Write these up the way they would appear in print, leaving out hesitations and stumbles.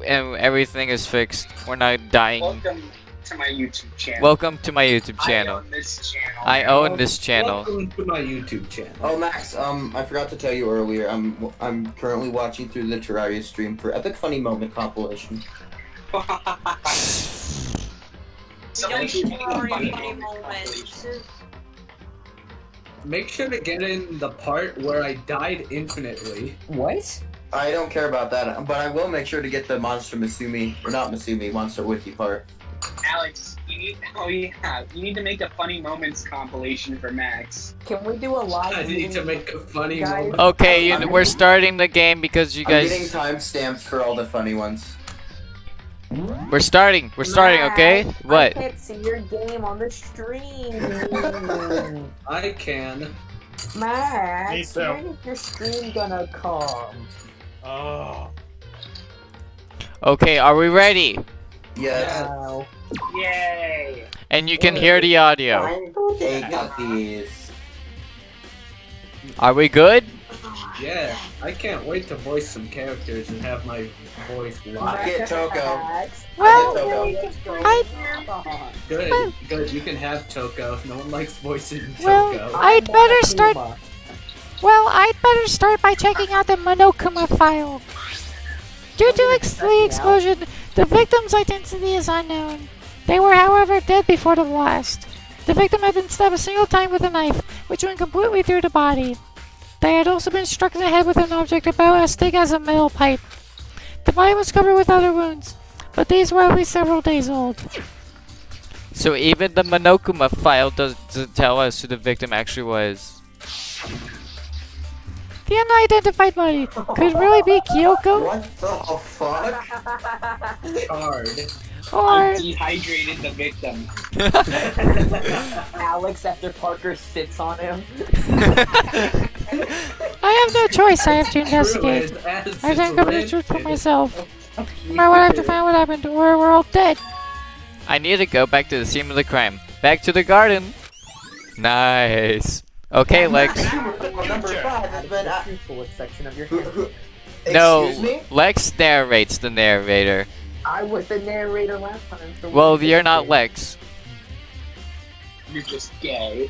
and everything is fixed. We're not dying. Welcome to my YouTube channel. Welcome to my YouTube channel. I own this channel. I own this channel. Welcome to my YouTube channel. Oh, Max, I forgot to tell you earlier. I'm currently watching through the Terraria stream for Epic Funny Moment compilation. Somebody should make a funny Funny moment moments. compilation. Make sure to get in the part where I died infinitely. What? I don't care about that, but I will make sure to get the Monster Masumi, or not Masumi, Monster Wiki part. Alex, you need. Oh yeah, you need to make a funny moments compilation for Max. Can we do a live I need to make a funny Guys. moment. Okay, we're starting the game because you I'm getting guys. timestamps for all the funny ones. We're starting. We're starting. Okay. Max, I What? can't see your game on the stream. I can. Max, Me too. when is your stream gonna come? Oh. Okay. Are we ready? Yes. Wow. Yay! And you can hear the audio. Hey, got these. Are we good? Yeah, I can't wait to voice some characters and have my voice live. Get Toko. Max, Well, I Good, you can have Toko. No one likes voicing Well, Toko. I'd better start- Monokuma. Well, I'd better start by checking out the Monokuma file. Due to the explosion, the victim's identity is unknown. They were, however, dead before the blast. The victim had been stabbed a single time with a knife, which went completely through the body. They had also been struck in the head with an object about as thick as a metal pipe. The body was covered with other wounds, but these were at least several days old. So even the Monokuma file doesn't tell us who the victim actually was. The unidentified body could really be Kyoko, What the fuck? Hard. or I dehydrated the victim. Alex after Parker sits on him. I have no choice. I have to investigate. True as I have to uncover the written. truth for myself. No matter what, I have to find out what happened, or we're all dead. I need to go back to the scene of the crime. Back to the garden. Nice. Okay, Lex. Number 5 has been. Truthful section of your Who- hand. who- No, Excuse me? Lex narrates the narrator. I was the narrator last time. So Well, you're not Lex. You're just gay.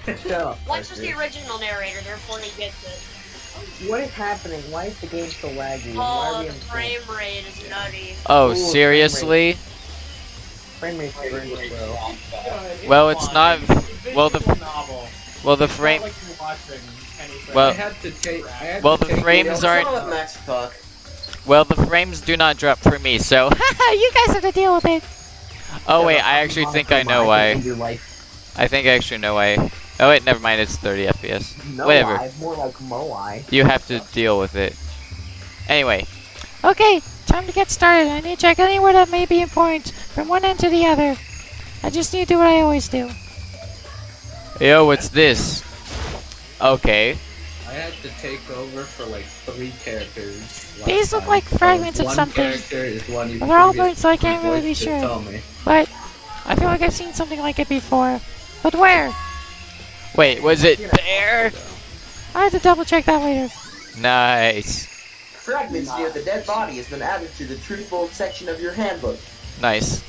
Shut up. Lex was the Parker. original narrator, therefore he gets it. What is happening? Why is the game so laggy? Why are Oh, we the in frame rate is nutty. Oh, Ooh, seriously? frame rate very slow. Well, it's not. Well, the novel. well the It's not frame. like you're watching anything. Well- I had to take. I had well, to the take frames Let's aren't- not let Max talk. Well, the frames do not drop for me, so you guys have to deal with it. Oh wait, I actually think I know why. Your life. I think I actually know why. Oh wait, never mind. It's 30 FPS. No, Whatever. more like Moai. You have to deal with it. Anyway. Okay, time to get started. I need to check anywhere that may be important from one end to the other. I just need to do what I always do. Yo, what's this? Okay. I had to take over for like 3 characters. last These look time. like fragments of One something. character is one you Well, they're all previously burnt, so I can't really be voiced to sure. tell me. But I feel like I've seen something like it before. But where? Wait, was it there? I have to double check that later. Nice. Fragments near the dead body has been added to the truthful section of your handbook. Nice.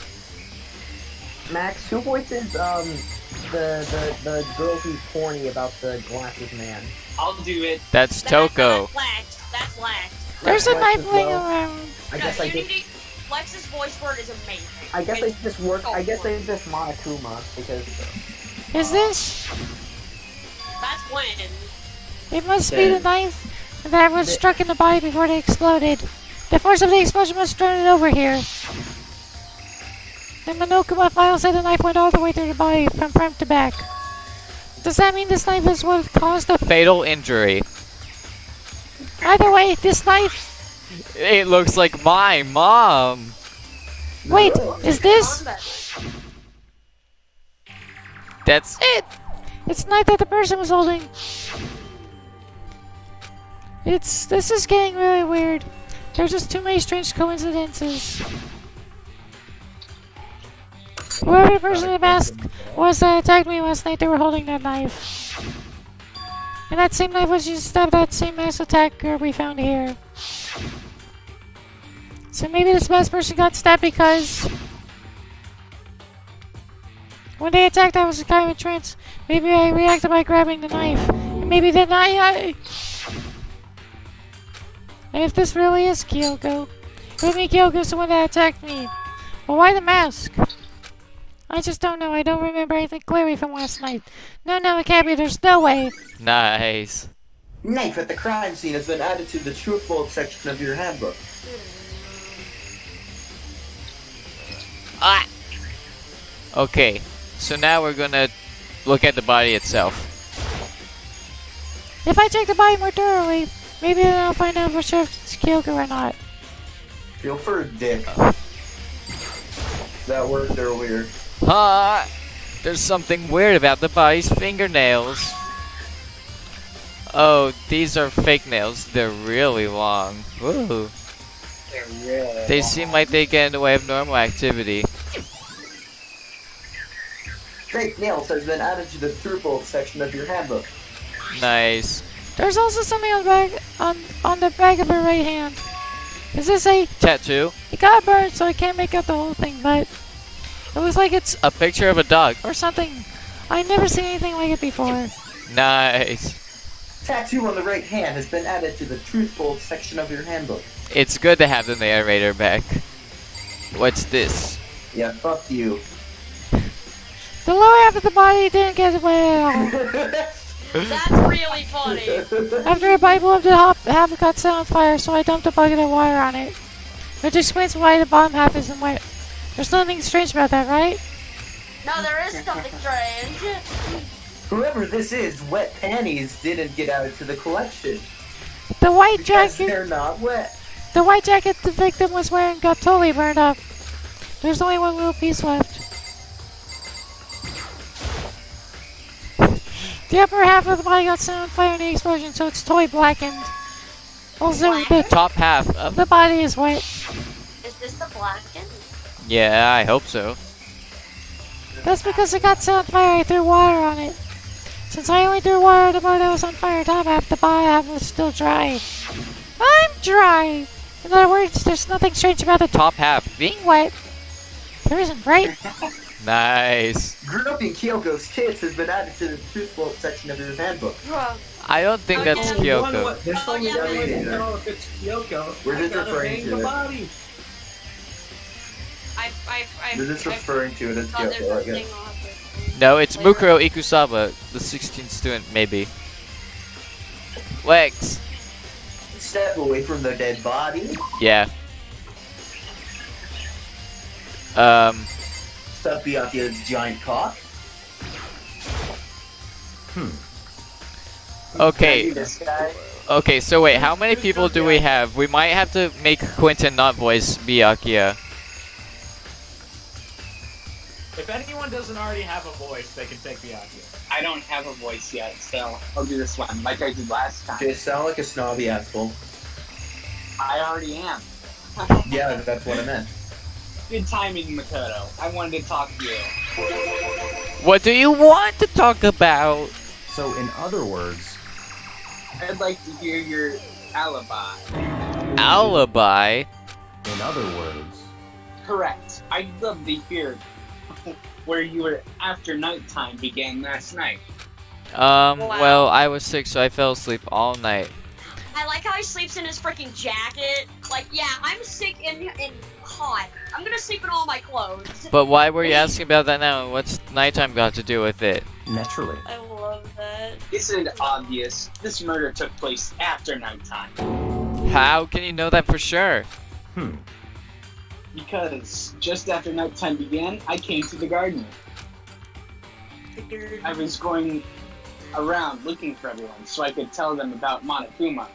Max, who voices the girl who's horny about the glasses man? I'll do it. That's Toko. That's Lex. That's Lex. There's a Lex knife as laying well. around. I guess I just Lex's voice word is amazing. I guess I just work. I guess I just Monokuma because Is this? That's when. It must be the knife that was struck in the body before they exploded. The force of the explosion must have thrown it over here. The Monokuma file said the knife went all the way through the body from front to back. Does that mean this knife is what caused the fatal injury? Either way, this knife... It looks like my mom. Wait, is this... That's it! It's the knife that the person was holding. This is getting really weird. There's just too many strange coincidences. Whoever the person in the mask was that attacked me last night, they were holding that knife. And that same knife was used to stab that same mass attacker we found here. So maybe this best person got stabbed because when they attacked, I was kind of in trance. Maybe I reacted by grabbing the knife. And maybe then I... And if this really is Kyoko, maybe Kyoko's the one that attacked me. But why the mask? I just don't know. I don't remember anything clearly from last night. No, it can't be. There's no way. Nice. Knife at the crime scene has been added to the truthful section of your handbook. Ah! Okay, so now we're gonna look at the body itself. If I check the body more thoroughly, maybe then I'll find out for sure if it's Kyoko or not. Feel for dick. That worked earlier. There's something weird about the body's fingernails. Oh, these are fake nails. They're really long. Woo. They're really They long. seem like they get in the way of normal activity. Fake nails has been added to the truthful section of your handbook. Nice. There's also something on the back of her right hand. Is this a... Tattoo. It got burned, so I can't make out the whole thing, but it looks like it's A picture of a dog. or something. I've never seen anything like it before. Nice. Tattoo on the right hand has been added to the truthful section of your handbook. It's good to have the narrator back. What's this? Yeah, fuck you. The lower half of the body didn't get away at all. That's really funny. After a bite blew up, the half got set on fire, so I dumped a bucket of water on it. Which explains why the bottom half isn't wet. There's nothing strange about that, right? No, there is something strange. Whoever this is, wet panties didn't get added to the collection. The white Because jacket, they're not wet. the white jacket the victim was wearing got totally burned up. There's only one little piece left. The upper half of the body got set on fire in the explosion, so it's totally blackened. Also, the Top half of the body is wet. Is this the blackened? Yeah, I hope so. That's because it got set on fire. I threw water on it. Since I only threw water on the part that was on fire, top half the body half was still dry. I'm dry. In other words, there's nothing strange about the Top half. being wet. There isn't, right? Nice. Grouping Kyoko's tits has been added to the truthful section of your handbook. Bro, I don't think that's Okay. Kyoko. There's only yeah, one way to either. know if it's Kyoko. We're I just gotta referring hang to the it. body. We're just referring to it as thought there's Kyoko, I a thing guess. on it. No, it's Mukuro Ikusawa, the 16th student, maybe. Legs. Step away from the dead body. Yeah. Stuff Byakuya's giant cock. Okay. This guy. Okay, so wait, how many people do we have? We might have to make Quentin not voice Byakuya. If anyone doesn't already have a voice, they can take Byakuya. I don't have a voice yet, so I'll do this one like I did last time. They sound like a snobby asshole. I already am. Yeah, that's what I meant. Good timing, Makoto. I wanted to talk to you. What do you want to talk about? So, in other words, I'd like to hear your alibi. Alibi? in other words, Correct. I'd love to hear where you were after nighttime began last night. Well, I was sick, so I fell asleep all night. I like how he sleeps in his freaking jacket. Like, yeah, I'm sick and hot. I'm gonna sleep in all my clothes. But why were you asking about that now? What's nighttime got to do with it? naturally. I love that. Isn't it obvious? This murder took place after nighttime. How can you know that for sure? Because just after nighttime began, I came to the garden. I was going around looking for everyone so I could tell them about Monokuma.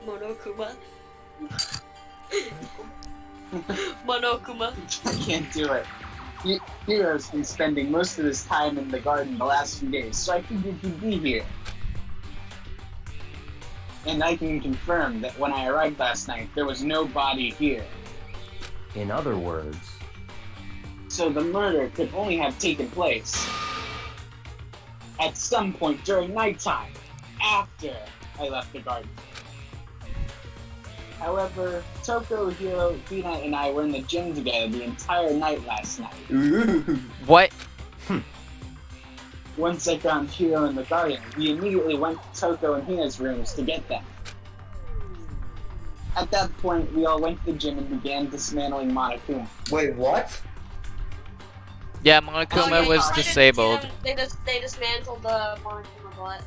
Monokuma. Monokuma. I can't do it. Hero's been spending most of his time in the garden the last few days, so I figured he'd be here. And I can confirm that when I arrived last night, there was no body here. In other words, So the murder could only have taken place at some point during nighttime, after I left the garden. However, Toko, Hiro, Peanut, and I were in the gym together the entire night last night. Ooh. What? Once I found Hiro in the garden, we immediately went to Toko and Hina's rooms to get them. At that point, we all went to the gym and began dismantling Monokuma. Wait, what? Yeah, Monokuma was disabled. They dismantled the Monokuma butt.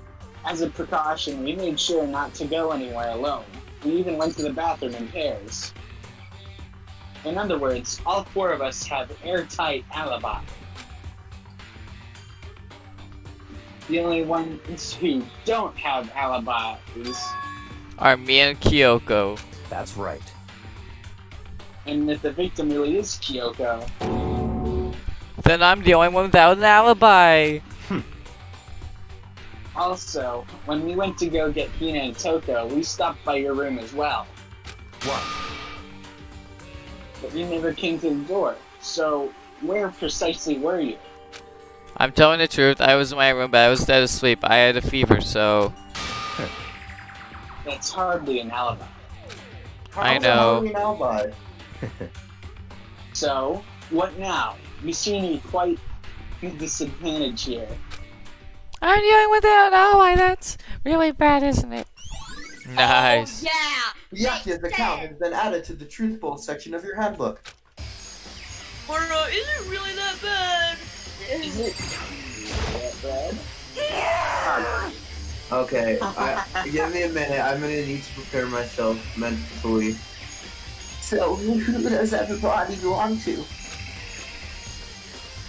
As a precaution, we made sure not to go anywhere alone. We even went to the bathroom in pairs. In other words, all four of us have airtight alibi. The only ones who don't have alibis Are me and Kyoko. That's right. and if the victim really is Kyoko, Then I'm the only one without an alibi. also, when we went to go get Hina and Toko, we stopped by your room as well. What? But you never came to the door, so where precisely were you? I'm telling the truth. I was in my room, but I was dead asleep. I had a fever, so That's hardly an alibi. I How's know. that an alibi? So, what now? You seem to be quite disadvantaged here. I'm dealing with an alibi. That's really bad, isn't it? nice. Oh, yeah! Yakia's account has been added to the truthful section of your handbook. Or, is it really that bad? Is it that bad? Okay, give me a minute. I'm gonna need to prepare myself mentally. So, who does everybody belong to?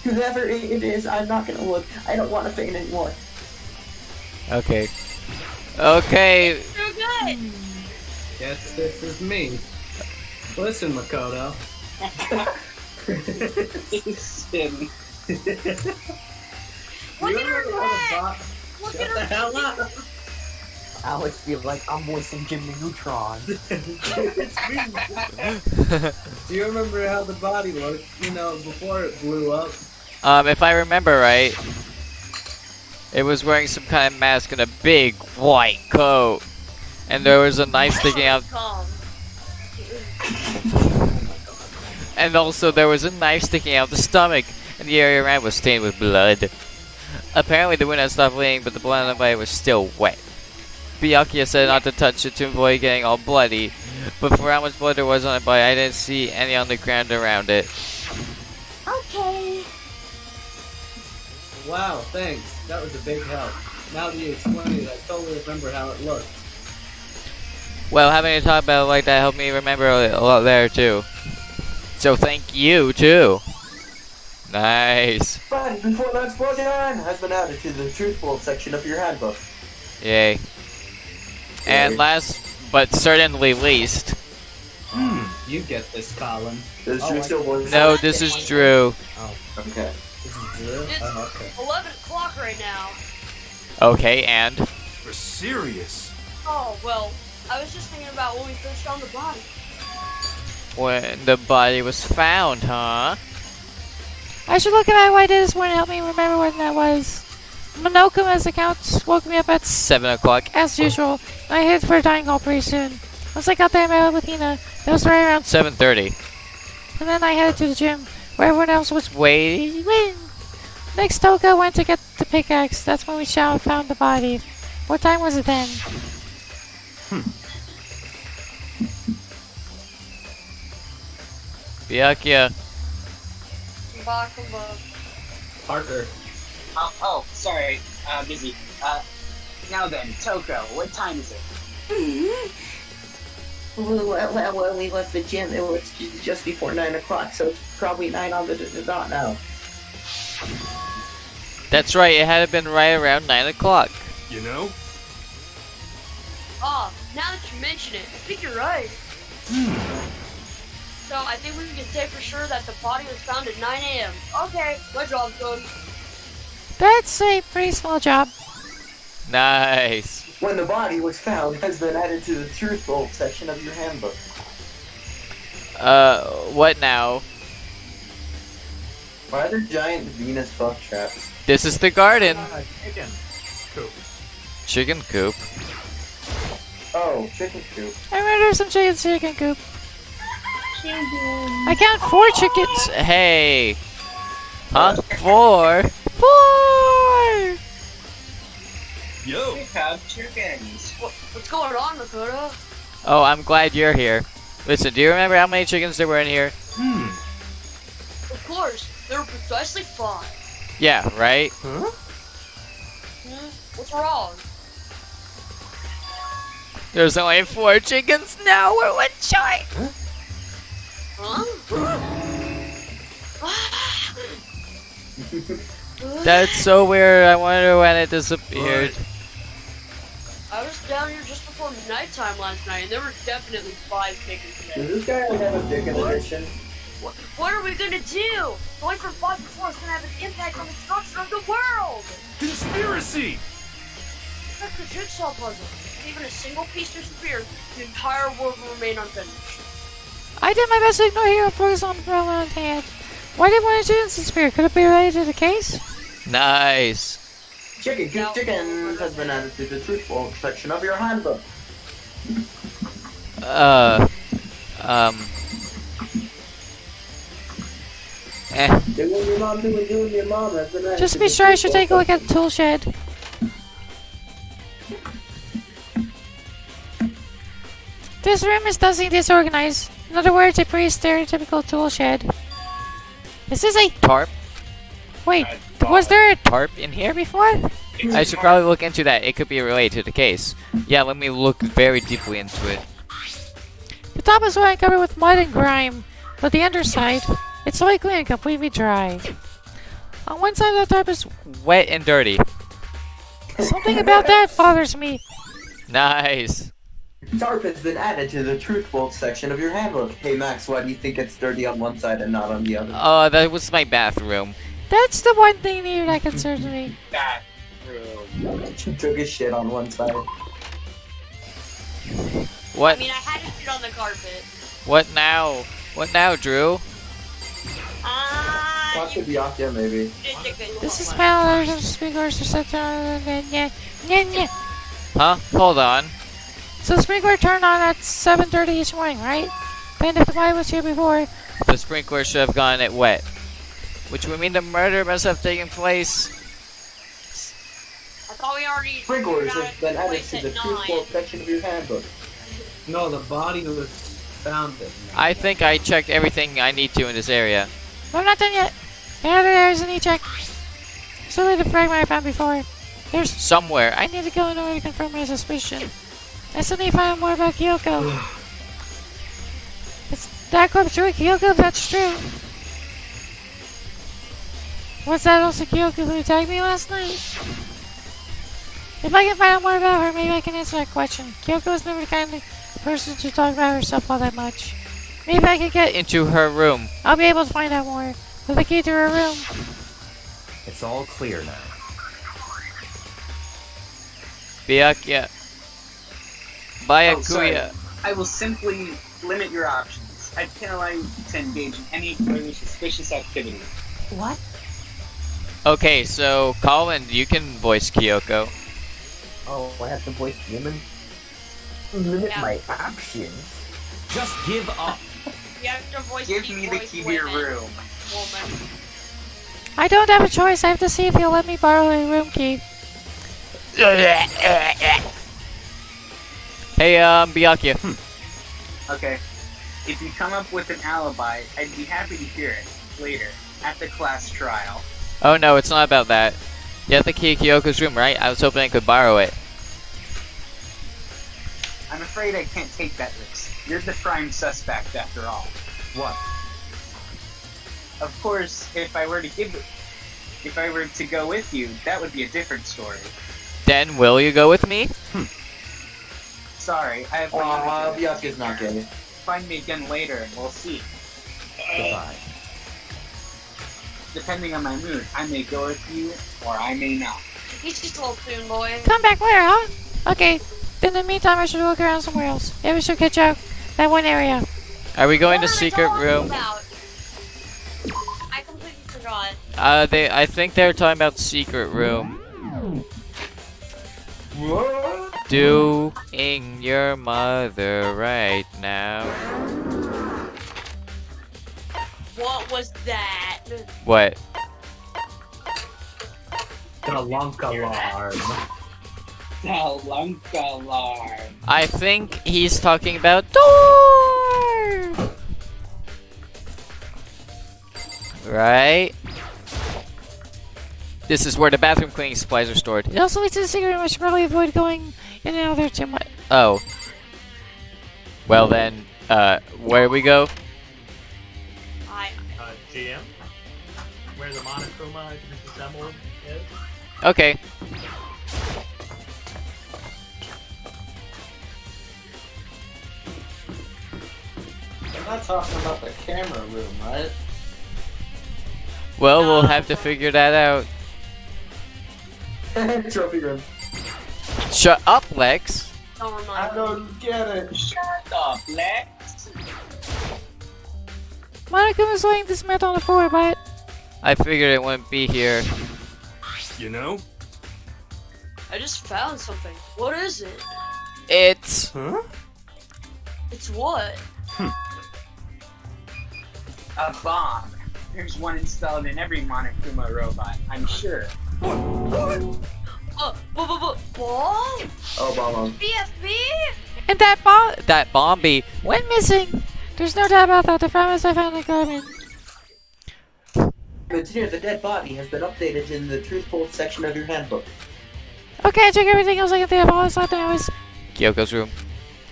Whoever it is, I'm not gonna look. I don't want to faint anymore. Okay. Okay. So good! Guess this is me. Listen, Makoto. Listen. Look You at her remember how the leg! bo- Look Shut at the her hell up! Alex feels like I'm voicing Jimmy Neutron. It's me. Do you remember how the body looked, before it blew up? If I remember right, it was wearing some kind of mask and a big white coat, and there was a knife sticking out. Come. And also there was a knife sticking out the stomach, and the area around was stained with blood. Apparently the wound had stopped bleeding, but the blood on the body was still wet. Byakuya said not to touch it to avoid getting all bloody, but for how much blood there was on the body, I didn't see any on the ground around it. Okay. Wow, thanks. That was a big help. Now that you explained it, I totally remember how it looked. Well, having to talk about it like that helped me remember a lot there too. So thank you too. Nice. But before the explosion has been added to the truthful section of your handbook. Yay. And last but certainly least. You get this, Colin. Does Oh, Drew I- still voice? No, this is Drew. Okay. This is Drew? It's Oh, okay. 11 o'clock right now. Okay, and For serious. Oh, well, I was just thinking about when we first found the body. when the body was found, huh? I should look at my white this morning to help me remember when that was. Monokuma's accounts woke me up at 7 o'clock. as usual. I headed for a dining hall pretty soon. Once I got there, I met up with Hina. That was right around 7:30. and then I headed to the gym, where everyone else was waiting. Next, Toka went to get the pickaxe. That's when we found the body. What time was it then? Byakuya. Parker. Oh, sorry. Busy. Now then, Toko, what time is it? Well, when we left the gym, it was just before 9 o'clock, so it's probably 9 on the dot now. That's right, it had been right around 9 o'clock. You know? Oh, now that you mention it, I think you're right. So I think we can say for sure that the body was found at 9 a.m. Okay, my job's done. That's a pretty small job. Nice. When the body was found has been added to the truthful section of your handbook. What now? Why are there giant Venus fuck traps? This is the garden. Chicken. Coop. Chicken coop. Oh, chicken coop. I murdered some chickens so you can coop. I count 4 chickens. Hey. Huh? 4? 4! Yo. We have chickens. What's going on, Makoto? Oh, I'm glad you're here. Listen, do you remember how many chickens there were in here? Of course, there were precisely 5. Yeah, right? What's wrong? There's only 4 chickens now. We're one shy. Huh? That's so weird. I wonder when it disappeared. I was down here just before nighttime last night, and there were definitely 5 chickens Does there. this guy have a chicken addiction? What are we gonna do? Going from 5 to 4 is gonna have an impact on the structure of the world! Conspiracy. That's the jigsaw puzzle. Even a single piece disappears, the entire world will remain unfinished. I did my best to ignore Hero focus on the problem at hand. Why did one of the chickens disappear? Could it be related to the case? Nice. Chicken coop chickens has been added to the truthful section of your handbook. Doing your mom, doing your mom has been added Just to to be the sure, I should truthful take a look at the tool shed. This room is dusty and disorganized. In other words, a pretty stereotypical tool shed. Is this a... Tarp? Wait, was there a... Tarp in here before? I should probably look into that. It could be related to the case. Yeah, let me look very deeply into it. The top is wet and covered with mud and grime, but the underside, it's likely and completely dry. On one side of the tarp is... Wet and dirty. Something about that bothers me. Nice. Tarp has been added to the truthful section of your handbook. Hey Max, why do you think it's dirty on one side and not on the other? Oh, that was my bathroom. That's the one thing here that concerns me. He took his shit on one side. What? I mean, I had to sit on the carpet. What now? What now, Drew? Watch the Byakuya, maybe. This is spellers and sprinklers are set on and Huh? Hold on. So the sprinkler turned on at 7:30 each morning, right? Then if the light was here before, The sprinkler should have gotten it wet. Which would mean the murder must have taken place. I thought we already Sprinklers figured out have been added place to at the 9. truthful section of your handbook. No, the body was found it. I think I checked everything I need to in this area. I'm not done yet. The other areas I need to check. Certainly the fragment I found before. There's... Somewhere. I need to go in order to confirm my suspicion. I still need to find out more about Kyoko. Is that corpse true, Kyoko? That's true. Was that also Kyoko who attacked me last night? If I can find out more about her, maybe I can answer that question. Kyoko was never the kind of person to talk about herself all that much. Maybe I can get... Into her room. I'll be able to find out more. With the key to her room. It's all clear now. Byakuya. Oh, sorry. Byakuya. I will simply limit your options. I can't allow you to engage in any further suspicious activity. What? Okay, so Colin, you can voice Kyoko. Oh, I have to voice woman? Limit Yeah. my options. Just give up. You have to voice Give me the voice key to your women. room. Woman. I don't have a choice. I have to see if he'll let me borrow a room key. Hey, Byakuya. Okay. If you come up with an alibi, I'd be happy to hear it later at the class trial. Oh no, it's not about that. You have the key to Kyoko's room, right? I was hoping I could borrow it. I'm afraid I can't take that risk. You're the prime suspect after all. What? Of course, if I were to go with you, that would be a different story. Then will you go with me? Sorry, I have Byakuya's not gay. Find me again later and we'll see. Goodbye. Depending on my mood, I may go with you or I may not. He's just a little soon, boy. Come back later, huh? Okay. Then in the meantime, I should look around somewhere else. Maybe we should catch out that one area. Are we going to What are they secret talking room? about? I completely forgot. I think they're talking about secret room. What? doing your mother right now? What was that? What? The lunk alarm. The lunk alarm. I think he's talking about door! Right? This is where the bathroom cleaning supplies are stored. It also leads to the secret room. I should probably avoid going in and out there too much. Oh. Well then, where do we go? GM? Where the Monokuma disassembled is? Okay. I'm not talking about the camera room, right? Well, we'll have to figure that out. Trophy room. Shut up, Lex. Don't I remind me. don't get it. Shut up, Lex. Monakuma's laying this mat on the floor, but I figured it wouldn't be here. You know? I just found something. What is it? It's... Huh? It's what? A bomb. There's one installed in every Monokuma robot, I'm sure. Ball? Oh, Mama. BFB? and That Bombi went missing. There's no doubt about that. The promise I found in the garden. It's here, the dead body has been updated in the truthful section of your handbook. Okay, I check everything else I can think of. All I thought now is Kyoko's room.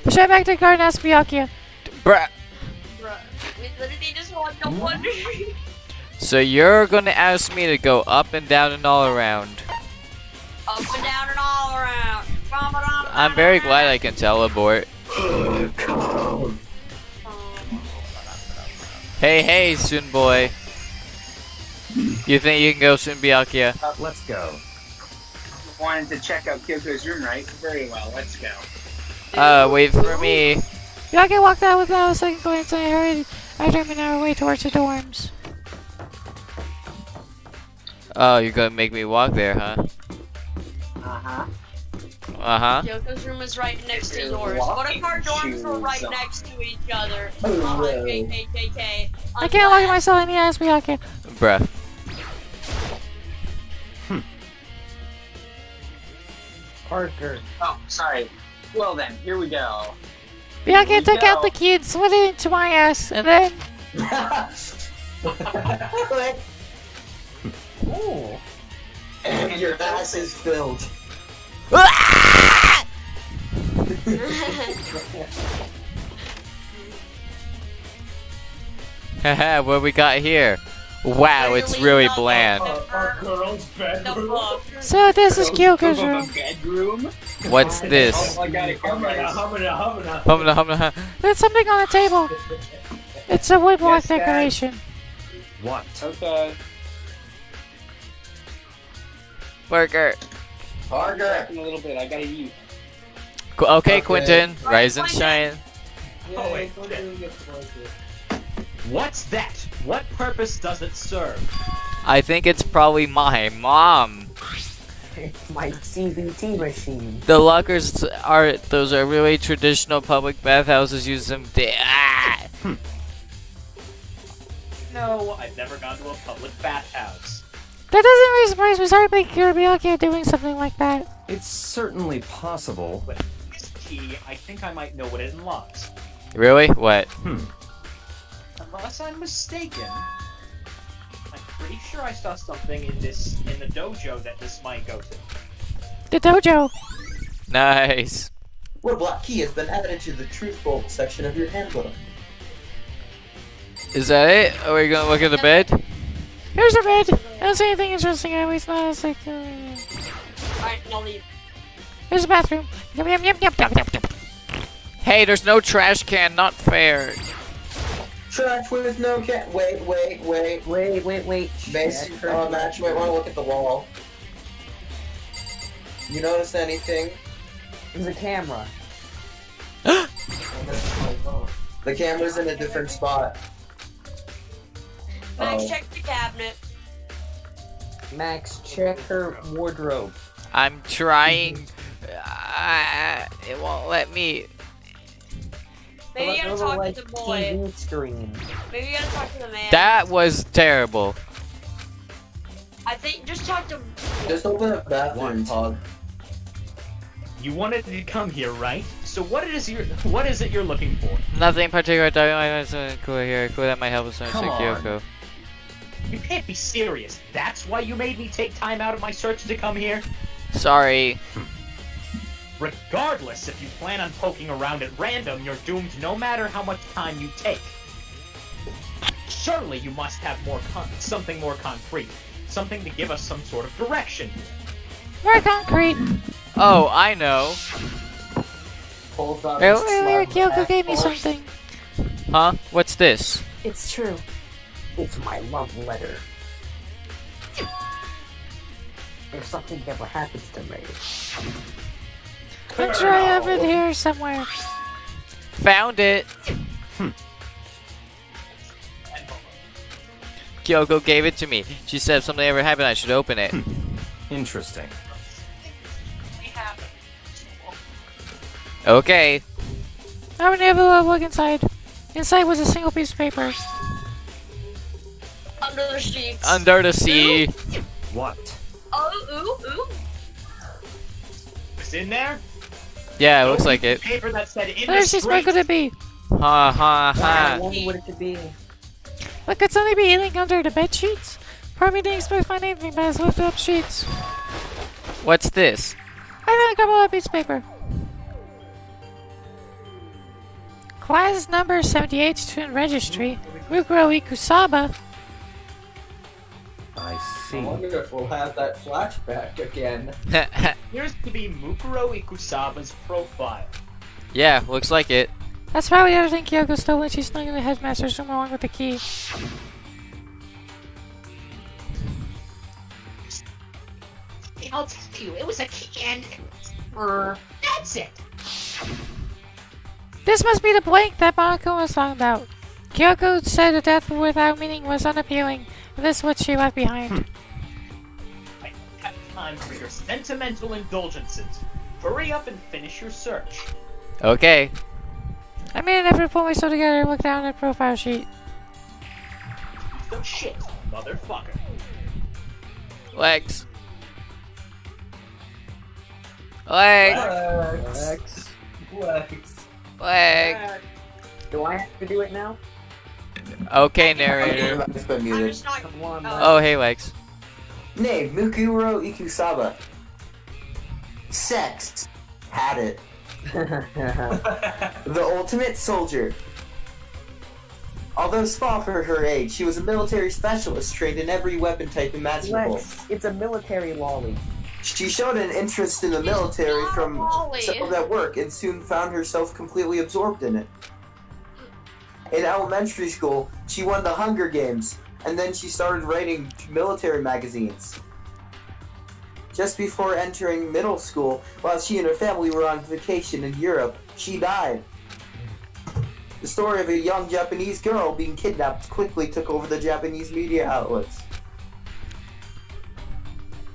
push right back to the garden. Ask Byakuya. Bruh. Bruh. We literally just want to wonder. So you're gonna ask me to go up and down and all around. Up and down and all around. I'm very glad I can teleport. Hey, Soon Boy. You think you can go soon, Byakuya? Let's go. Wanted to check out Kyoko's room, right? Very well, let's go. Wait for me. Byakuya walked out without a second glance, and I hurried after him in our way towards the dorms. Oh, you're gonna make me walk there, huh? Uh-huh. Uh-huh. Kyoko's room is right next to Your yours. What if our walking dorms were right shoes next to each other? Oh, KKKK. I can't look at myself in the eyes, Byakuya. Bruh. Parker. Oh, sorry. Well then, here we go. Byakuya took out go. the key and slid it into my ass, and then Ooh. And your ass is filled. Haha, what we got here? Wow, it's really bland. Our girl's bedroom. so this is Kyoko's room. Bedroom? What's this? Oh, I got it, Humana. Humna. There's something on the table. It's a wood block Yes, Dad. decoration. What? Okay. Burger. Parker. In a little bit, I gotta eat. Okay, Okay. Quentin. Right, Rise and find shine. Oh, wait, What's that? What purpose does it serve? I think it's probably my mom. It's my CBT machine. The lockers those are really traditional public bathhouses use them. No, I've never gone to a public bathhouse. That doesn't really surprise me. Sorry, but Byakuya doing something like that. It's certainly possible. With this key, I think I might know what it unlocks. Really? What? Unless I'm mistaken, I'm pretty sure I saw something in the dojo that this might go to. The dojo. Nice. What black key has been added to the truthful section of your handbook? Is that it? Are we gonna look at the bed? Here's the bed. I don't see anything interesting. At least not as like. Alright, I'll leave. Here's the bathroom. Yum yum yum yum yum yum. Hey, there's no trash can. Not fair. Trash with no cat. Wait. Mace, Matt, you might want to look at the wall. You notice anything? There's a camera. The camera's in a different spot. Max, Oh. check the cabinet. Max, check her wardrobe. I'm trying. It won't let me. Maybe you gotta Little, talk like, to the boy. TV screen. Maybe you gotta talk to the man. That was terrible. I think just talk to. Just open a bathroom, Hog. You wanted to come here, right? So what is it you're looking for? Nothing in particular. I want something cool here. Cool that might help us Come understand on. Kyoko. You can't be serious. That's why you made me take time out of my search to come here? Sorry. Regardless, if you plan on poking around at random, you're doomed no matter how much time you take. Surely you must have something more concrete. Something to give us some sort of direction. More concrete. Oh, I know. Pulls out Earlier, his slug Kyoko attack gave me force. something. Huh? What's this? It's true. It's my love letter. If something ever happens to me, I'm sure I have it here somewhere. Found it. Kyoko gave it to me. She said if something ever happened, I should open it. Interesting. Okay. I'm gonna have a little look inside. Inside was a single piece of paper. Under the sheets. Under the sea. What? Oh, ooh. It's in there? Yeah, it looks like it. Paper that said in Where the she's where street. could it be? Ha ha I ha. wonder what it could be. What could something be hiding under the bed sheets? Probably didn't expect to find anything but it's lifted up sheets. What's this? I found a couple of piece of paper. Class number 78 student registry. Mukuro Ikusaba. I I see. wonder if we'll have that flashback again. Appears to be Mukuro Ikusaba's profile. Yeah, looks like it. That's probably the other thing Kyoko stole when she snuck in the headmaster's room along with the key. I'll tell you, it was a key and... that's it! This must be the blank that Monaco was talking about. Kyoko said a death without meaning was unappealing, and this is what she left behind. I don't have time for your sentimental indulgences. Hurry up and finish your search. Okay. I made an effort to pull myself together and look down at the profile sheet. So shit, motherfucker. Legs. Leg. Lex. Lex. Leg. Do I have to do it now? Okay, narrator. It's been I'm muted. just not. Come on, Oh, hey, Legs. Name, Mukuro Ikusaba. Sex. Had it. The ultimate soldier. Although small for her age, she was a military specialist trained in every weapon type imaginable. Lex, it's a military lolly. She showed an interest in the military from Golly. some of that work and soon found herself completely absorbed in it. In elementary school, she won the Hunger Games, and then she started writing military magazines. Just before entering middle school, while she and her family were on vacation in Europe, she died. The story of a young Japanese girl being kidnapped quickly took over the Japanese media outlets.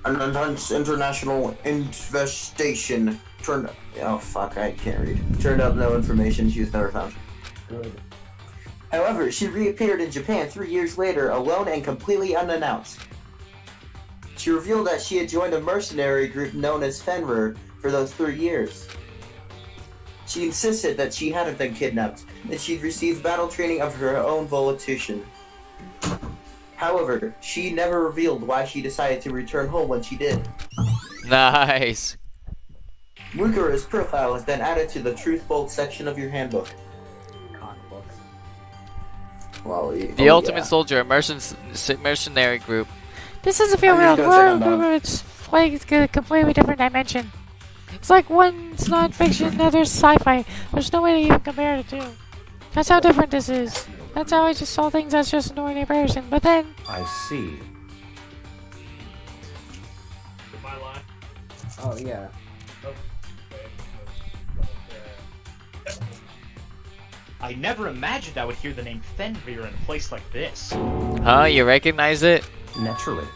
An intense international investigation turned... Oh fuck, I can't read. Turned up no information, she was never found. Good. However, she reappeared in Japan 3 years later, alone and completely unannounced. She revealed that she had joined a mercenary group known as Fenrir for those 3 years. She insisted that she hadn't been kidnapped, and she'd received battle training of her own volition. However, she never revealed why she decided to return home when she did. Nice. Mukuro's profile has been added to the Truth Bolt section of your handbook. Comic books. The Ultimate Soldier, a mercenary group. This doesn't feel I'm real. just gonna check Horror on that. it's like it's a completely different dimension. It's like one's non-fiction, the other's sci-fi. There's no way to even compare the two. That's how different this is. That's how I just saw things as just an ordinary person. But then, I see. My line. Oh, yeah. I never imagined I would hear the name Fenrir in a place like this. Huh? You recognize it? Naturally.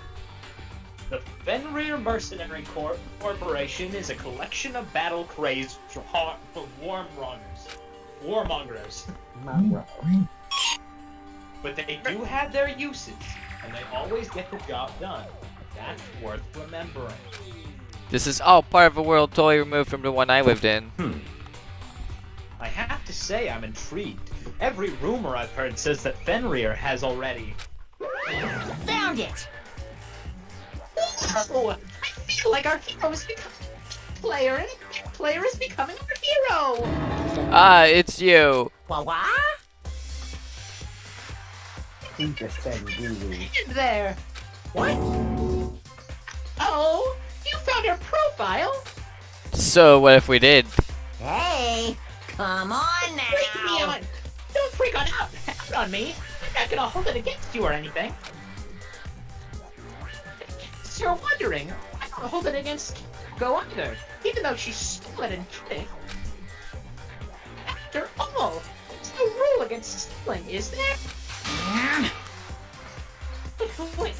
The Fenrir Mercenary Corporation is a collection of battle-crazed warmongers. But they do have their uses, and they always get the job done. That's worth remembering. This is all part of a world totally removed from the one I lived in. I have to say I'm intrigued. Every rumor I've heard says that Fenrir has already... Found it! Oh, I feel like our hero is becoming a player, and a player is becoming our hero! Ah, it's you. What? He just said woo-woo. In there! What? Oh, you found her profile? So what if we did? Hey, come on now. Freak me on! Don't freak out on me! I'm not gonna hold it against you or anything. If you're wondering, I don't hold it against Go either, even though she's stolen and kidding. After all, there's no rule against stealing, is there? Wait,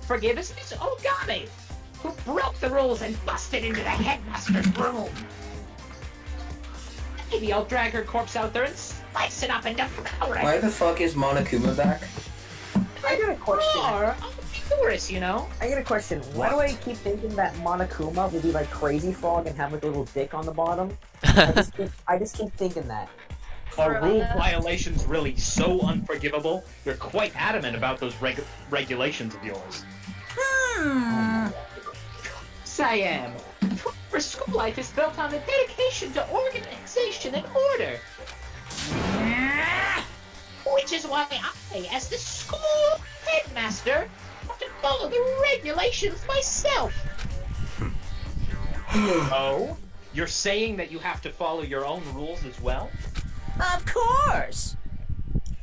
forgive us, Miss Ogami, who broke the rules and busted into the headmaster's room. Maybe I'll drag her corpse out there and slice it up and devour it. Why the fuck is Monokuma back? I got a question. Or I'm curious, you know. I got a question. Why do I keep thinking that Monokuma would be like Crazy Frog and have like a little dick on the bottom? I just keep thinking that. Are rule violations really so unforgivable? You're quite adamant about those regulations of yours. Yes, I am. For school life is built on the dedication to organization and order. Which is why I, as the school headmaster, have to follow the regulations myself. Oh? You're saying that you have to follow your own rules as well? Of course.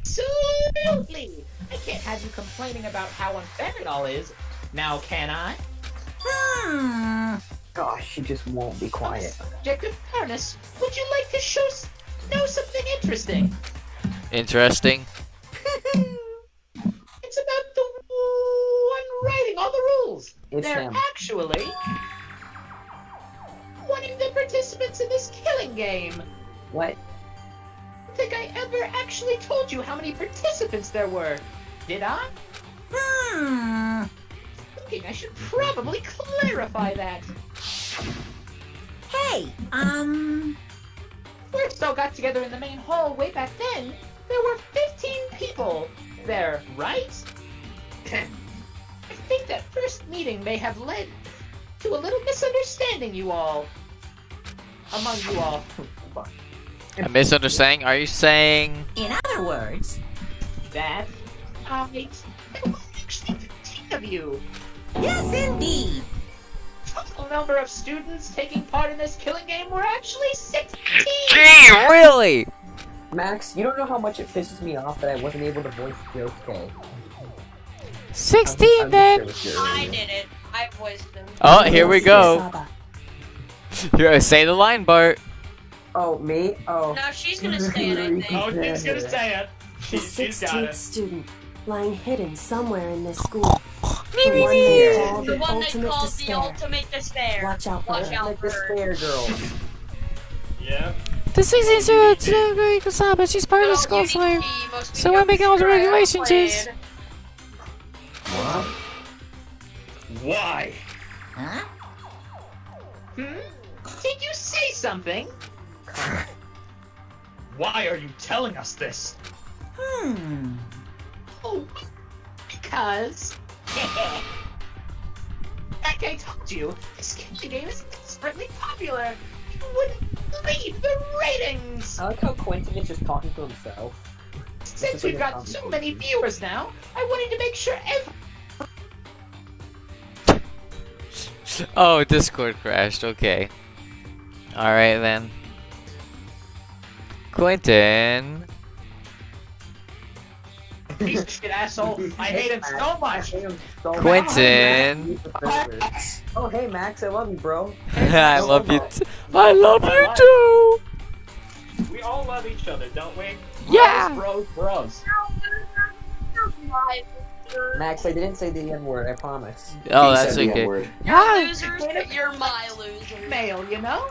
Absolutely! I can't have you complaining about how unfair it all is. Now, can I? Gosh, she just won't be quiet. Subject of fairness, would you like to know something interesting? Interesting. It's about the one writing all the rules. It's They're him. actually one of the participants in this killing game. What? I don't think I ever actually told you how many participants there were. Did I? Thinking I should probably clarify that. Hey, First all got together in the main hall way back then. There were 15 people there, right? I think that first meeting may have led to a little misunderstanding among you all. A misunderstanding? Are you saying? in other words, That there were actually 15 of you. yes indeed. Total number of students taking part in this killing game were actually 16. Gee, really? Max, you don't know how much it pisses me off that I wasn't able to voice Josuke. 16 then. I did it. I voiced him. Oh, here we go. Here, say the line, Bart. Oh, me? Oh. No, she's gonna say it, I think. Oh, she's gonna say it. The She's got 16th it. student, lying hidden somewhere in this school. Me, me, The one me. they call The the one they ultimate called the despair. ultimate despair. Watch out for Watch her. out Like for this her. fair girl. Yeah. The 16 student Tsurugi Kasaba, she's part of the school slave. So we're making all the regulations is. What? Why? Huh? Did you say something? Why are you telling us this? Oh, because... like I told you, this killing game is desperately popular. You wouldn't believe the ratings! I like how Quentin is just talking to himself. Since we've got so many viewers now, I wanted to make sure Oh, Discord crashed. Okay. Alright then. Quentin. piece of shit asshole. I hate him so much. Quentin. Oh, hey Max, I love you, bro. I love you. I love you too. We all love each other, don't we? Yeah. Bros. my loser. Max, I didn't say the N-word, I promise. Oh, He that's said the okay. N-word. You're losers, but you're my loser. Male, you know?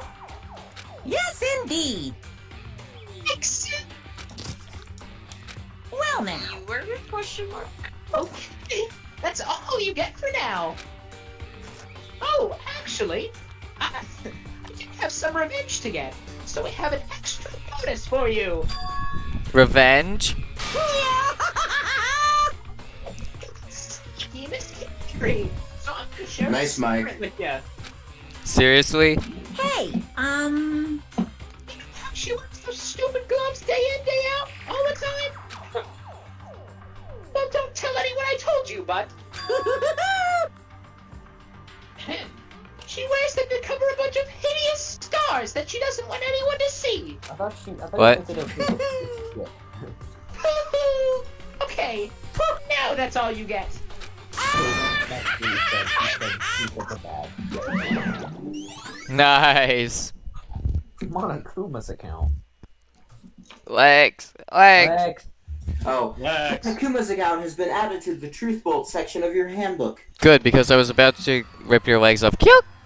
Yes, indeed. Excellent. Well now. You were a question mark. Okay. That's all you get for now. Oh, actually, I do have some revenge to get, so we have an extra bonus for you. Revenge? Scheme is victory. So I'm gonna share Nice, a Mike. secret with you. Seriously? Hey, She wears those stupid gloves day in, day out, all the time. Well, don't tell anyone I told you, but she wears them to cover a bunch of hideous scars that she doesn't want anyone to see. I thought What? you considered people. Okay, now that's all you get. That's what he said the bad. Nice. Monokuma's account. Legs. Max. Oh, Lex. Akuma's account has been added to the Truth Bolt section of your handbook. Good, because I was about to rip your legs off.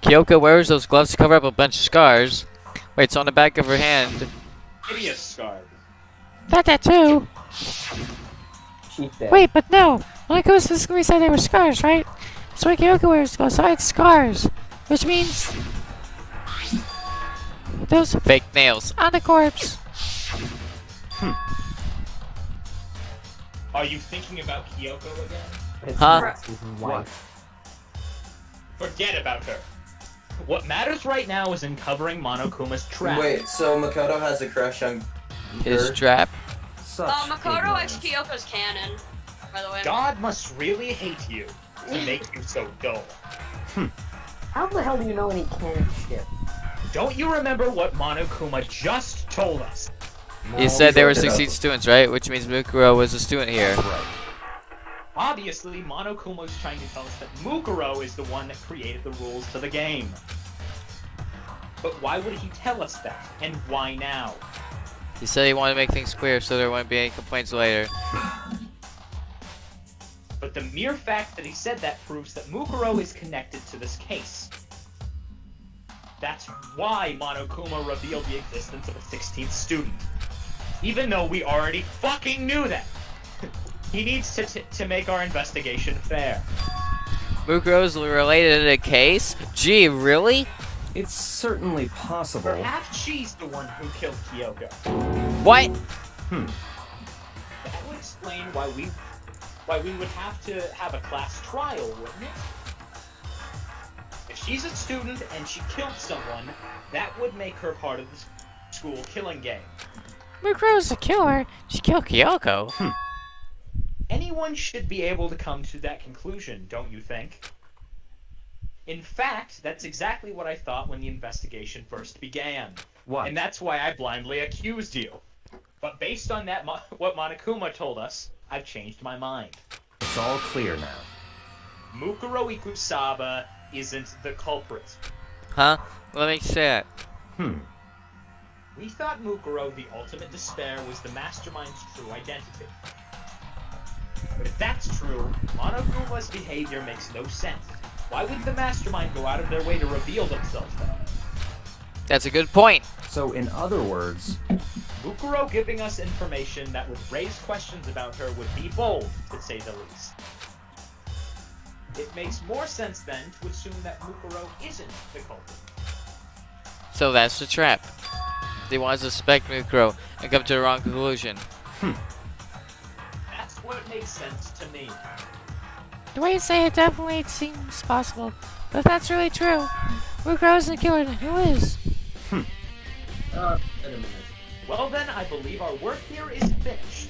Kyoko wears those gloves to cover up a bunch of scars. Wait, it's on the back of her hand. Hideous scar. That too. She's dead. Wait, but no. Monaco specifically said they were scars, right? So Kyoko wears gloves, so it's scars. Which means... those Fake nails. on the corpse. Are you thinking about Kyoko again? It's Huh? Max's wife. Forget about her. What matters right now is uncovering Monokuma's trap. Wait, so Makoto has a crush on His her? trap. Makoto X Kyoko's canon, by the way. God must really hate you to make you so dull. How the hell do you know any canon shit? Don't you remember what Monokuma just told us? He said there were looked it up. 16 students, right? Which means Mukuro was a student here. Obviously, Monokuma is trying to tell us that Mukuro is the one that created the rules to the game. But why would he tell us that? And why now? He said he wanted to make things clear so there wouldn't be any complaints later. But the mere fact that he said that proves that Mukuro is connected to this case. That's why Monokuma revealed the existence of a 16th student. Even though we already fucking knew that. He needs to make our investigation fair. Mukuro's related to the case? Gee, really? It's certainly possible. Perhaps she's the one who killed Kyoko. What? That would explain why we would have to have a class trial, wouldn't it? If she's a student and she killed someone, that would make her part of the school killing game. Mukuro's a killer. She killed Kyoko. Anyone should be able to come to that conclusion, don't you think? In fact, that's exactly what I thought when the investigation first began. What? And that's why I blindly accused you. But based on that, what Monokuma told us, I've changed my mind. It's all clear now. Mukuro Ikusaba isn't the culprit. Huh? Let me say it. We thought Mukuro, the ultimate despair, was the mastermind's true identity. But if that's true, Monokuma's behavior makes no sense. Why would the mastermind go out of their way to reveal themselves then? That's a good point. So, in other words, Mukuro giving us information that would raise questions about her would be bold, to say the least. It makes more sense then to assume that Mukuro isn't the culprit. So that's the trap. They want to suspect Mukuro and come to the wrong conclusion. That's what makes sense to me. The way you say it definitely seems possible. But if that's really true, Mukuro isn't the killer, then who is? Wait a minute. Well then, I believe our work here is finished.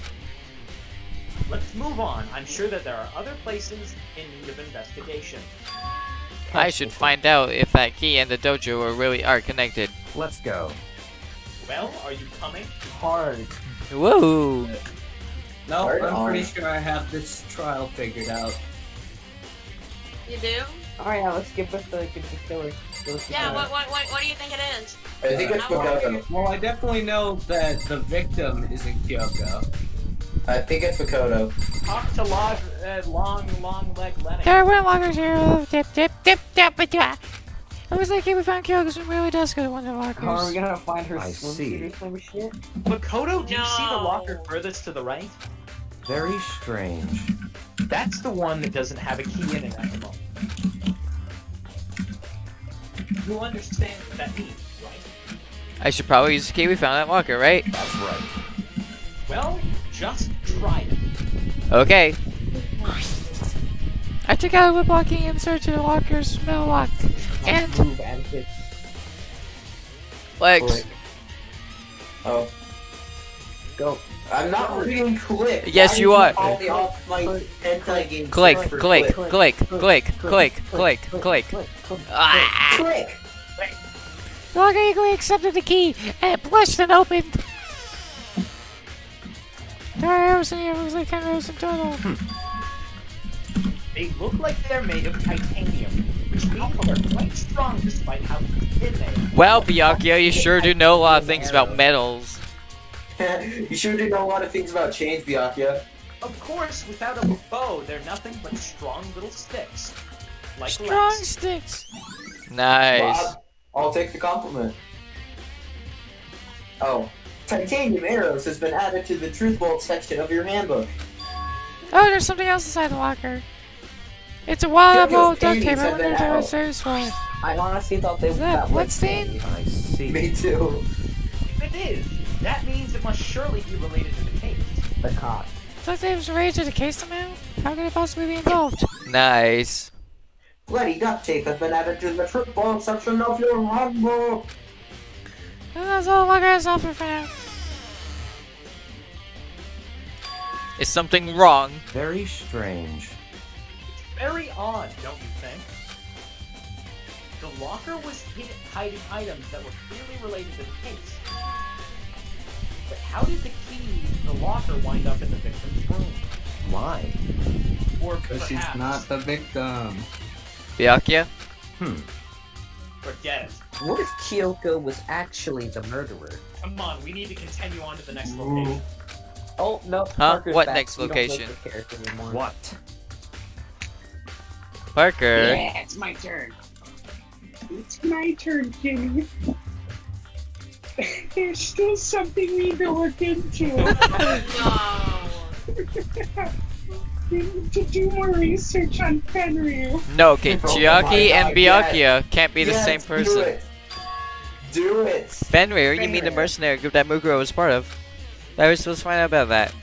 Let's move on. I'm sure that there are other places in need of investigation. I should find out if that key and the dojo really are connected. let's go. Well, are you coming? Hard. Whoa! No, Right I'm on. pretty sure I have this trial figured out. You do? Alright, now let's get with the killer. Yeah, what do you think it is? I think it's Makoto. Well, I definitely know that the victim isn't Kyoko. I think it's Makoto. Talk to long leg Lennox. There were lockers here. Dip, dip, dip, dip, dip, dip. It was like we found Kyoko, so really does go to one of the lockers. Are we gonna find her I see. swimsuit or some shit? Makoto, do you see the No. locker furthest to the right? Very strange. That's the one that doesn't have a key in it at the moment. You understand what that means, right? I should probably use the key we found in that locker, right? That's right. Well, just try it. Okay. I took out a whip key and searched the locker's smell lock. And Move, Atticus. Legs. Click. Oh. Go. I'm not reading click. Yes, Why you do are. Call me off my hentai game. Click, for click, click, click, click, click. Ah! Click. the locker eagerly accepted the key and it blushed and opened. There are arrows in here. It was like 10 arrows in total. They look like they're made of titanium, which means they're quite strong despite how thin they are. Well, Byakuya, you sure do know a lot of things about metals. You sure do know a lot of things about chains, Byakuya. Of course, without a bow, they're nothing but strong little sticks. Like Strong Lex. sticks. Nice. Bob, I'll take the compliment. Oh. Titanium arrows has been added to the Truth Vault section of your handbook. Oh, there's something else inside the locker. It's a wild apple duct panties tape. I have wonder been if that out. was satisfying. I honestly thought they Is that was bloodstain? I see. Me too. If it is, that means it must surely be related to the case. the cock. Duct tape was related to the case somehow? How could it possibly be involved? Nice. Bloody duct tape has been added to the Truth Vault section of your handbook. And that's all the locker has to offer for now. Is something wrong? Very strange. Very odd, don't you think? The locker was hiding items that were clearly related to the case. But how did the key to the locker wind up in the victim's room? Why? Or Because she's perhaps, not the victim. Byakuya? forget it. What if Kyoko was actually the murderer? Come on, we need to continue on to the next location. Oh, no. Huh? Parker's What back. next We don't like location? the character anymore. What? Parker? Yeah, it's my turn. It's my turn, Jimmy. There's still something we need to look into. We need to do more research on Fenryu. No, okay, Oh Chiaki my and God, Byakuya can't be the Yes, same person. Do it. Do it. Fenrir, you mean the Fenrir. mercenary group that Muguro was part of? I was supposed to find out about that.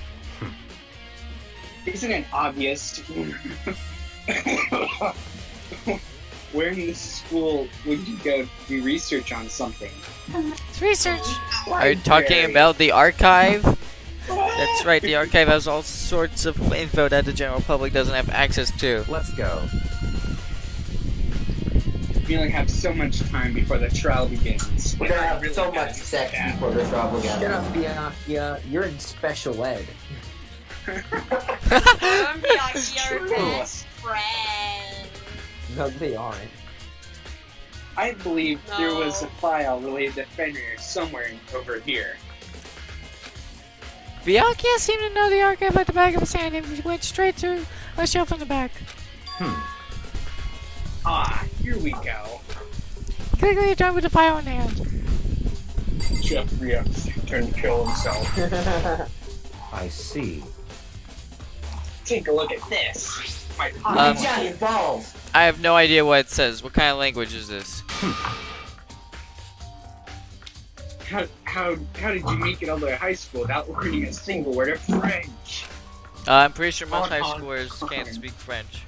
Isn't it obvious? Where in this school would you go to do research on something? It's research. Are you talking about the archive? That's right, the archive has all sorts of info that the general public doesn't have access to. Let's go. We only have so much time before the trial begins. We're gonna have Really so gotta much do sex that. before this trouble Shut again. up, Byakuya. You're in special ed. I'm Byakuya, your best friend. No, they aren't. I believe there was a No. file related to Fenrir somewhere over here. Byakuya seemed to know the archive at the back of his hand and went straight to a shelf in the back. Ah, here we go. He quickly joined with the file in hand. Jeffrey turned to kill himself. I see. Take a look at this. My Giant balls. I have no idea what it says. What kind of language is this? How did you make it all the way to high school without learning a single word of French? I'm pretty sure most high schoolers can't speak French.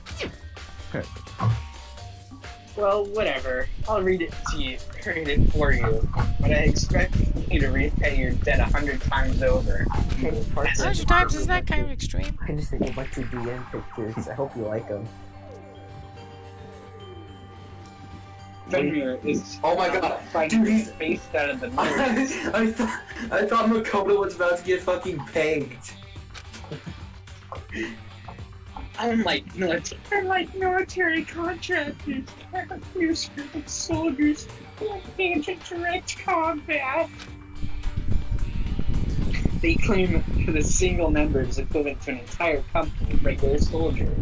Well, whatever. I'll read it to you, read it for you. But I expect you to repay your debt 100 times over. Hey, Parker. 100 times isn't that kind of extreme? I just think a bunch of DM pictures. I hope you like them. Fenrir is Oh my God, fighting dude, his he's- face out of the nose. I thought Makoto was about to get fucking pegged. Unlike military contractors, characters and soldiers who engage in direct combat. They claim that a single member is equivalent to an entire company of regular soldiers.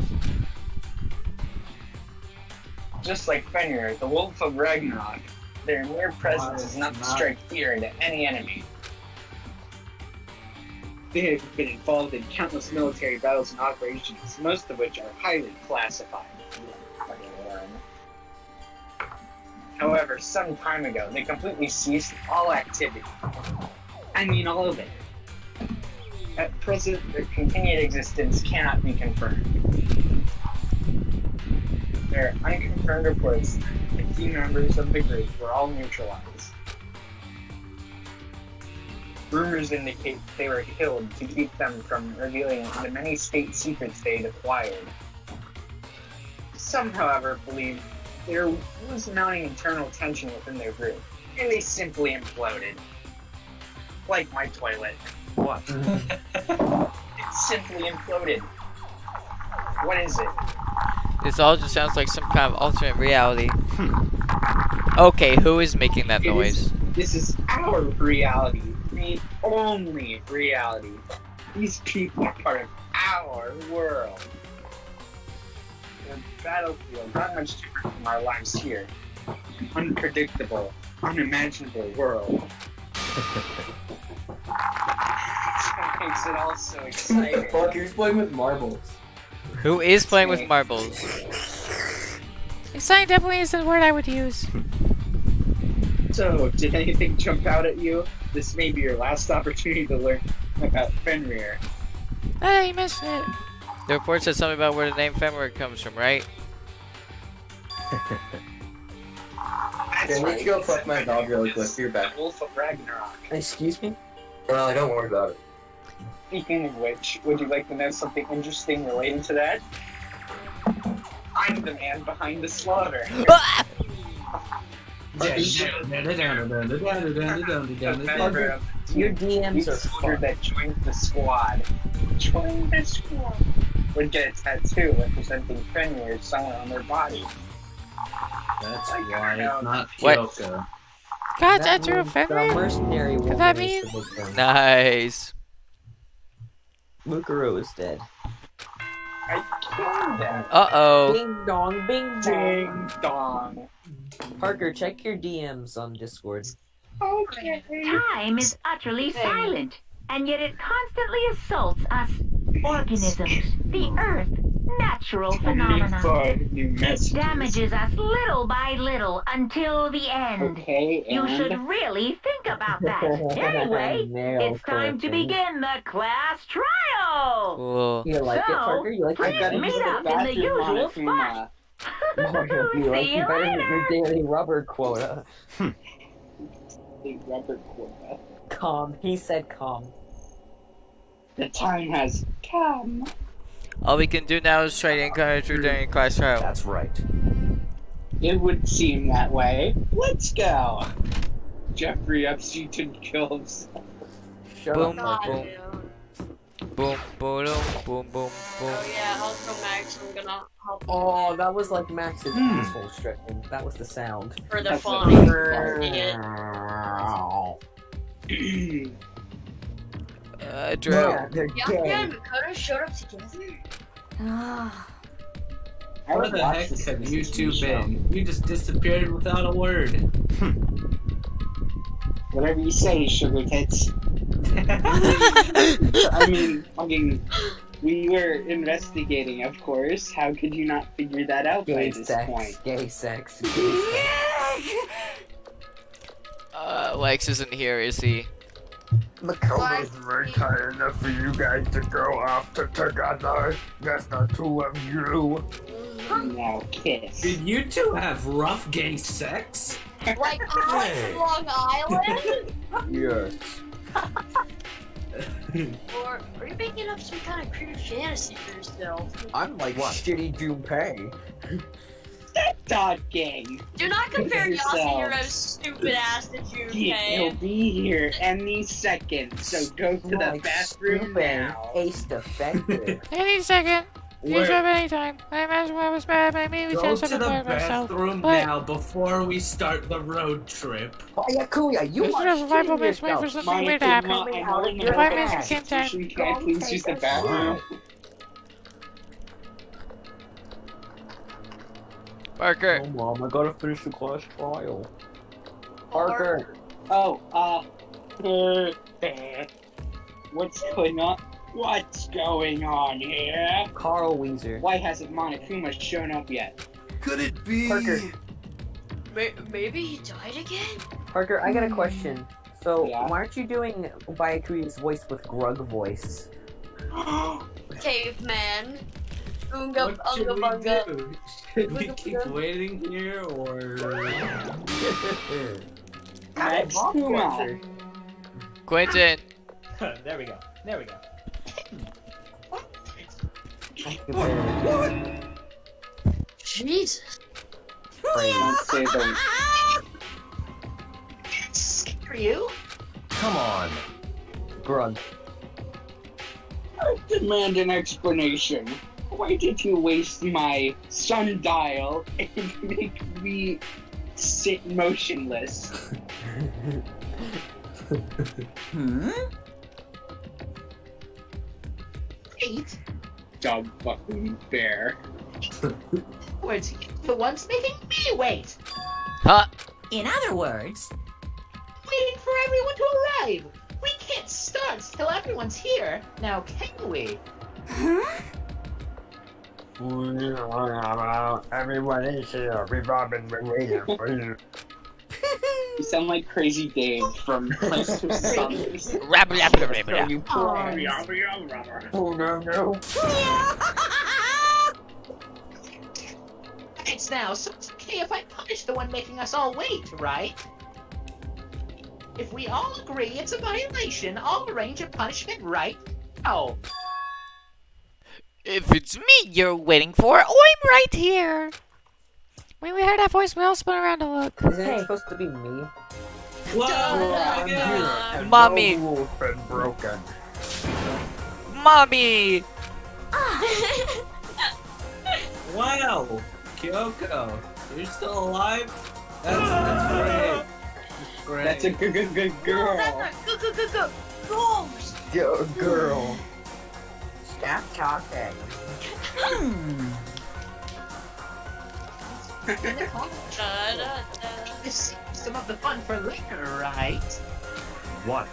Just like Fenrir, the Wolf of Ragnarok, their mere presence is enough to strike fear into any enemy. They have been involved in countless military battles and operations, most of which are highly classified. However, some time ago, they completely ceased all activity. I mean all of it. At present, their continued existence cannot be confirmed. There are unconfirmed reports that key members of the group were all neutralized. Rumors indicate they were killed to keep them from revealing the many state secrets they had acquired. Some, however, believe there was mounting internal tension within their group, and they simply imploded. Like my toilet. What? It simply imploded. What is it? This all just sounds like some kind of alternate reality. Okay, who is making that noise? This is our reality. The only reality. These people are part of our world. The battlefield, not much different from our lives here. Unpredictable, unimaginable world. That's what makes it all so What exciting. the fuck? You're playing with marbles. Who is playing with marbles? Exciting definitely isn't the word I would use. So, did anything jump out at you? This may be your last opportunity to learn about Fenrir. Oh, you missed it. The report said something about where the name Fenrir comes from, right? Okay, let's go fuck my dog really quick. Be back. The Wolf of Ragnarok. Excuse me? No, don't worry about it. Speaking of which, would you like to know something interesting related to that? I'm the man behind the slaughter. Your DMs are soldier that joined the squad. Joined the squad. Would get a tattoo representing Fenrir somewhere on their body. That's right, not What? Kyoka. God, That tattoo of means the Fenrir? mercenary Could that woman is mean- the victim. Nice. Mukuro is dead. I killed them. Uh-oh. Ding dong, bing Ding dong. dong. Parker, check your DMs on Discord. Okay. Time is utterly silent, and yet it constantly assaults us organisms, the Earth, natural phenomena. 25 new It messages. damages us little by little until the end. Okay, You and should really think about that. Anyway, Nail it's time to clipping. begin the class trial. Cool. You like it, Parker? You like please it? meet up in the usual spot. Mario, you like See you you better hit later. your daily rubber quota. the rubber quota. Calm. He said calm. The time has come. All we can do now is try to encourage you during class trial. That's right. It would seem that way. Let's go. Jeffrey Epstein kill himself. Shut Boom, up, Parker. boom, boom, boom, boom, boom, boom. Oh yeah, I'll go Max. I'm gonna help Oh, that was like Max's peaceful stripping. That was the sound. for the That's fun. Idiot. Drew. Yeah, they're Bianca gay. and Makoto showed up together. Where the heck have you two been? You just disappeared without a word. Whatever you say, sugar tits. I mean, fucking, we were investigating, of course. How could you not figure that out by Gay this sex. point? Gay sex. Gay sex. Lex isn't here, is he? Makoto's very tired enough for you guys to go off together. Just the two of you. Now kiss. Did you two have rough gay sex? Like on Long Island? Yes. Or are you making up some kind of creepy fantasy for yourself? I'm like shitty Junpei. That's not gay. Do not compare Look at Yasuhiro's stupid ass to Junpei. He'll be here any second, so go to the Like bathroom stupid, now. Ace defective. Any second. You can show up anytime. I imagine I was bad, but maybe we Go can't to the bathroom But now before we start the road trip. Yakuya, you this are survival shitting makes way for yourself. something weird to happen. Coming out of your 5 minutes ass. in game time. Can I please use the bathroom? Parker. Oh, Mom, I gotta finish the class trial. Parker. Oh, what's going on? What's going on here? Carl Weezer. Why hasn't Monokuma shown up yet? Could it be? Parker. Maybe he died again? Parker, I got a question. So, Yeah? why aren't you doing Byakuya's voice with Grug voice? Caveman. Unga What should unga we bunga. do? Should we keep waiting here or? Monokuma. Quentin. There we go. There we go. Jesus. Don't say the Scare you? Come on. Grug. I demand an explanation. Why did you waste my sundial and make me sit motionless? Wait, Dumb fucking bear. words, the one's making me wait. Huh? In other words, Waiting for everyone to arrive. We can't start till everyone's here. Now, can we? Everyone is here. We've all been waiting for you. You sound like Crazy Dave from Plants vs. Zombies. Rabba, rabba, rabba, rabba. Oh no no. It's now, so it's okay if I punish the one making us all wait, right? If we all agree it's a violation, I'll arrange a punishment right now. If it's me you're waiting for, I'm right here. When we heard that voice, we all spun around to look. Isn't it supposed to be me? Whoa! And Mommy. no rule's been broken. Mommy. Wow, Kyoko, you're still alive? That's great. Great. That's a good girl. Go, girl. Stop talking. This saves some of the fun for later, right? What?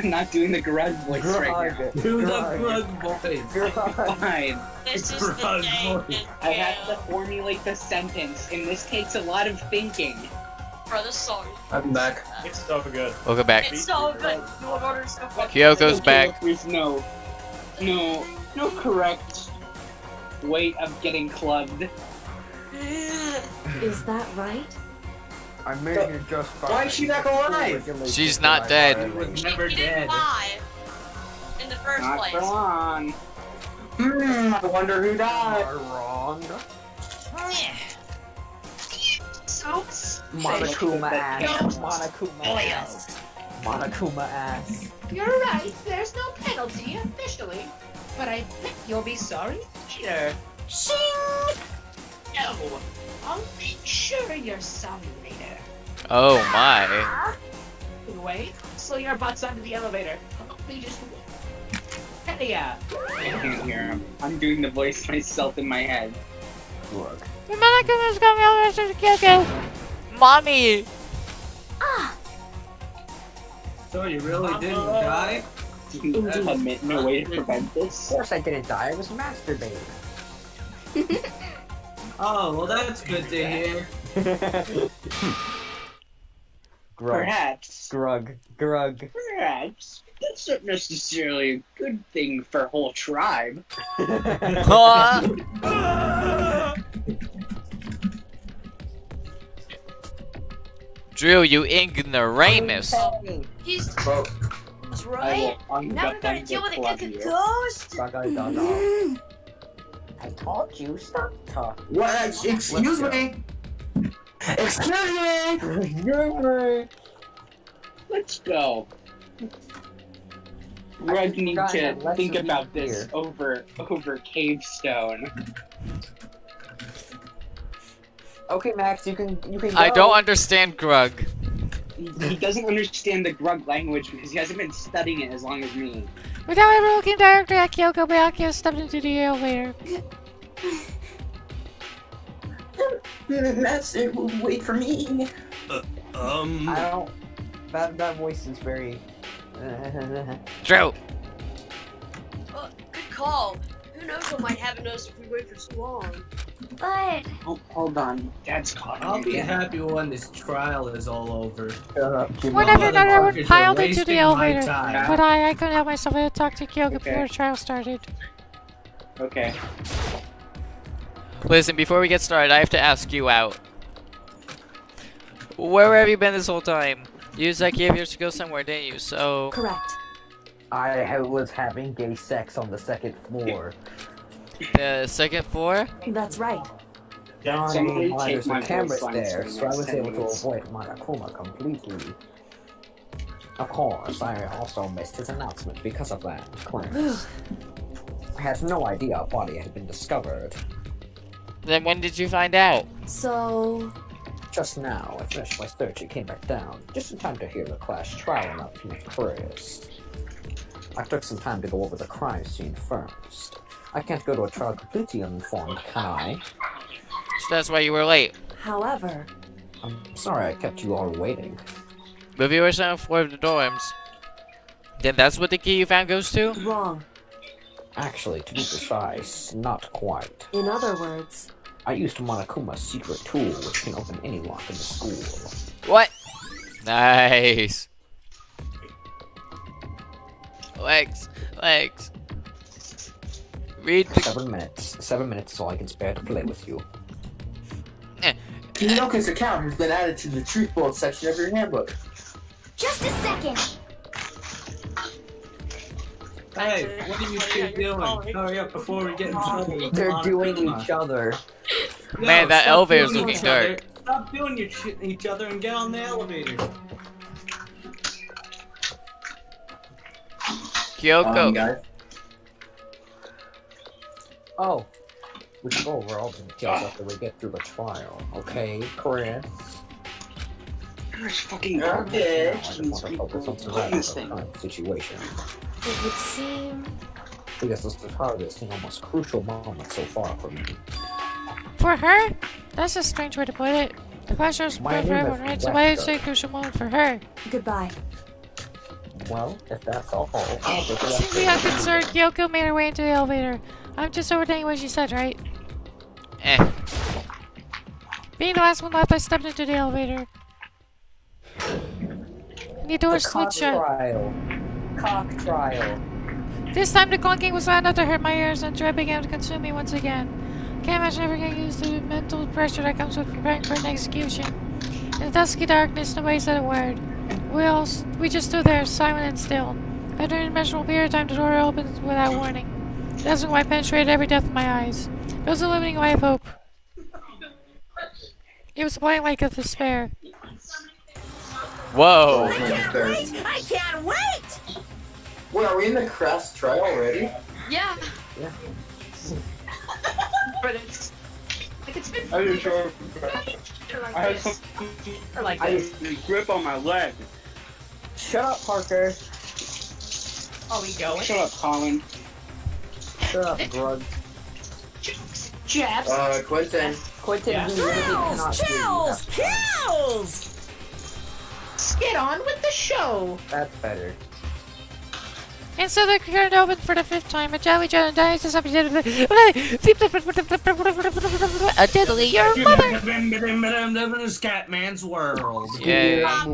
Not doing the garage voice right now. Do the Grug voice. Fine. This is the Grug day voice. I have to formulate the sentence, and this takes a lot of thinking. for the song. I'm back. It's so good. Welcome back. It's so good. You want order so fucking Kyoko's back. There's no correct way of getting clubbed. Is that right? I made you just fine. Why is she back alive? She's not dead. She was never He didn't dead. die in the first Not place. for long. I wonder who died. You're wrong. So Monokuma ass. Yes. Monokuma ass. Monokuma ass. You're right, there's no penalty officially. But I bet you'll be sorry later. Shing! No, I'll make sure you're sorry later. Oh my. Wait, slow your butts onto the elevator. We just... Hedia! I can't hear him. I'm doing the voice myself in my head. Look. The Monokuma's coming over to Kyoko. Mommy. So you really didn't die? Admit no way to prevent this. Of course I didn't die, I was masturbating. Oh, well that's good to hear. Perhaps. Grug. Perhaps. That's not necessarily a good thing for a whole tribe. Huh? Drew, you ignoramus. He's Well, right. I will Now we're gonna unbutton deal the with a club good here. ghost. I told you, stop talking. What? Excuse me. Excuse me. Let's go. Greg need forgot to that think lessons about here. this over cave stone. Okay, Max, you can go. I don't understand Grug. He doesn't understand the Grug language because he hasn't been studying it as long as me. Without ever looking directly at Kyoko, Byakuya stepped into the elevator. Master, wait for me. I don't. That voice is very. True. Good call. Who knows what might happen to us if we wait for too long. But Oh, hold on. Dad's calling I'll me be again. happy when this trial is all over. One after another, everyone You're piled into wasting the my elevator. time. But I couldn't help myself. I had to talk to Kyoko Okay. before the trial started. Okay. Listen, before we get started, I have to ask you out. Where have you been this whole time? You said gave yours to go somewhere, didn't you? So. Correct. I was having gay sex on the second floor. The second floor? That's right. Somebody take There's my a camera voice lines there, for the so I next was 10 able to minutes. avoid Monokuma completely. Of course, I also missed his announcement because of that. Clarence. I had no idea a body had been discovered. Then when did you find out? So, Just now, I finished my search and came back down, just in time to hear the class trial announcement first. I took some time to go over the crime scene first. I can't go to a trial completely uninformed, can I? So that's why you were late. however, I'm sorry I kept you all waiting. But if you were on the floor of the dorms, then that's what the key you found goes to? wrong. Actually, to be precise, not quite. In other words, I used Monokuma's secret tool, which can open any lock in the school. What? Nice. Legs. Read the 7 minutes. 7 minutes is all I can spare to play with you. Kinoka's account has been added to the truth bolt section of your handbook. just a second. Hey, what are you two doing? Hurry up before we get in trouble. with They're doing Monokuma. each other. Man, that stop elevator's doing looking each other. dark. Stop doing each other and get on the elevator. Kyoko. Guys. Oh. We can go over all the details after we get through the trial, okay, Chris? There's fucking Okay. I just want to focus on surviving the current situation. it would seem. Because this is the hardest and almost crucial moment so far for me. For her? That's a strange way to put it. The class was My for name everyone, is right? So why did you Wesker. say crucial moment for her? Goodbye. Well, if that's all, I'll take it Seems to be unconcerned, Kyoko made her way into the elevator. I'm just overthinking what she said, right? Eh. Being the last one left, I stepped into the elevator. And the door slid shut. Cock trial. This time the clunking was loud enough to hurt my ears and dread began to consume me once again. Can't imagine ever getting used to the mental pressure that comes with preparing for an execution. In the dusky darkness, nobody said a word. We just stood there, silent and still. After an immeasurable period of time, the door opened without warning. The dazzling light penetrated every depth of my eyes. It was a limiting light of hope. It was a blind light of despair. Whoa. I can't wait! I can't wait! Wait, are we in the crass trial already? Yeah. Yeah. But it's like it's been Are you sure? like I have this. some Or like this. grip on my leg. Shut up, Parker. Are we going? Shut up, Colin. Shut up, Grug. Jabs. Quentin. Quentin, Yeah. he really cannot Chills! do that. Chills! Let's get on with the show. That's better. And so the curtain opened for the fifth time. A jolly John dies as deadly your mother. Scatman's world. Yeah.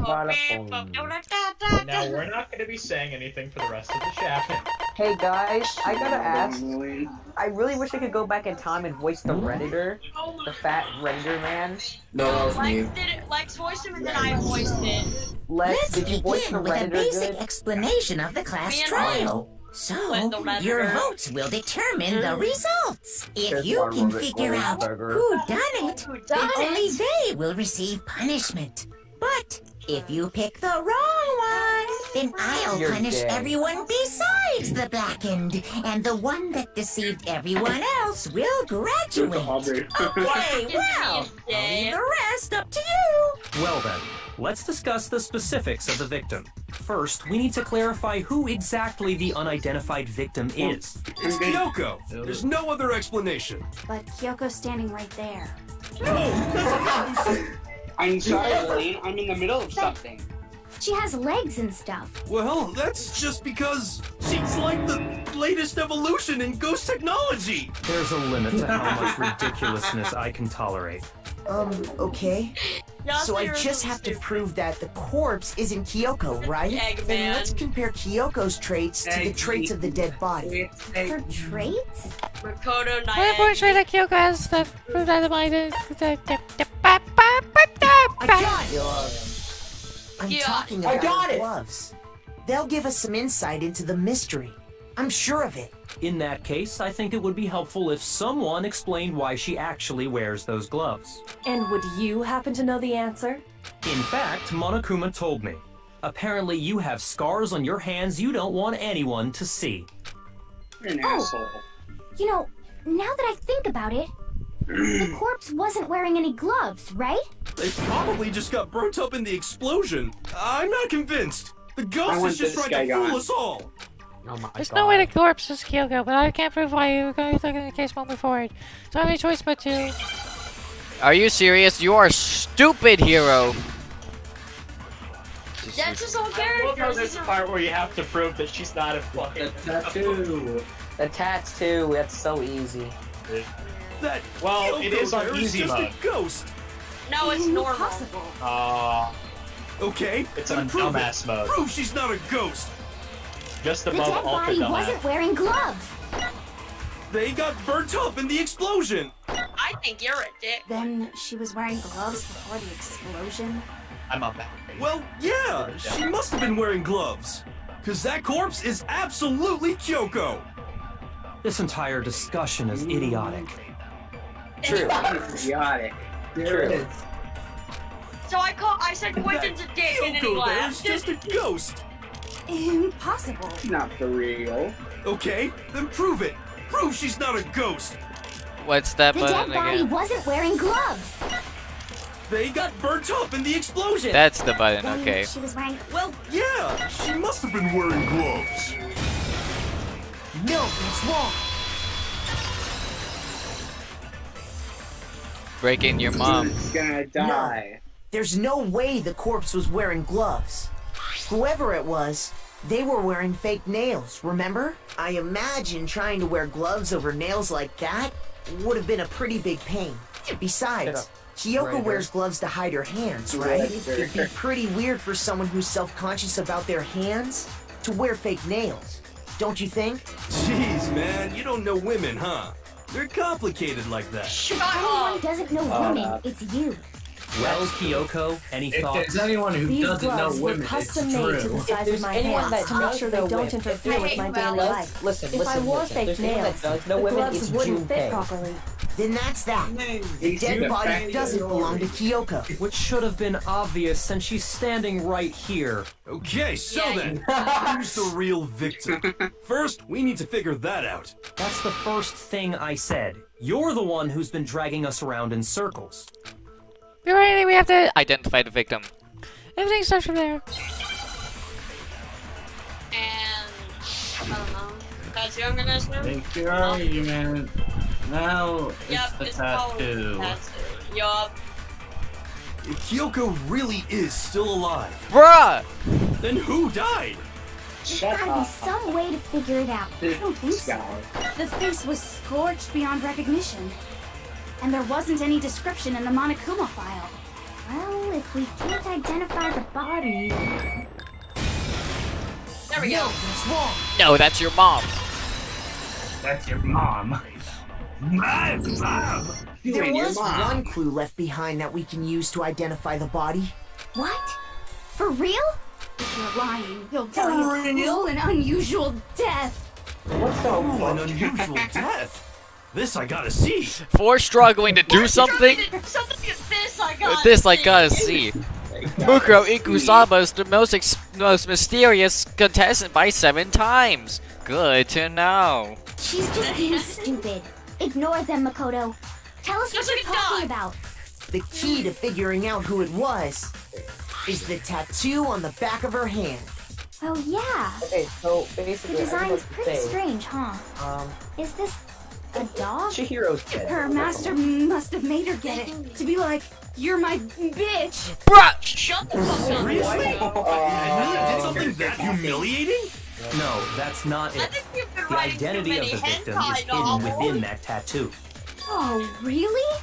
Now we're not going to be saying anything for the rest of the chapter. Hey guys, I gotta ask. I really wish I could go back in time and voice the Redditor, the fat Redditor man. No, that was me. Lex voiced him and then I voiced it. Lex, Let's did you voice the begin with a Redditor basic good? explanation of the class Me and trial. So, your Redditor. votes will determine the results. If Here's you our can Robert figure out Goldberger. who done it, then only they will receive punishment. But if you pick the wrong one, then I'll You're punish dead. everyone besides avoids the blackened, and the one that deceived everyone else will graduate. Okay, well, I'll leave the rest up to you. Well then, let's discuss the specifics of the victim. First, we need to clarify who exactly the unidentified victim is. It's Kyoko. There's no other explanation. But Kyoko's standing right there. I'm sorry, Lane. I'm in the middle of something. She has legs and stuff. Well, that's just because she's like the latest evolution in ghost technology. There's a limit to how much ridiculousness I can tolerate. Okay. So I just have to prove that the corpse isn't Kyoko, right? Then let's compare Kyoko's traits to the traits of the dead body. Her traits? Makoto One Naya. important trait that Kyoko has that proved that I got it! I'm talking about her gloves. They'll give us some insight into the mystery. I'm sure of it. In that case, I think it would be helpful if someone explained why she actually wears those gloves. And would you happen to know the answer? In fact, Monokuma told me. Apparently you have scars on your hands you don't want anyone to see. You're an asshole. You know, now that I think about it, the corpse wasn't wearing any gloves, right? They probably just got burnt up in the explosion. I'm not convinced. The ghost is just trying to fool us all. Oh my There's God. no way the corpse is Kyoko, but I can't prove why you were going to the case moving forward. So I have a choice but to. Are you serious? You are stupid, hero. That's his own I love how character. this part where you have to prove that she's not a fucking Tattoo. The tattoo, that's so easy. That Well, it is on there easy just mode. a ghost. No, it's normal. Impossible. Okay, It's then on prove dumbass it. mode. Prove she's not a ghost. Just The above dead ultra body dumbass. wasn't wearing gloves. They got burnt up in the explosion. I think you're a dick. Then she was wearing gloves before the explosion. I'm up that. Well, yeah, she must have been wearing gloves. Cause that corpse is absolutely Kyoko. This entire discussion is idiotic. True. Idiotic. True. So I said Quentin's a dick and then he Kyoko there is laughed. just a ghost. Impossible. Not for real. Okay, then prove it. Prove she's not a ghost. What's that The dead button body again? wasn't wearing gloves. They got burnt up in the explosion. That's the button, Then okay. she was wearing. Well, yeah, she must have been wearing gloves. No, that's wrong. Breaking your mom. She's gonna die. There's no way the corpse was wearing gloves. Whoever it was, they were wearing fake nails, remember? I imagine trying to wear gloves over nails like that would have been a pretty big pain. Besides, Kyoko wears gloves to hide her hands, right? It'd be pretty weird for someone who's self-conscious about their hands to wear fake nails. Don't you think? Jeez, man, you don't know women, huh? They're complicated like that. Shut Anyone up. doesn't know women, it's you. Well, Kyoko, any If thoughts? there's anyone who These doesn't know gloves were women, it's custom made to the true. size of there's my anyone hands that to make does sure know they don't women- interfere with my daily life. Listen, If I wore listen. fake There's anyone nails, that does know the women, gloves it's wouldn't fit Junpei. properly. Then that's that. The dead body doesn't belong to Kyoko. Which should have been obvious since she's standing right here. Okay, so Yeah, then, who's the real victim? First, we need to figure that out. That's the first thing I said. You're the one who's been dragging us around in circles. Before anything, we have to. Identify the victim. Everything starts from there. And I don't know. That's you I'm gonna assume? Make your argument. Now Yep, it's it's the probably tattoo. tattoo. Yup. If Kyoko really is still alive, Bruh! then who died? There's gotta be some way to figure it out. I don't think so. The face was scorched beyond recognition. And there wasn't any description in the Monokuma file. Well, if we can't identify the body. There we go. That's wrong. No, that's your mom. That's your mom. My mom! There was one clue left behind that we can use to identify the body. What? For real? If you're lying, you'll die a cruel and unusual death. What's so Oh, an unusual death. This I gotta see. For struggling to do something, Something like this I got. this I gotta see. Mukuro Ikusaba is the most mysterious contestant by 7 times. Good to know. She's just being stupid. Ignore them, Makoto. Tell us what you're talking about. The key to figuring out who it was is the tattoo on the back of her hand. Oh, yeah. Okay, so The basically, design's pretty strange, huh? Is this a dog? Chihiro's dead. Her master must have made her get it. To be like, you're my bitch. Bruh! Shut the fuck up. Seriously? Did something that humiliating? No, that's not I it. think you've been The writing too identity of many the victim is hentai hidden novels. within that tattoo. Oh, really?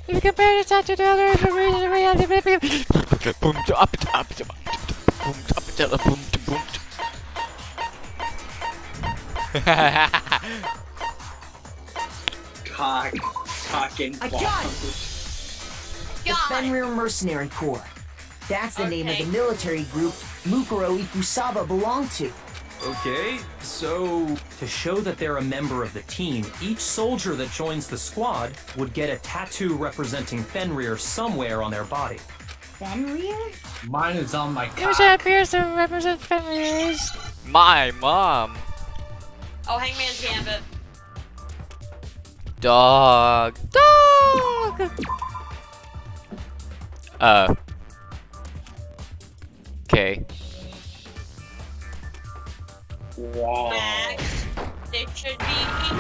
If you compare the tattoo to other information, Cock and I got it! The Fenrir Mercenary Corps. That's the name of the military group Mukuro Ikusaba belonged to. Okay, so to show that they're a member of the team, each soldier that joins the squad would get a tattoo representing Fenrir somewhere on their body. Fenrir? Mine is on my Which cock. appears to represent Fenrir's. My mom. Oh, Hangman's Gambit. Dog. Dog! Okay. Wow. Max, it should be equal.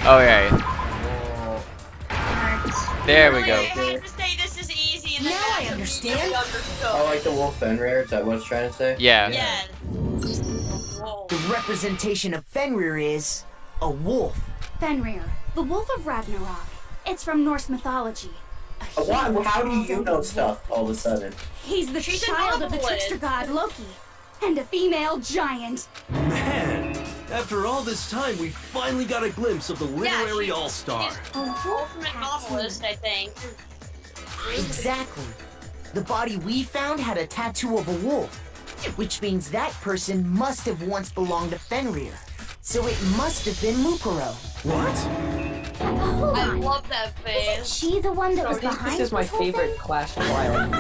Okay. There we Really, go. I hate to say this is easy and then Now I that's understand. really understood. Oh, like the wolf Fenrir? Is that what it's trying to say? Yeah. Yeah. Whoa. The representation of Fenrir is a wolf. Fenrir, the wolf of Ragnarok. It's from Norse mythology. Why? How do you know stuff all of a sudden? He's the She's a child of the novelist. trickster god Loki, and a female giant. Man, after all this time, we finally got a glimpse of the literary she's- all-star. She's an ultimate novelist, I think. Exactly. The body we found had a tattoo of a wolf, which means that person must have once belonged to Fenrir. So it must have been Mukuro. What? Hold I on. love that Isn't face. she the one that was I think behind this is my whole favorite thing? class trial. You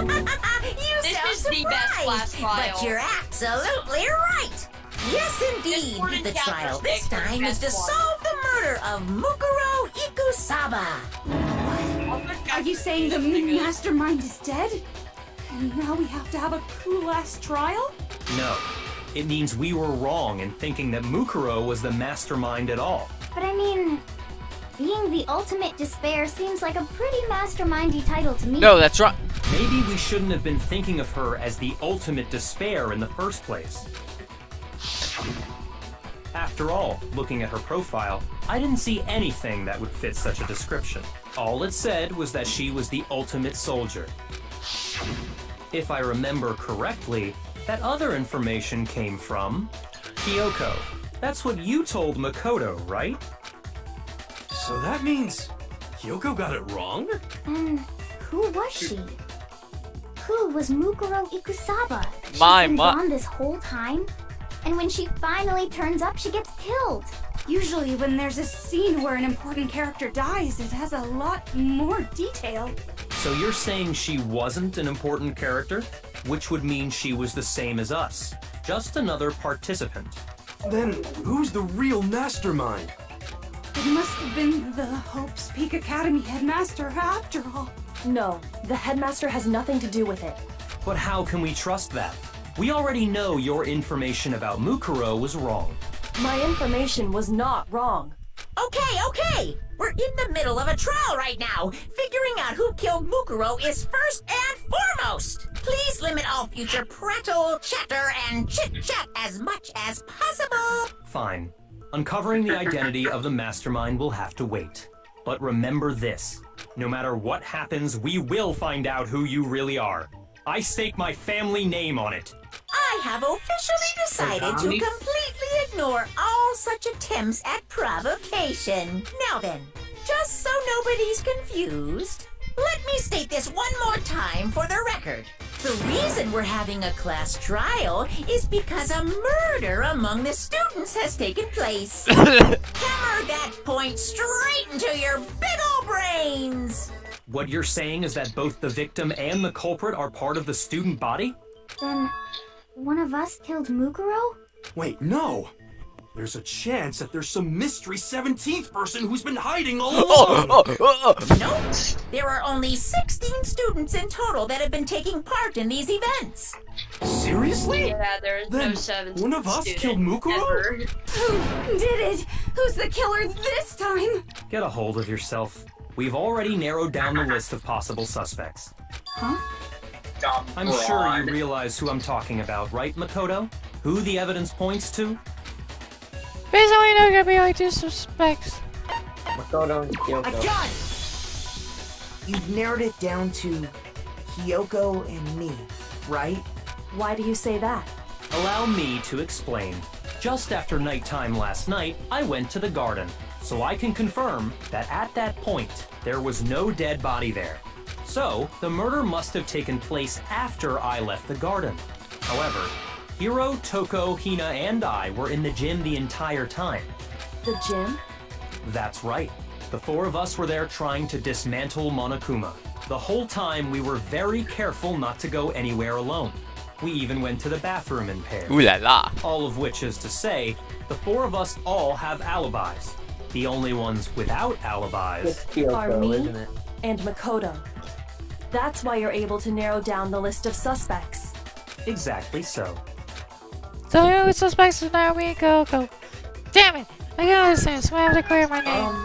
This sound is the best class surprised, trial. but you're absolutely right. Yes, indeed. This The chapter trial six this is the time is to best one. solve the murder of Mukuro Ikusaba. Are you saying the mastermind is dead? And now we have to have a cool-ass trial? No. It means we were wrong in thinking that Mukuro was the mastermind at all. But I mean, being the ultimate despair seems like a pretty mastermindy title to me. No, that's right. Maybe we shouldn't have been thinking of her as the ultimate despair in the first place. After all, looking at her profile, I didn't see anything that would fit such a description. All it said was that she was the ultimate soldier. If I remember correctly, that other information came from Kyoko. That's what you told Makoto, right? So that means Kyoko got it wrong? Then who was she? Who was Mukuro Ikusaba? She's My been mu- gone this whole time, and when she finally turns up, she gets killed. Usually when there's a scene where an important character dies, it has a lot more detail. So you're saying she wasn't an important character? Which would mean she was the same as us. Just another participant. Then who's the real mastermind? It must have been the Hope's Peak Academy headmaster after all. No, the headmaster has nothing to do with it. But how can we trust that? We already know your information about Mukuro was wrong. My information was not wrong. Okay. We're in the middle of a trial right now. Figuring out who killed Mukuro is first and foremost. Please limit all future prattle, chatter, and chit-chat as much as possible. Fine. Uncovering the identity of the mastermind will have to wait. But remember this. No matter what happens, we will find out who you really are. I stake my family name on it. I have officially decided to completely ignore all such attempts at provocation. Now then, just so nobody's confused, let me state this one more time for the record. The reason we're having a class trial is because a murder among the students has taken place. Hammer that point straight into your big ol' brains! What you're saying is that both the victim and the culprit are part of the student body? Then, one of us killed Mukuro? Wait, no! There's a chance that there's some mystery 17th person who's been hiding all along! Nope. There are only 16 students in total that have been taking part in these events. Seriously? Yeah, there's Then no 7th one of us student killed Mukuro? ever. Who did it? Who's the killer this time? Get a hold of yourself. We've already narrowed down the list of possible suspects. Huh? Dumb I'm sure you realize who I'm talking about, right, Makoto? Who the evidence points to? Basically, there could be like 2 suspects. Makoto and Kyoko. I got it! You've narrowed it down to Kyoko and me, right? Why do you say that? Allow me to explain. Just after nighttime last night, I went to the garden, so I can confirm that at that point, there was no dead body there. So, the murder must have taken place after I left the garden. However, Hiro, Toko, Hina, and I were in the gym the entire time. The gym? That's right. The 4 of us were there trying to dismantle Monokuma. The whole time we were very careful not to go anywhere alone. We even went to the bathroom in pairs. Ooh la la. All of which is to say, the 4 of us all have alibis. The only ones without alibis Are me and Makoto. That's why you're able to narrow down the list of suspects. Exactly so. So the only suspects are Naomi and Kyoko. Damn it! I can understand, so I have to clear my name.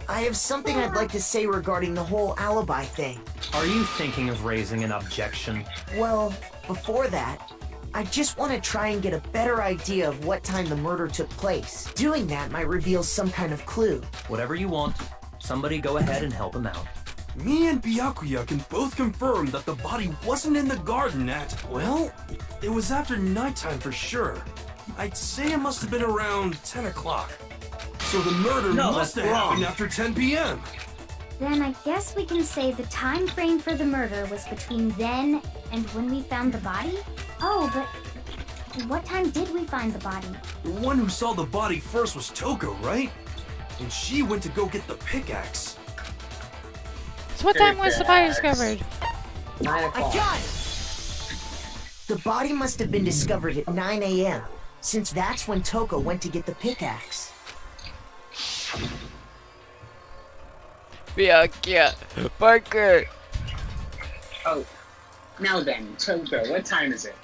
I have something I'd like to say regarding the whole alibi thing. Are you thinking of raising an objection? Well, before that, I just want to try and get a better idea of what time the murder took place. Doing that might reveal some kind of clue. Whatever you want. Somebody go ahead and help him out. Me and Byakuya can both confirm that the body wasn't in the garden at, well, it was after nighttime for sure. I'd say it must have been around 10 o'clock. So the murder must have happened after 10 p.m. Then I guess we can say the time frame for the murder was between then and when we found the body? Oh, but what time did we find the body? The one who saw the body first was Toko, right? And she went to go get the pickaxe. So what time was the body discovered? 9 o'clock. I got it! The body must have been discovered at 9 a.m., since that's when Toko went to get the pickaxe. Byakuya. Parker. Oh, now then, Toko, what time is it?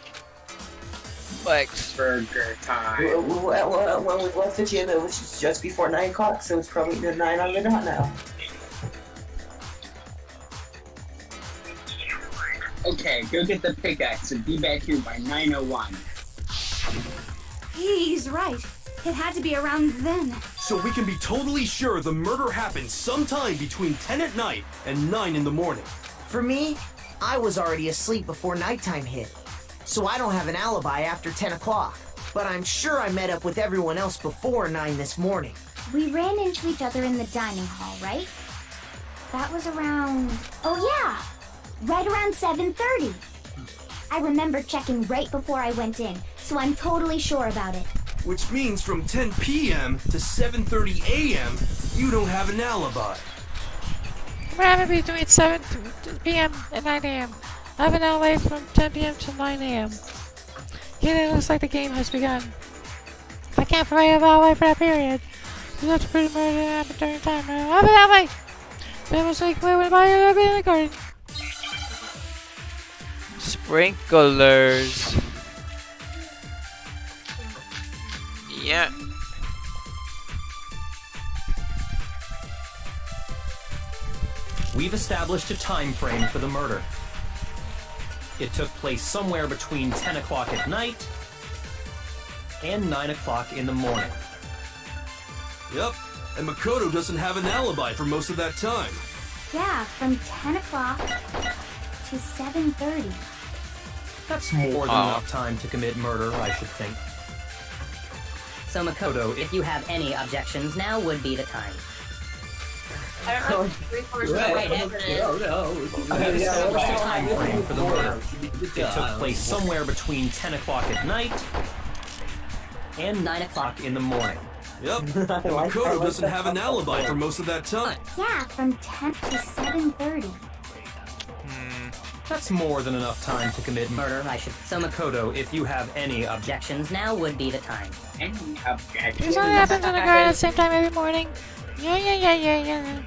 Lex. Burger time. Well, when we left the gym, it was just before 9 o'clock, so it's probably 9 on the dot now. Okay, go get the pickaxe and be back here by 9:01. He's right. It had to be around then. So we can be totally sure the murder happened sometime between 10 at night and 9 in the morning. For me, I was already asleep before nighttime hit, so I don't have an alibi after 10 o'clock. But I'm sure I met up with everyone else before 9 this morning. We ran into each other in the dining hall, right? That was around... Oh yeah! Right around 7:30. I remember checking right before I went in, so I'm totally sure about it. Which means from 10 p.m. to 7:30 a.m., you don't have an alibi. What happened between 7 p.m. and 9 a.m.? I have an alibi from 10 p.m. to 9 a.m. Yeah, it looks like the game has begun. I can't provide an alibi for that period. You have to prove the murder happened during time. I have an alibi! That was like clear when the body would be in the garden. Sprinklers. Yeah. We've established a time frame for the murder. It took place somewhere between 10 o'clock at night and 9 o'clock in the morning. Yep, and Makoto doesn't have an alibi for most of that time. Yeah, from 10 o'clock to 7:30. That's more than enough time to commit murder, I should think. So Makoto, if you have any objections, now would be the time. I don't know if 3/4 right evidence. I have established a time frame for the murder. It took place somewhere between 10 o'clock at night and 9 o'clock in the morning. Yep. And Makoto doesn't have an alibi for most of that time. Yeah, from 10 to 7:30. That's more than enough time to commit Murder, I should. So Makoto, if you have any objections, Objections now would be the time. Any This objections? only happens in the garden at the same time every morning. Yeah.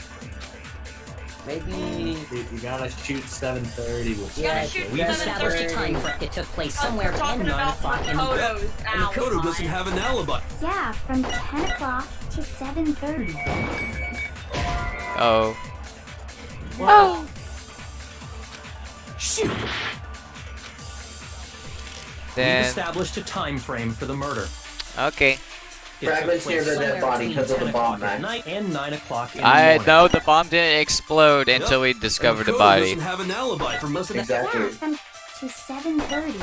Maybe you gotta shoot 7:30 with You gotta shoot We've established a time for it took place somewhere We're talking between 9 about o'clock in the Makoto's And Makoto doesn't have an alibi. Yeah, from 10 o'clock to 7:30. Oh. Oh! Shoot! We've Then. established a time frame for the murder. Okay. It took Fragments near place the dead somewhere body between because of the 10 bomb, o'clock at man. night and 9 o'clock in the I morning. know the bomb didn't explode until we discovered the Makoto body. doesn't have an alibi for most of that. Yeah, Exactly. from to 7:30.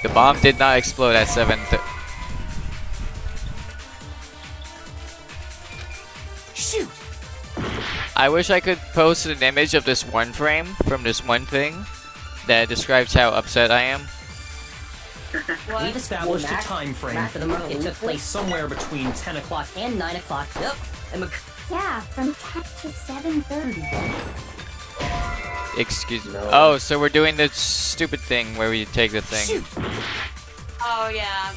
The bomb did not explode at 7. Shoot! I wish I could post an image of this one frame from this one thing that describes how upset I am. We've Established a Mac- time frame Mac- for the murder. It took place somewhere between 10 o'clock and 9 o'clock. Yep. And Yeah, from 10 to 7:30. Excuse me. Oh, so we're doing the stupid thing where we take the thing. Oh yeah.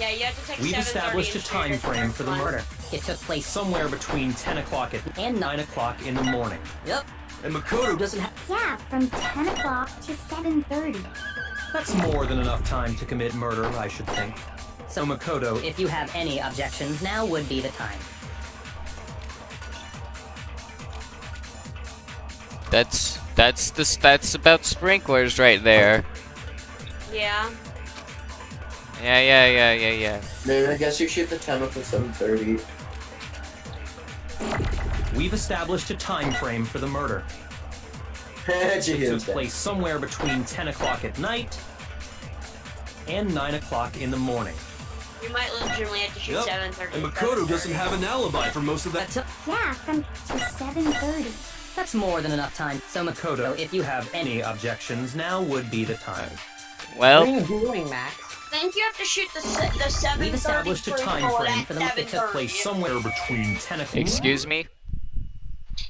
Yeah, you have to take We've 7:30 established a and shoot time it frame first for the one. murder. It took place somewhere between 10 o'clock and 9 o'clock in the morning. Yep. And Makoto doesn't have. Yeah, from 10 o'clock to 7:30. That's more than enough time to commit murder, I should think. So Makoto, if you have any objections, now would be the time. That's about sprinklers right there. Yeah. Yeah. Maybe I guess you shoot the 10 with the 7:30. we've established a time frame for the murder. It took place somewhere between 10 o'clock at night and 9 o'clock in the morning. You might legitimately have to shoot Yep. 7:30. And Makoto doesn't have an alibi for most of that. Yeah, from to 7:30. That's more than enough time. So Makoto, if you have any objections, now would be the time. Well, What are you doing, Max? I think you have to shoot the 7:30. We've established a time frame for the murder. It took 7:30. place somewhere between 10 o'clock. excuse me?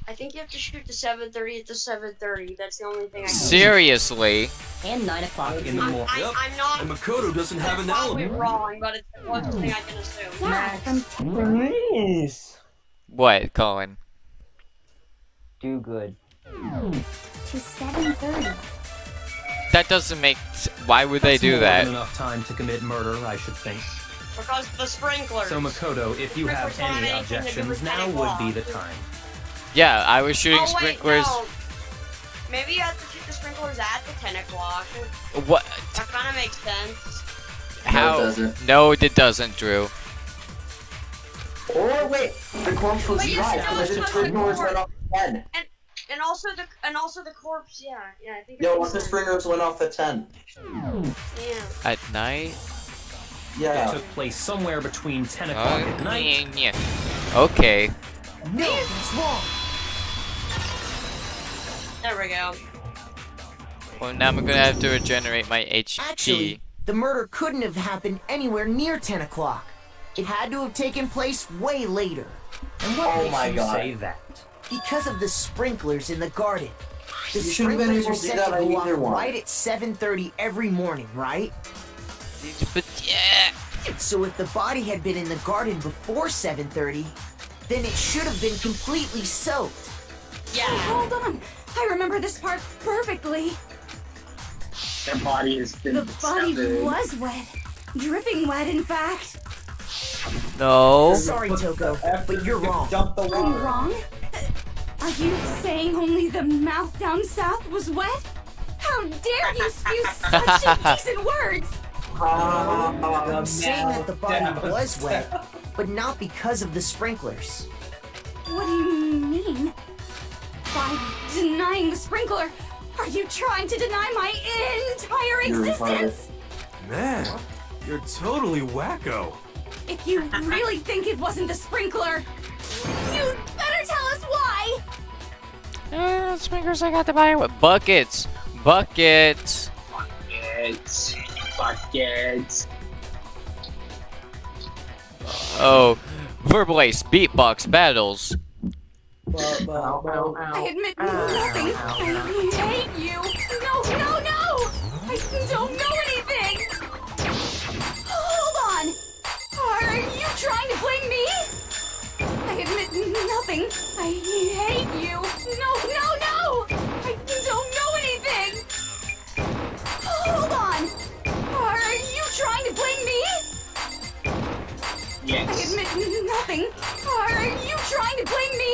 I think you have to shoot the 7:30 at the 7:30. That's the only thing I can Seriously? and 9 o'clock in the morning. I'm not And Makoto doesn't have an probably alibi. wrong, but it's the one thing I can assume. Yeah, from Please. What, Colin? Do good. to 7:30. That doesn't make. Why would they That's do more that? than enough time to commit murder, I should think. Because of the sprinklers. So Makoto, if you have Sprinklers don't any have anything to do objections, with now 10 would be o'clock. the time. Yeah, I was shooting Oh, wait, sprinklers. no. Maybe you have to shoot the sprinklers at the 10 o'clock. What? That kind of makes sense. How? doesn't. No, it doesn't, Drew. Or wait, the corpse was But yes, right it because does, the but sprinklers the went off at 10. And also the corpse. Yeah, I think. No, it what the makes sense. sprinklers went off at 10. Yeah. At night? Yeah. It took place somewhere between 10 o'clock at night. Yeah. Okay. No, that's wrong. There we go. Well, now I'm gonna have to regenerate my HP. Actually, the murder couldn't have happened anywhere near 10 o'clock. It had to have taken place way later. And what Oh makes my you God. say that? Because of the sprinklers in the garden. The You should've been sprinklers able are to do set that to on go off either one. right at 7:30 every morning, right? But yeah. So if the body had been in the garden before 7:30, then it should have been completely soaked. Yeah. Hold on. I remember this part perfectly. Their body has been The body discovered. was wet. Dripping wet, in fact. No. Sorry, Toko, but you're wrong. Dump the I'm water. wrong? Are you saying only the mouth down south was wet? How dare you spew such indecent words! I'm saying that the body was wet, but not because of the sprinklers. What do you mean? By denying the sprinkler, are you trying to deny my entire You're existence? Man, you're totally wacko. If you really think it wasn't the sprinkler, you'd better tell us why! Sprinklers I got to buy with buckets. Buckets. Buckets. Oh. Purple Ace beatbox battles. I admit nothing. I hate you. No, no, no! I don't know anything. Hold on. Are you trying to blame me? I admit nothing. I hate you. No, no, no! I don't know anything. Hold on. Are you trying to blame me? Yes. I admit nothing. Are you trying to blame me?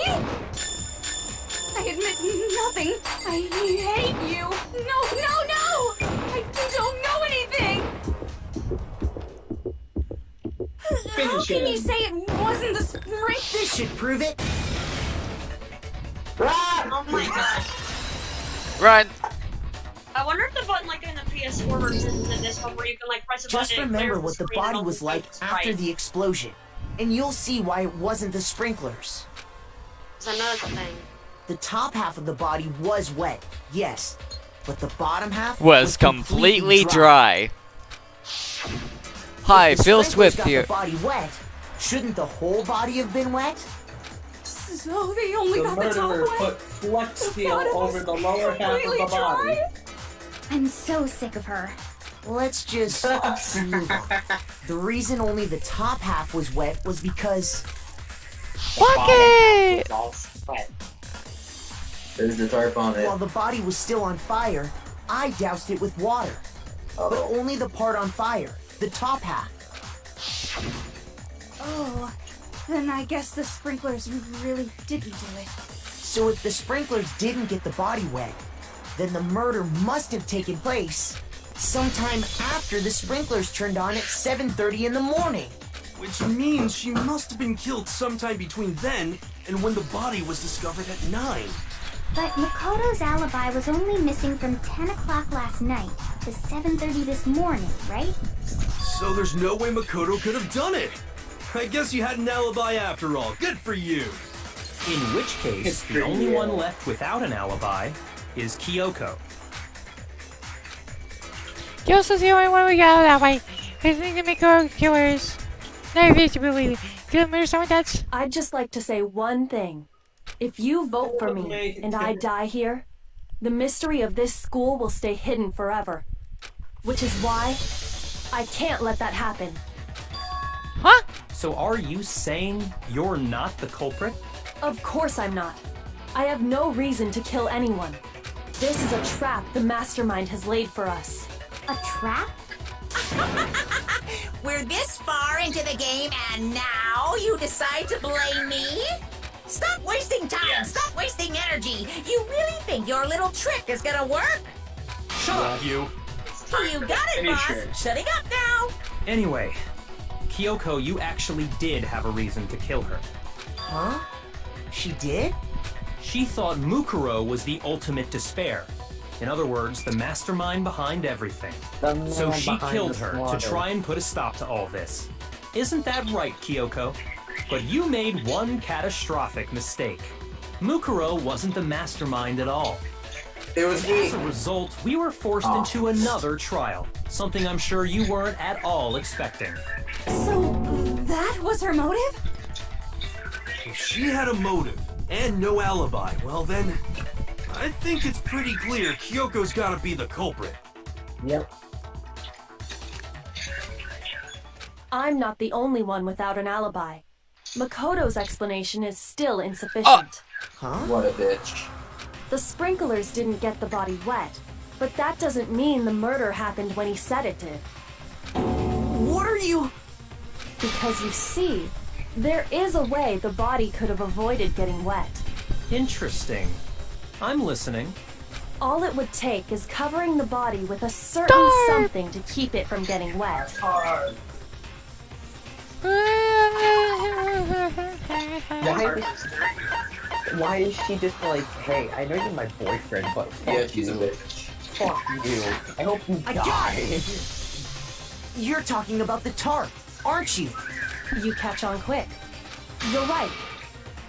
I admit nothing. I hate you. No, no, no! I don't know anything. How can you say it wasn't the spring? This should prove it. Oh my god. Run! I wonder if the button like in the PS4 version is in this one where you can like press a button Just and it remember clears what the screen and body all was the like things after right. the explosion, and you'll see why it wasn't the sprinklers. It's another thing. The top half of the body was wet, yes, but the bottom half Was completely dry. Hi, If the Phil sprinklers Swift got here. The body wet. Shouldn't the whole body have been wet? So they only The got the top murderer one? put flex steel bottom over was the lower half of completely the body. dry? I'm so sick of her. Let's just move on. The reason only the top half was wet was because Bucket! It's all sweat. There's the tarp on it. while the body was still on fire, I doused it with water. But only the part on fire, the top half. Oh, then I guess the sprinklers really didn't do it. So if the sprinklers didn't get the body wet, then the murder must have taken place sometime after the sprinklers turned on at 7:30 in the morning. Which means she must have been killed sometime between then and when the body was discovered at 9. But Makoto's alibi was only missing from 10 o'clock last night to 7:30 this morning, right? So there's no way Makoto could have done it. I guess you had an alibi after all. Good for you. In which case, the only one left without an alibi is Kyoko. Kyoko's the only one we got that way. I think the Mikoro killers. Not easy to believe. Kill murder someone that's. I'd just like to say one thing. If you vote for me and I die here, the mystery of this school will stay hidden forever. Which is why I can't let that happen. Huh? So are you saying you're not the culprit? Of course I'm not. I have no reason to kill anyone. This is a trap the mastermind has laid for us. A trap? We're this far into the game and now you decide to blame me? Stop wasting time! Stop wasting energy! You really think your little trick is gonna work? Shut up, you! You got it, boss! Shutting up now! Anyway, Kyoko, you actually did have a reason to kill her. Huh? She did? She thought Mukuro was the ultimate despair. In other words, the mastermind behind everything. So she killed her to try and put a stop to all this. Isn't that right, Kyoko? But you made one catastrophic mistake. Mukuro wasn't the mastermind at all. It was me. As a result, we were forced into another trial, something I'm sure you weren't at all expecting. So that was her motive? If she had a motive and no alibi, well then, I think it's pretty clear Kyoko's gotta be the culprit. Yep. I'm not the only one without an alibi. Makoto's explanation is still insufficient. Huh? What a bitch. The sprinklers didn't get the body wet, but that doesn't mean the murder happened when he said it did. What are you... Because you see, there is a way the body could have avoided getting wet. Interesting. I'm listening. All it would take is covering the body with a certain something to keep it from getting wet. Why is she just like, hey, I know you're my boyfriend, but fuck Yeah, she's a you. bitch. Fuck you. I hope you I got die. it! You're talking about the tarp, aren't you? You catch on quick. You're right.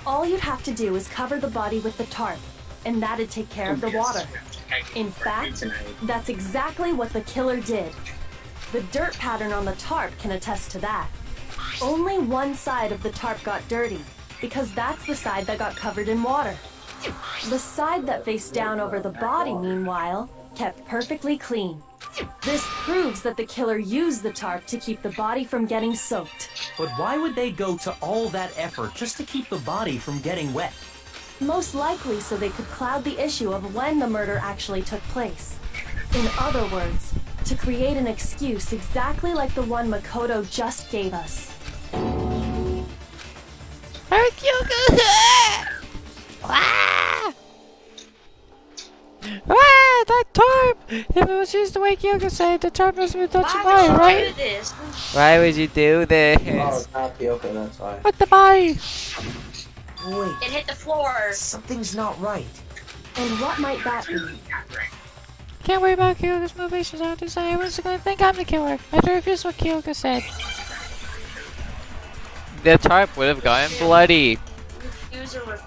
All you'd have to do is cover the body with the tarp, and that'd take care of the water. In fact, that's exactly what the killer did. The dirt pattern on the tarp can attest to that. Only one side of the tarp got dirty, because that's the side that got covered in water. The side that faced down over the body, meanwhile, kept perfectly clean. This proves that the killer used the tarp to keep the body from getting soaked. But why would they go to all that effort just to keep the body from getting wet? Most likely so they could cloud the issue of when the murder actually took place. In other words, to create an excuse exactly like the one Makoto just gave us. Ah! Ah, that tarp! If it was used the way Kyoko said, the tarp must have been touched by, right? Why would you do this? Oh, it's not Kyoko, that's why. With the body! Wait. It hit the floor. Something's not right. And what might that be? Can't worry about Kyoko's motivations. I don't decide everyone's gonna think I'm the killer. I have to refuse what Kyoko said. The tarp would have gotten bloody. Use a refuge.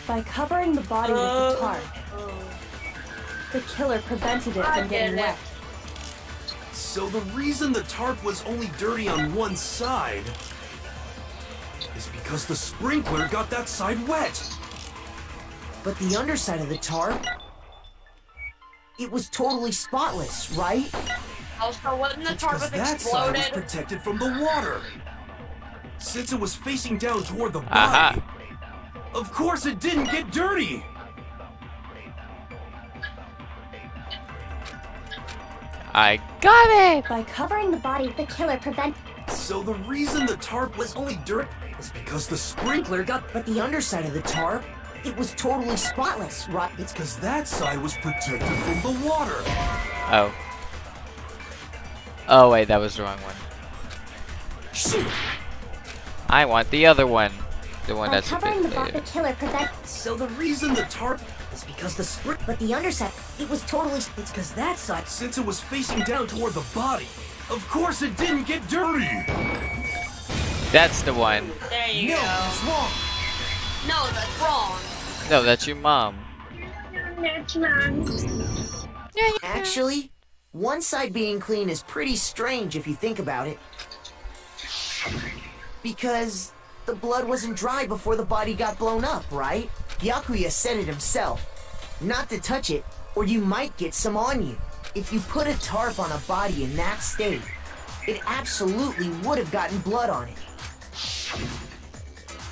By covering the body with the tarp, the killer prevented it from getting wet. So the reason the tarp was only dirty on one side is because the sprinkler got that side wet. But the underside of the tarp, it was totally spotless, right? Also, wasn't the tarp Because that side was exploded? protected from the water. Since it was facing down toward the body, Aha. of course it didn't get dirty. I got it! By covering the body, the killer prevent. So the reason the tarp was only dirty is because the sprinkler got... But the underside of the tarp, it was totally spotless, right? It's because that side was protected from the water. Oh. Oh wait, that was the wrong one. Shoot! I want the other one. The one By that's a covering bit the body, the later. killer prevent. So the reason the tarp... It's because the but the underside, it was totally. It's because that side. Since it was facing down toward the body, of course it didn't get dirty. That's the one. There you No, go. that's wrong. No, that's wrong. No, that's your mom. Actually, one side being clean is pretty strange if you think about it. Because the blood wasn't dry before the body got blown up, right? Byakuya said it himself. Not to touch it, or you might get some on you. If you put a tarp on a body in that state, it absolutely would have gotten blood on it.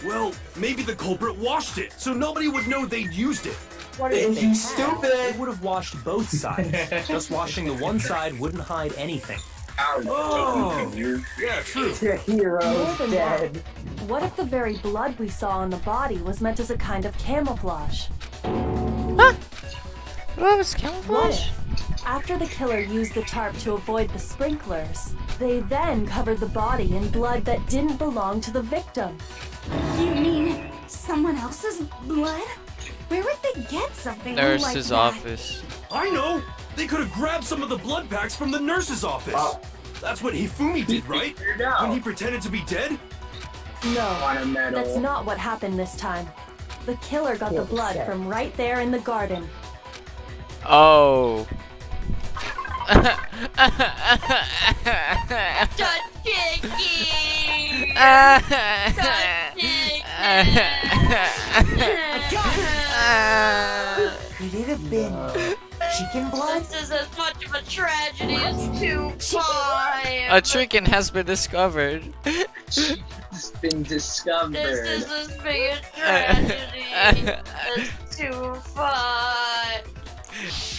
Well, maybe the culprit washed it, so nobody would know they'd used it. What if they You had? stupid! They would have washed both sides. Just washing the one side wouldn't hide anything. Oh, yeah, true. The hero's More than that, what if the very blood we saw on the body was meant as a kind of camouflage? Huh? What was What camouflage? if, after the killer used the tarp to avoid the sprinklers, they then covered the body in blood that didn't belong to the victim? You mean someone else's blood? Where would they get something like Nurse's that? office. I know! They could have grabbed some of the blood packs from the nurse's office. That's what Hifumi did, right? When he pretended to be dead? No, that's not what happened this time. The killer got the blood from right there in the garden. Oh. Could it have been chicken blood? This is as much of a tragedy as 2-5. A chicken has been discovered. It's been discovered. This is as big a tragedy as 2-5.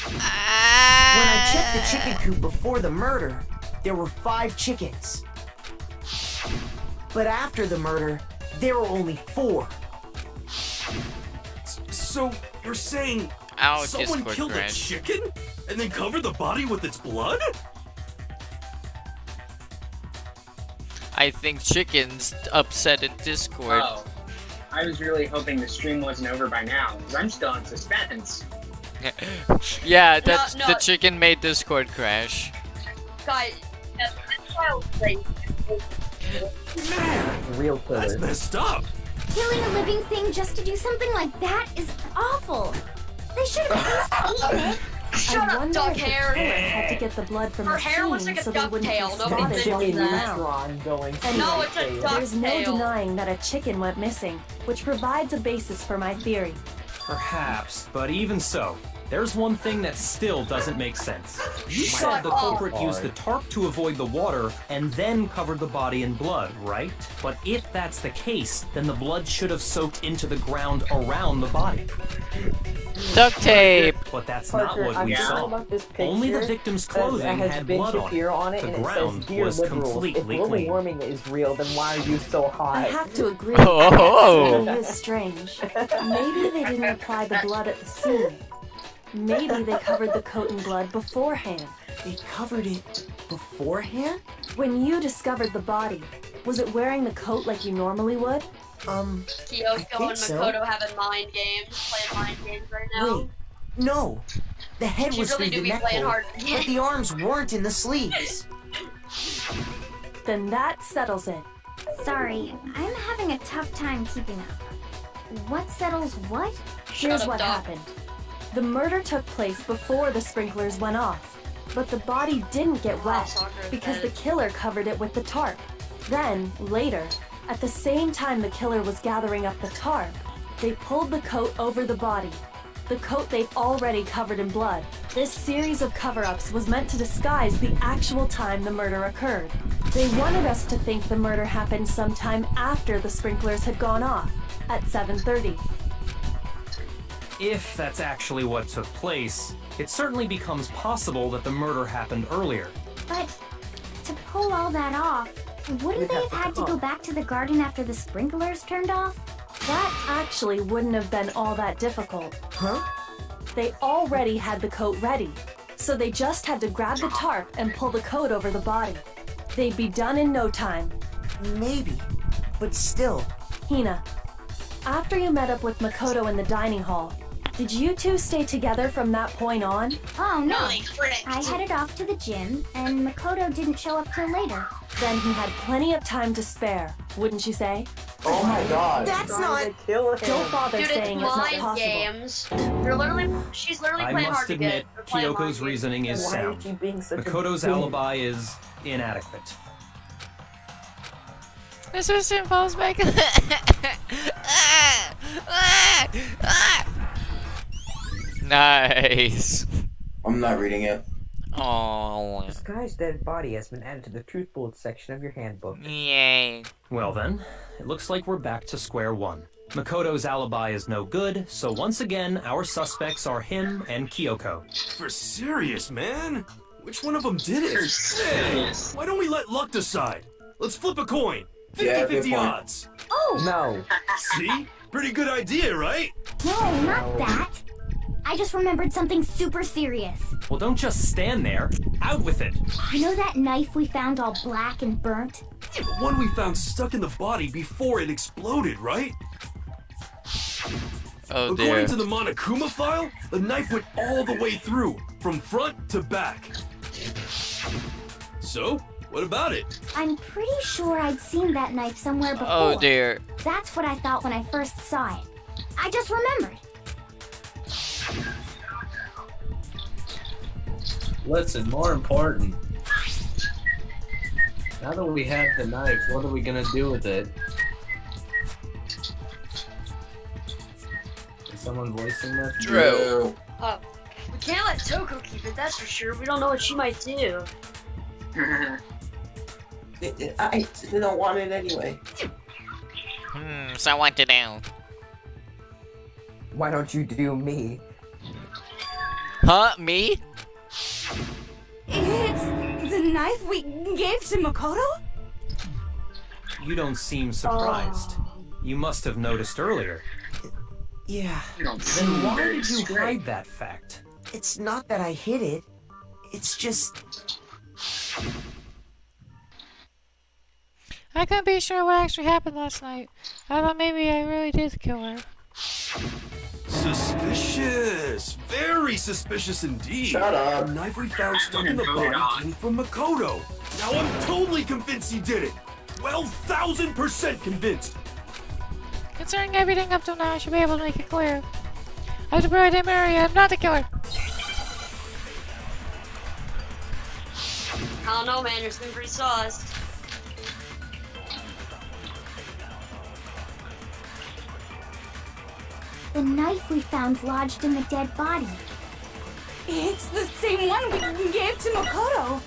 When I checked the chicken coop before the murder, there were 5 chickens. But after the murder, there were only 4. So, you're saying Ow, someone Discord killed crash. a chicken and then covered the body with its blood? I think chickens upset in Discord. Oh, I was really hoping the stream wasn't over by now, because I'm still in suspense. Yeah, that's No. the chicken made Discord crash. Guys, that's why I was like, Real That's killer. messed up. Killing a living thing just to do something like that is awful. They should have at least eaten it. Shut I up, wonder duck if the hair. killer had to get the blood from Her the hair looks scene like a so they wouldn't be ducktail. Nobody spotted thinks looking that. around. Going No, it's a There's no ducktail. denying that a chicken went missing, which provides a basis for my theory. Perhaps, but even so, there's one thing that still doesn't make sense. You said the up. culprit used the tarp to avoid the water and then covered the body in blood, right? But if that's the case, then the blood should have soaked into the ground around the body. Duct tape! But that's Parker, not what I'm we thinking saw. about this picture Only the victim's that clothing has had been blood on Shapiro on it. it, The and it ground says, "Dear was liberals, if completely global clean. warming is real, then why are you so hot?" I have to agree. Oh. That is strange. Maybe they didn't apply the blood at the scene. Maybe they covered the coat in blood beforehand. They covered it beforehand? When you discovered the body, was it wearing the coat like you normally would? Kyoko and so. Makoto having mind games, playing mind games right now. Wait, no. The head You was really through do the be neck playing hole, hard. but the arms weren't in the sleeves. Then that settles it. Sorry, I'm having a tough time keeping up. What settles what? Here's what happened. The murder took place before the sprinklers went off, but the body didn't get wet because the killer covered it with the tarp. Then, later, at the same time the killer was gathering up the tarp, they pulled the coat over the body. The coat they've already covered in blood. This series of cover-ups was meant to disguise the actual time the murder occurred. They wanted us to think the murder happened sometime after the sprinklers had gone off, at 7:30. If that's actually what took place, it certainly becomes possible that the murder happened earlier. But to pull all that off, wouldn't they have had to go back to the garden after the sprinklers turned off? That actually wouldn't have been all that difficult. Huh? They already had the coat ready, so they just had to grab the tarp and pull the coat over the body. They'd be done in no time. Maybe, but still. Hina, after you met up with Makoto in the dining hall, did you two stay together from that point on? Oh no, Holy frick. I headed off to the gym, and Makoto didn't show up till later. Then he had plenty of time to spare, wouldn't you say? Oh my god. That's not. Don't bother Dude, saying it's it's not mind possible. games. She's literally I playing hard must to admit, get. They're playing mind Kyoko's games. reasoning is Why are sound. you being such a Makoto's bitch? alibi is inadequate. This was involves back. Nice. I'm not reading it. Oh. This guy's dead body has been added to the truth bullets section of your handbook. Yay. Well then, it looks like we're back to square one. Makoto's alibi is no good, so once again, our suspects are him and Kyoko. For serious, man? Which one of them did it? Hey, why don't we let luck decide? Let's flip a coin. 50-50 Yeah, good point. odds. Oh! No. See? Pretty good idea, right? No, not that. I just remembered something super serious. Well, don't just stand there. Out with it. You know that knife we found all black and burnt? The one we found stuck in the body before it exploded, right? Oh dear. According to the Monokuma file, the knife went all the way through, from front to back. So, what about it? I'm pretty sure I'd seen that knife somewhere before. Oh dear. That's what I thought when I first saw it. I just remembered. Listen, more important. Now that we have the knife, what are we gonna do with it? Is someone voicing this? True. We can't let Toko keep it, that's for sure. We don't know what she might do. I don't want it anyway. So what to do? Why don't you do me? Huh? Me? It's the knife we gave to Makoto? You don't seem surprised. You must have noticed earlier. Yeah. Then why did you hide that fact? It's not that I hid it. It's just. I couldn't be sure what actually happened last night. I thought maybe I really did kill her. Suspicious! Very suspicious indeed. Shut up. The knife we found stuck in the body came from Makoto. Now I'm totally convinced he did it. 12,000% convinced. Considering everything up till now, I should be able to make it clear. I have to prove I didn't marry her, not the killer. I don't know, man. You're been pretty sus. The knife we found lodged in the dead body. It's the same one we gave to Makoto.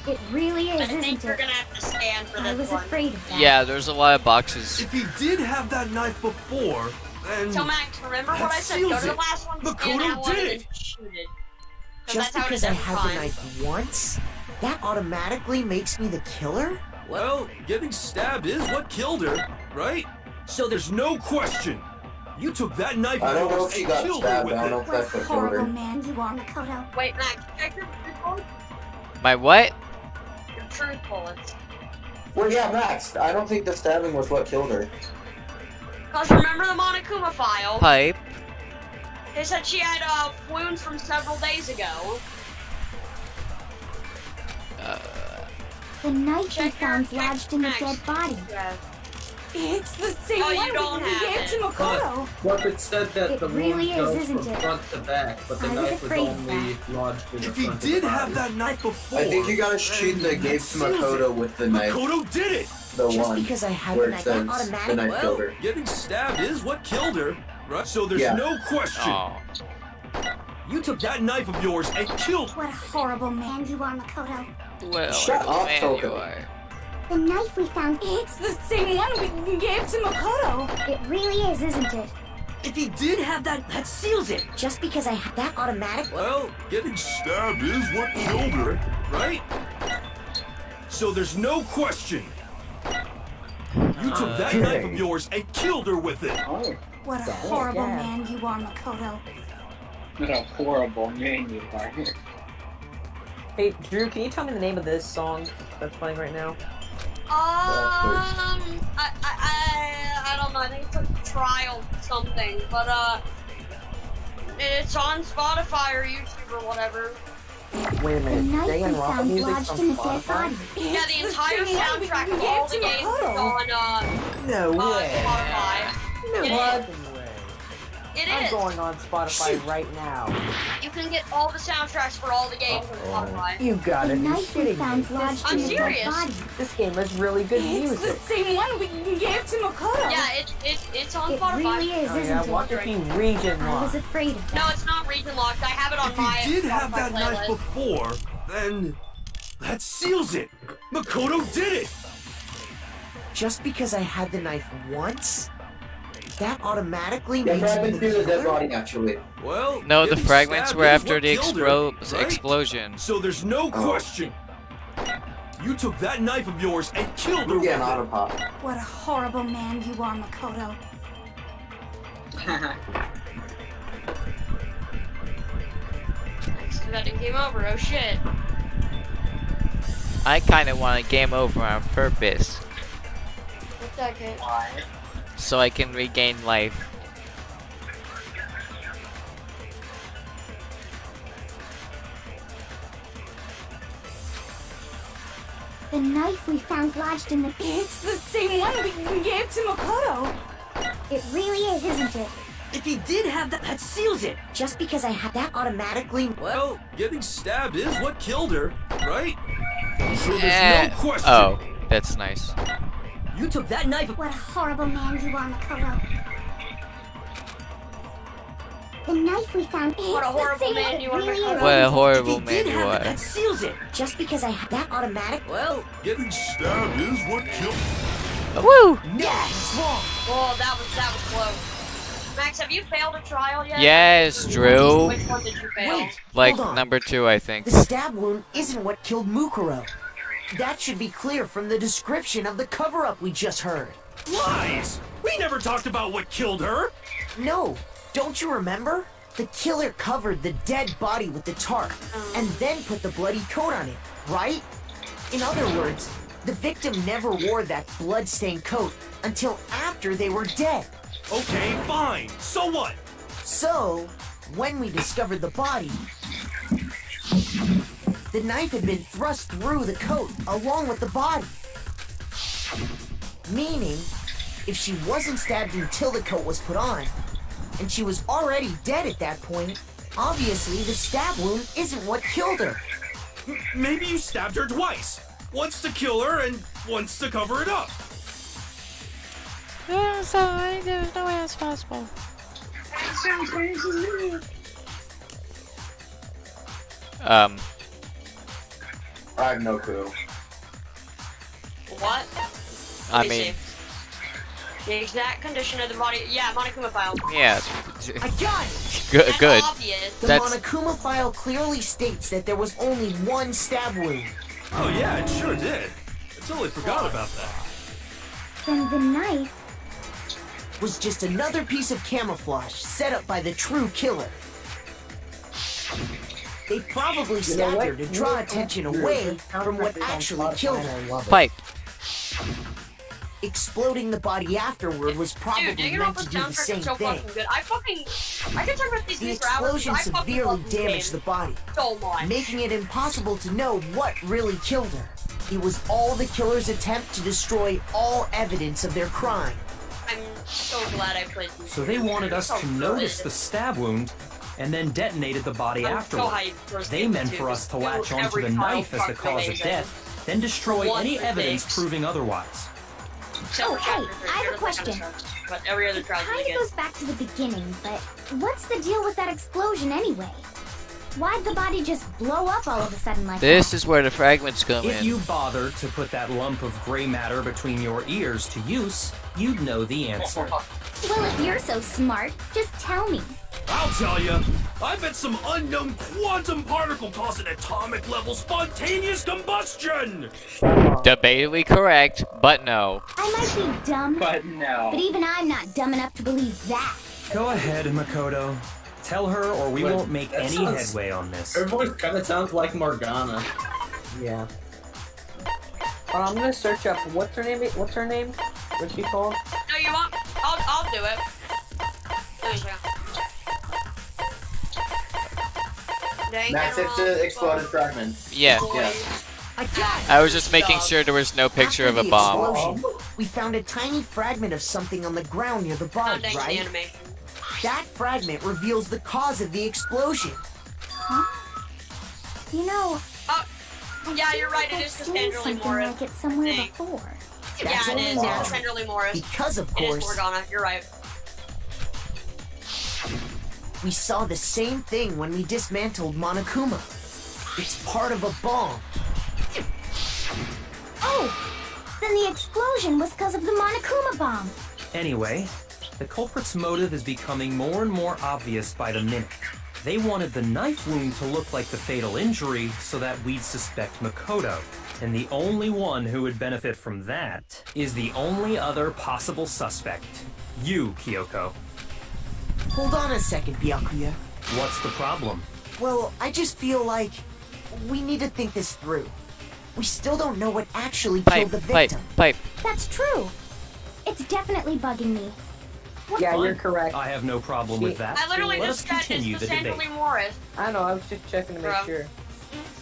It really is, I isn't think it? we're gonna have to stand for this I was one. afraid of that. Yeah, there's a lot of boxes. If he did have that knife before, then... So Max, remember what I said? seals Go to the it. last one, stand Makoto that one, did and it. then shoot it. 'Cause Just that's how it because is I every had the time. knife once, that automatically makes me the killer? Well, getting stabbed is what killed her, right? So there's no question. You took that knife I of don't know yours if she and got killed her stabbed. with I don't know it. if that's what killed Horrible her. man you are, Makoto. Wait, Max, check your bullets. My what? Your truth bullets. Well, yeah, Max. I don't think the stabbing was what killed her. Cause remember the Monokuma file? Pipe. They said she had wounds from several days ago. The knife we Check your- found check lodged in the Max. dead body. Yeah. It's the same Oh, you one don't we have gave it. to Makoto. But it said that It the really wound goes is, isn't from it? front to back, but the I was knife was afraid of only lodged in the If he front of the did body. have that knife before, I think you gotta shoot the gave to Makoto with the knife. Makoto did it. The Just one because I had where the it knife, says that the automatic. knife Well, killed her. getting stabbed is what killed her, right? So there's Yeah. no question. Oh. You took that knife of yours and killed. What a horrible man you are, Makoto. Well, Shut up, man, Toko. you are. The knife we found. It's the same one we gave to Makoto. It really is, isn't it? If he did have that seals it. Just because I had that automatic. Well, getting stabbed is what killed her, right? So there's no question. You took that knife of yours and killed her with it. Oh, What a horrible man you are, Makoto. what a horrible man you are. Hey, Drew, can you tell me the name of this song that's playing right now? I don't know. I think it's like trial something, but it's on Spotify or YouTube or whatever. Wait a The minute, knife we Danganronpa found music lodged from in the dead Spotify? body. Yeah, the entire same one we soundtrack of gave all to the games is Makoto. on No way. Spotify. No It fucking is. way. It I'm is. going on Spotify right now. You can get all the soundtracks for all the games on Spotify. You gotta The be knife we kidding me. found lodged I'm in the dead serious. body. This game has really good It's the music. same one we gave to Makoto. Yeah, it's on It Spotify. really is, Oh yeah, isn't what it? if he region I was locked? afraid of No, that. it's not region locked. I have it on If my he did have Spotify that knife playlist. before, then that seals it. Makoto did it. Just because I had the knife once, that automatically Yeah, makes me fragments the through the dead killer? body, actually. Well, No, the getting fragments stabbed were is after what the killed her, right? explosion. So there's no question. You took that knife of yours and killed her Yeah, an with auto it. pop. What a horrible man you are, Makoto. So that it came over. Oh shit. I kind of want a game over on purpose, What's that kid? so I can regain life. The knife we found lodged in the... It's the same one we gave to Makoto. It really is, isn't it? If he did have that seals it. Just because I had that automatically. Well, getting stabbed is what killed her, right? So there's no question. Oh, that's nice. You took that knife. What a horrible man you are, Makoto. The knife we found... What a horrible man you are, really Makoto. is, What a isn't it? horrible If he man did you have are. that seals it. Just because I had that automatic. Well, getting stabbed is what killed. Woo! Yes, wrong. Oh, that was close. Max, have you failed a trial yet? Yes, Drew. Which one did you fail? Wait, Like hold on. number 2, I think. The stab wound isn't what killed Mukuro. That should be clear from the description of the cover-up we just heard. Lies! We never talked about what killed her. No, don't you remember? The killer covered the dead body with the tarp and then put the bloody coat on it, right? In other words, the victim never wore that blood-stained coat until after they were dead. Okay, fine. So what? So, when we discovered the body, the knife had been thrust through the coat along with the body. Meaning, if she wasn't stabbed until the coat was put on, and she was already dead at that point, obviously the stab wound isn't what killed her. Maybe you stabbed her twice. Once to kill her and once to cover it up. So there's no way that's possible. That sounds crazy to me. I have no clue. What? I Let me mean, see. The exact condition of the body. Yeah, Monokuma file. yeah. I got it! Good. Good. Obvious. The That's Monokuma file clearly states that there was only one stab wound. Oh yeah, it sure did. I totally forgot about that. Then the knife. Was just another piece of camouflage set up by the true killer. They probably stabbed her to draw attention away from what actually killed her. pipe. Exploding the body afterward was probably Dude, meant Danganronpa's to do the soundtrack same is so thing. fucking good. I can talk about these The games for hours. explosion I fucking severely love this damaged the game body, so much. making it impossible to know what really killed her. It was all the killer's attempt to destroy all evidence of their crime. I'm so glad I played these So they games. wanted us So to good. notice the stab wound and then detonated the body I'm so afterward. hyped for this They game meant too, for us to because latch onto every the trial knife as the fucking cause of amazing. death, then destroy One any for evidence six. proving otherwise. Except for hey, chapter three, I have a there's that kind question. of stuff. But every other trial is Kinda really goes good. back to the beginning, but what's the deal with that explosion anyway? Why'd the body just blow up all of a sudden like This that? is where the fragments come If in. you bothered to put that lump of gray matter between your ears to use, you'd know the answer. Well, if you're so smart, just tell me. I'll tell you. I bet some unknown quantum particle caused an atomic level spontaneous combustion. Debatably correct, but no. I might be dumb, But no. but even I'm not dumb enough to believe that. Go ahead, Makoto. Tell her or we Wait, won't make that any sounds- headway on this. Her voice kind of sounds like Morgana. Yeah. I'm gonna search up what's her name? What's her name? What's she called? No, you want? I'll do it. There you go. That's it to exploded fragments. Yeah. I got it! I was just making sure there was no picture After of a the bomb. explosion, we found a tiny fragment of something on the ground near the body, Thanks to the right? animation. That fragment reveals the cause of the explosion. You know, Yeah, you're right. It I've is seen Cassandra Lee something Morris. like it somewhere thing. before. Yeah, That's it only is. wrong. It's Cassandra Lee Morris. Because, of It is course, Morgana. You're right. we saw the same thing when we dismantled Monokuma. It's part of a bomb. Oh! Then the explosion was because of the Monokuma bomb. Anyway, the culprit's motive is becoming more and more obvious by the minute. They wanted the knife wound to look like the fatal injury so that we'd suspect Makoto. And the only one who would benefit from that is the only other possible suspect. You, Kyoko. Hold on a second, Byakuya. What's the problem? Well, I just feel like we need to think this through. We still don't know what actually killed the victim. Pipe. That's true. It's definitely bugging me. Yeah, Fine. you're correct. I have no problem with that. I literally Let just us said it's continue the Cassandra debate. Lee Morris. I know, I was just checking to make Bro. sure.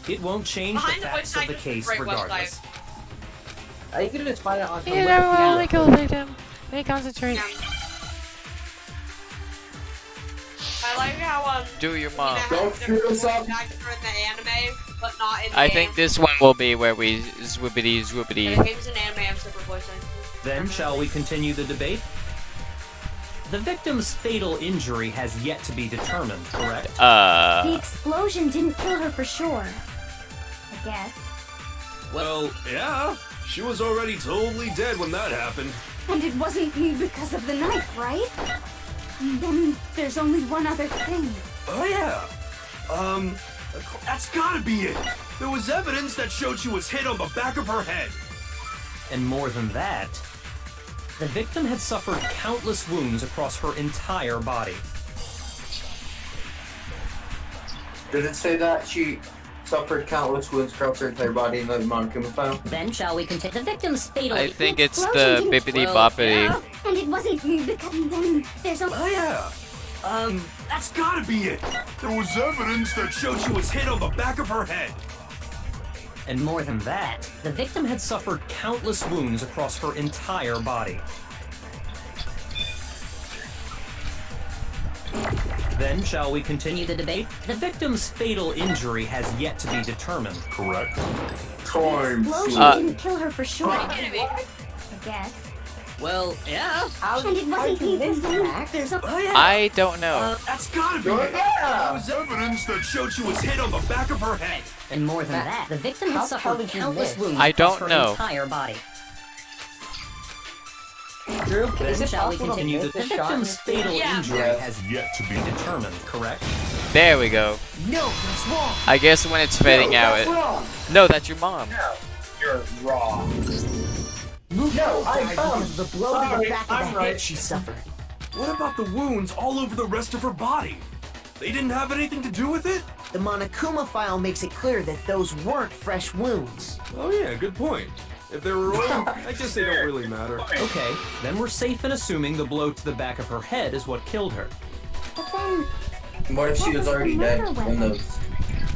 It won't change Behind the the facts of website the is a case great regardless. You can just find it on You never will only kill the victim. They concentrate. I like how Do your mom. Don't shoot us up. in the anime, but not in the I game. think this one will be where we zwibbity In zwibbity. the game's an anime, I'm super voicing. Then, shall we continue the debate? The victim's fatal injury has yet to be determined, correct? The explosion didn't kill her for sure. I guess. Well, yeah. She was already totally dead when that happened. And it wasn't because of the knife, right? Then there's only one other thing. Oh yeah. That's gotta be it. There was evidence that showed she was hit on the back of her head. And more than that, the victim had suffered countless wounds across her entire body. Did it say that she suffered countless wounds across her entire body in the Monokuma file? Then shall we continue? The victim's fatal. I think it's the explosion didn't bippity kill boppity. her. And it wasn't because then there's a... Oh yeah. That's gotta be it. There was evidence that showed she was hit on the back of her head. And more than that, the victim had suffered countless wounds across her entire body. Then shall we continue the debate? The victim's fatal injury has yet to be determined, correct? Time. Explosion didn't kill her for sure. I guess. Well, yeah. And it wasn't even there's a I don't know. That's gotta be it. There was evidence that showed she was hit on the back of her head. And more than that, the victim has suffered countless wounds I across don't her know. entire body. Drew, is Then it shall we possible to continue? make The this shot? victim's fatal Yeah. injury Yes. has yet to be determined, correct? There we go. No, that's wrong. I guess when it's fading out, it. No, that's your mom. No, you're wrong. No, I found the blow to the Sorry, back of I'm the right. head she suffered. What about the wounds all over the rest of her body? They didn't have anything to do with it? The Monokuma file makes it clear that those weren't fresh wounds. Oh yeah, good point. If they were old, I guess they don't really matter. Okay, then we're safe in assuming the blow to the back of her head is what killed her. But then What if she was already dead when those...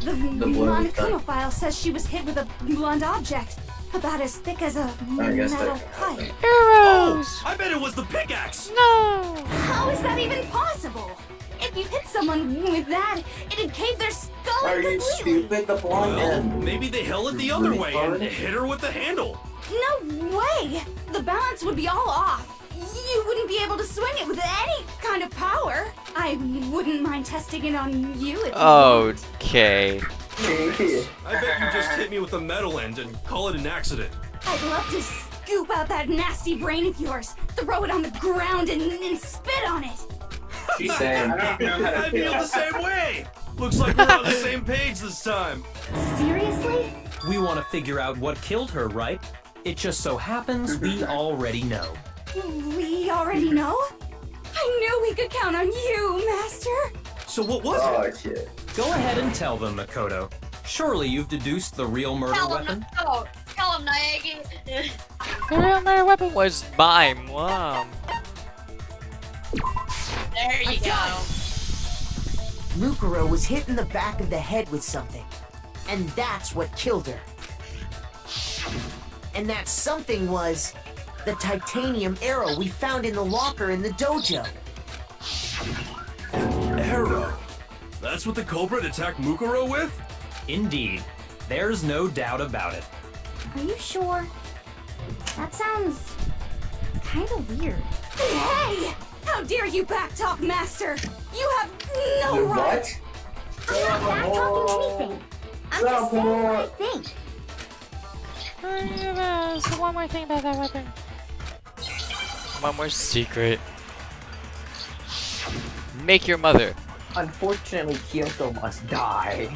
The blow was Monokuma done? file says she was hit with a blunt object, about as thick as a I guess metal that- pipe. Arrows! I bet it was the pickaxe! No! How is that even possible? If you hit someone with that, it'd cave their skull Are in you completely. stupid? The blonde Well, end. maybe they held it the other way and hit her with the handle. No way! The balance would be all off. You wouldn't be able to swing it with any kind of power. I wouldn't mind testing it on you if you want. Okay. I bet you just hit me with the metal end and call it an accident. I'd love to scoop out that nasty brain of yours, throw it on the ground, and spit on it. Same. I don't know how to I feel the same way. Looks like we're on the same page this time. Seriously? We want to figure out what killed her, right? It just so happens we already know. We already know? I knew we could count on you, Master. So what was Oh it? shit. Go ahead and tell them, Makoto. Surely you've deduced the real murder Tell him, weapon? tell him, Naegi. The real murder weapon was my mom. There you go. Mukuro was hit in the back of the head with something. And that's what killed her. And that something was the titanium arrow we found in the locker in the dojo. Arrow. That's what the culprit attacked Mukuro with? Indeed. There's no doubt about it. Are you sure? That sounds kind of weird. Hey! How dare you backtalk, Master? You have no You right. what? I'm not backtalking anything. I'm just saying what I think. So one more thing about that weapon. One more secret. Make your mother. Unfortunately, Kyoto must die.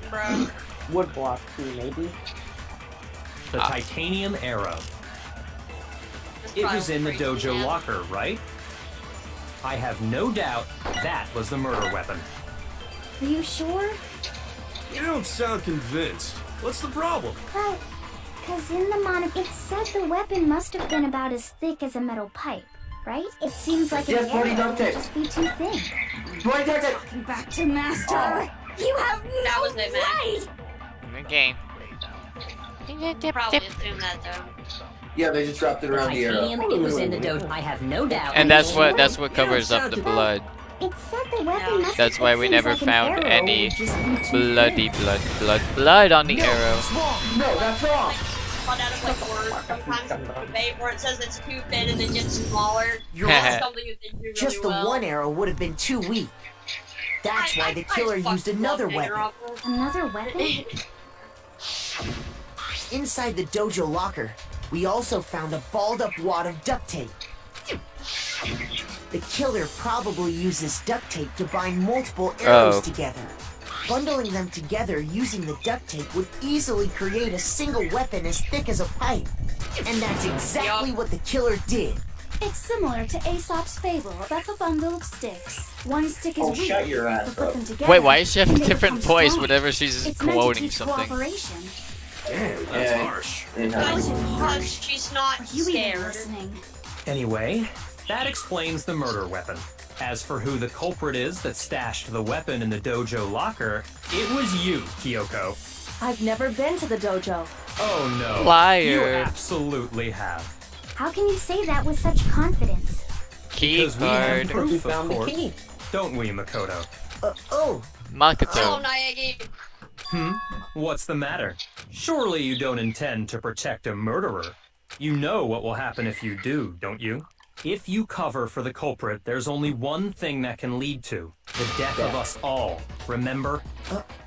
Bro. Woodblock too, maybe. The titanium arrow. It was in the dojo locker, right? I have no doubt that was the murder weapon. Are you sure? You don't sound convinced. What's the problem? Well, because in the it said the weapon must have been about as thick as a metal pipe, right? It seems like Yes, an bloody arrow duct would tape. just be too thin. Bloody duct tape. Talking back to Master. You have no was it, man. right. Okay. Probably assume that though. Yeah, they just dropped it around the arrow. Titanium, it was in the dojo. I have no doubt. And that's what covers up the blood. It said the weapon must That's have why been we things never like an found arrow any would just be too bloody thin. blood on the arrow. No, that's wrong. But out of like words, sometimes in the debate where it says it's too thin and then gets smaller. You're That's right. something you think you really Just the well. one arrow would have been too weak. That's why the killer used another weapon. Another weapon? Inside the dojo locker, we also found a balled up wad of duct tape. The killer probably uses duct tape to bind multiple arrows together. Bundling them together using the duct tape would easily create a single weapon as thick as a pipe. And that's exactly what the killer did. It's similar to Aesop's fable about the bundle of sticks. One stick is Oh, weak, shut your ass but put up. them together. Wait, why does she have a and they different become voice strong. whenever she's It's meant to quoting teach something? cooperation. Damn, that's Yeah. harsh. Because she's not Are you even scared. listening? Anyway, that explains the murder weapon. As for who the culprit is that stashed the weapon in the dojo locker, it was you, Kyoko. I've never been to the dojo. Oh no. Liar. You absolutely have. How can you say that with such confidence? Key Because we have card. proof, of found the course. key. don't we, Makoto? Oh. Makoto. Naegi. What's the matter? Surely you don't intend to protect a murderer. You know what will happen if you do, don't you? If you cover for the culprit, there's only one thing that can lead to the death of us all. Remember?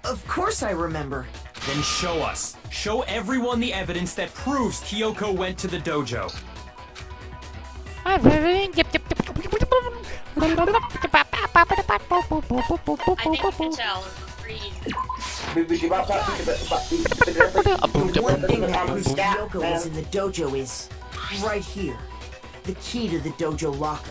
Of course I remember. Then show us. Show everyone the evidence that proves Kyoko went to the dojo. I think you can tell. The one thing that proves Kyoko was in the dojo is right here. The key to the dojo locker.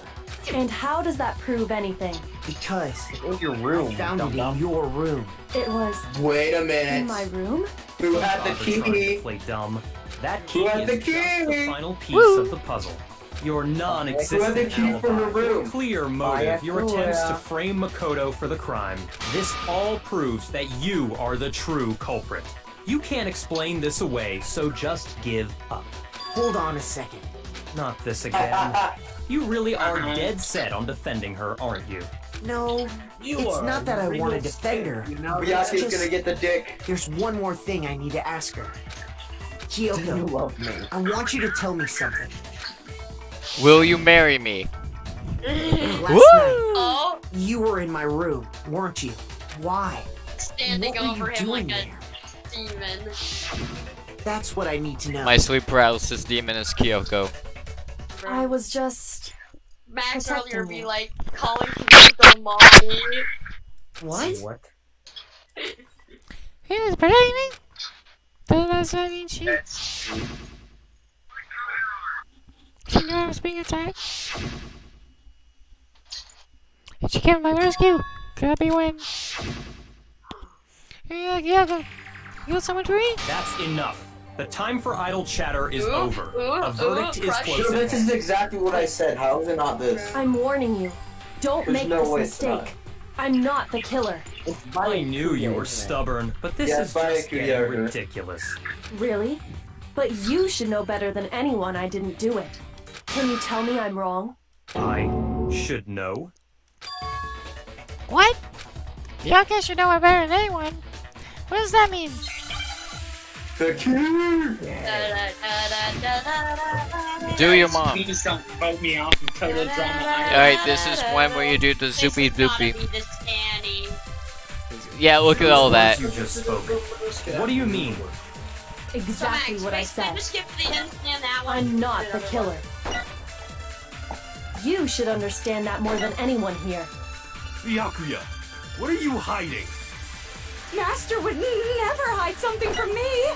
And how does that prove anything? Because in your room, I found it in your room. It was Wait a minute. in my room? Who had the Trying to key? play dumb. That key Who had the is just the key? final piece Woo! of the puzzle. Your non-existent Who had the key for her alibi, room? clear motive, your attempts to frame Makoto for the crime. This all proves that you are the true culprit. You can't explain this away, so just give up. Hold on a second. Not this again. You really are dead set on defending her, aren't you? No, it's not that I want to defend her. Miyake's gonna get the dick. There's one more thing I need to ask her. Kyoko, I want you to tell me something. Will you marry me? Last Woo! night, you were in my room, weren't you? Why? Standing What were over you him like doing a demon. That's what I need to know. My sleep paralysis demon is Kyoko. I was just Max protecting earlier be you. like calling Kyoko mommy. What? He was protecting me? Does that mean she knew I was being attacked? And she came to my rescue? Could that be when... Yeah, you want someone to read? That's enough. The time for idle chatter is over. A verdict is close Sure, at this hand. is exactly what I said. How is it not this? I'm warning you. Don't There's make no this way it's not. mistake. I'm not the killer. I knew you were stubborn, but this Yeah, is just Bayekuya getting over. ridiculous. Really? But you should know better than anyone I didn't do it. Can you tell me I'm wrong? I should know. What? Y'all guess you know it better than anyone. What does that mean? The key! Do your mom. Please don't vote me off of total drama. Alright, this is one where you do the zoopy doopy. Be this Annie. Yeah, look at all that. You just spoke. What do you mean? Exactly what I said. Just skip the instant that one. I'm not the killer. You should understand that more than anyone here. Byakuya, what are you hiding? Master would never hide something from me.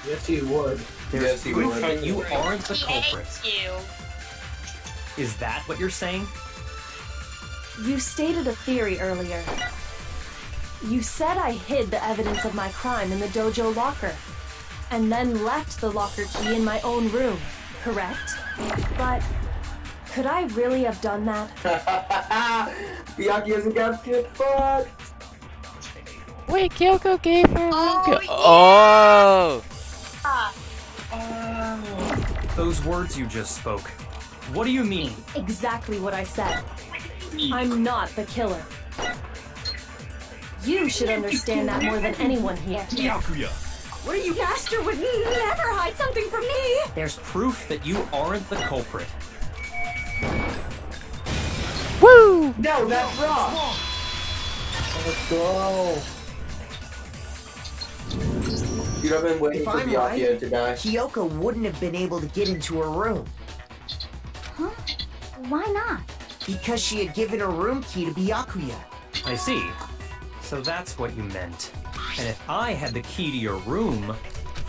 Yes, he would. Yes, he Proof would. that you aren't the He culprit. hates you. Is that what you're saying? You stated a theory earlier. You said I hid the evidence of my crime in the dojo locker, and then left the locker key in my own room, correct? But could I really have done that? Miyake hasn't got shit fucked. Wait, Kyoko gave her Oh! Those words you just spoke. What do you mean? Exactly what I said. I'm not the killer. You should understand that more than anyone here. Byakuya, What are you? Master would never hide something from me. There's proof that you aren't the culprit. Woo! No, that's wrong. Let's go. You'd have been waiting If for I'm Miyake right, to die. Kyoko wouldn't have been able to get into her room. Huh? Why not? Because she had given her room key to Byakuya. I see. So that's what you meant. And if I had the key to your room,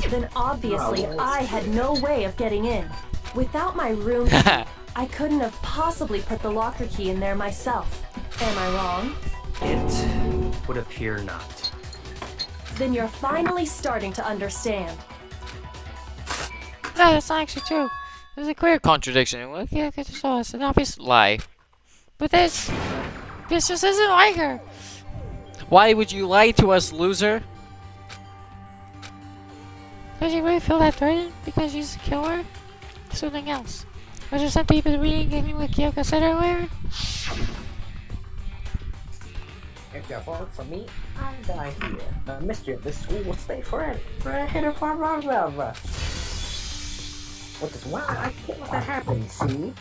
Then obviously I had no way of getting in. Without my room key, I couldn't have possibly put the locker key in there myself. Am I wrong? it would appear not. Then you're finally starting to understand. No, that's not actually true. There's a clear contradiction. Look, yeah, it's an obvious lie. But this just isn't like her. Why would you lie to us, loser? Does she really feel that threatened because she's a killer? Something else. Was there something you've been reading in what Kyoko said earlier? If you vote for me, I die here. The mystery of this school will stay forever. Forever. Which is why I can't let that happen, see?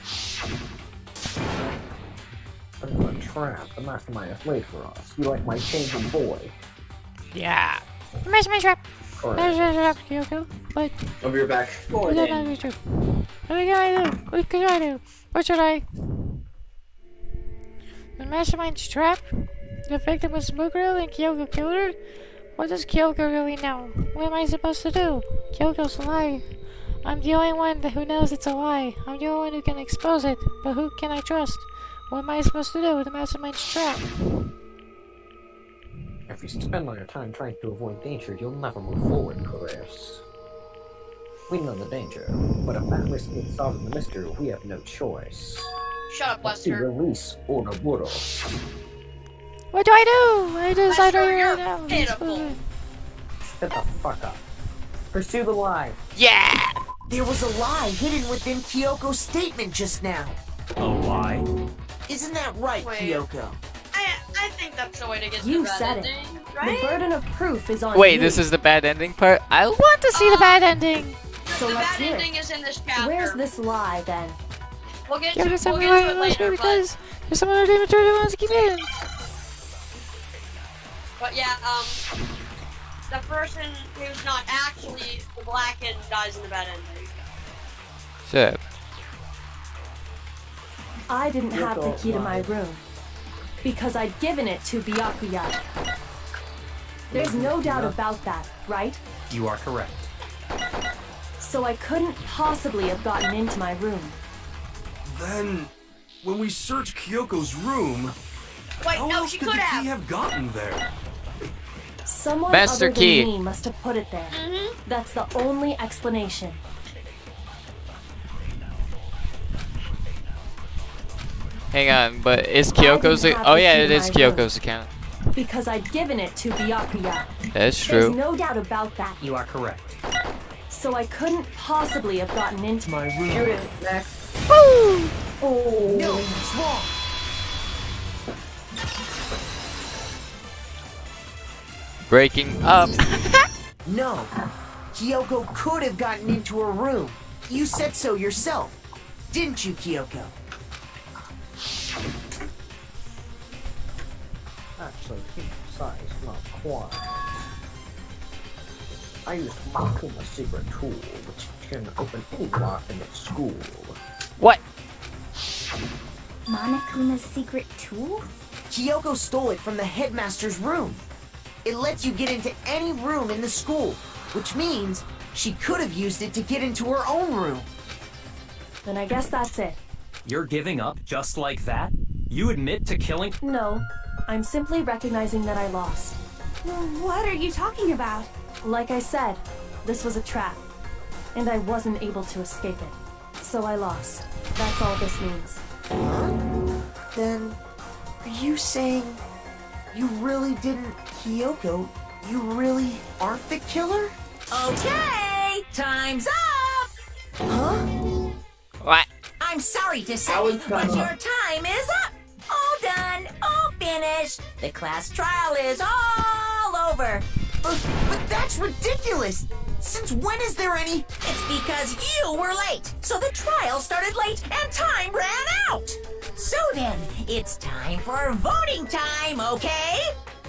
Under a trap, the mastermind is late for us. You like my changing boy? Yeah. Mastermind trap. There's a trap, Kyoko. But I'll be right back. we don't know the truth. What can I do? What can I do? What should I? The mastermind's trap? The victim was Mukuro and Kyoko killed her? What does Kyoko really know? What am I supposed to do? Kyoko's alive. I'm the only one who knows it's a lie. I'm the only one who can expose it. But who can I trust? What am I supposed to do with the mastermind's trap? If you spend all your time trying to avoid danger, you'll never move forward, Chris. We know the danger, but if that risk means solving the mystery, we have no choice. Shut up, Let's see Lester. release or the Wuro. What do I do? I decide Lester, right you're now. pitiful. Shut the fuck up. Pursue the lie. Yeah! There was a lie hidden within Kyoko's statement just now. A lie? Isn't that right, Wait. Kyoko? I think that's the way to get to You that said it. ending, The right? burden of proof is on Wait, you. this is the bad ending part? I Want to see the bad ending? So the let's bad hear it. ending is in this chapter. Where's this lie then? We'll get Give to, it we'll to get me to it later, because there's some other demon who wants to keep it in. but yeah, the person who's not actually the blackened dies in the bad ending. So, I didn't have the key to my room because I'd given it to Byakuya. There's no doubt about that, right? You are correct. So I couldn't possibly have gotten into my room. Then, when we searched Kyoko's room, Wait, how no, else she could could the have. key have gotten there? Someone Master other than key. me must have put it there. That's the only explanation. hang on, but is Kyoko's... didn't have Oh the yeah, key it to is my room. Kyokos account. Because I'd given it to Byakuya. That's There's true. no doubt about that. You are correct. So I couldn't possibly have gotten into my room. Shoot it, Max. Woo! No, it's wrong. Breaking up. No. Kyoko could have gotten into her room. You said so yourself. Didn't you, Kyoko? Actually, size, not quite. I used Makuma's secret tool, which can open any lock in the school. What? Monokuma's secret tool? Kyoko stole it from the headmaster's room. It lets you get into any room in the school, which means she could have used it to get into her own room. Then I guess that's it. You're giving up just like that? You admit to killing... No, I'm simply recognizing that I lost. What are you talking about? Like I said, this was a trap, and I wasn't able to escape it. So I lost. That's all this means. Then, are you saying you really didn't, Kyoko? You really aren't the killer? Okay, time's up! Huh? What? I'm sorry to say, How is but time your up? time is up! All done, all finished. The class trial is all over. But that's ridiculous! Since when is there any... It's because you were late, so the trial started late and time ran out. So then, it's time for voting time, okay?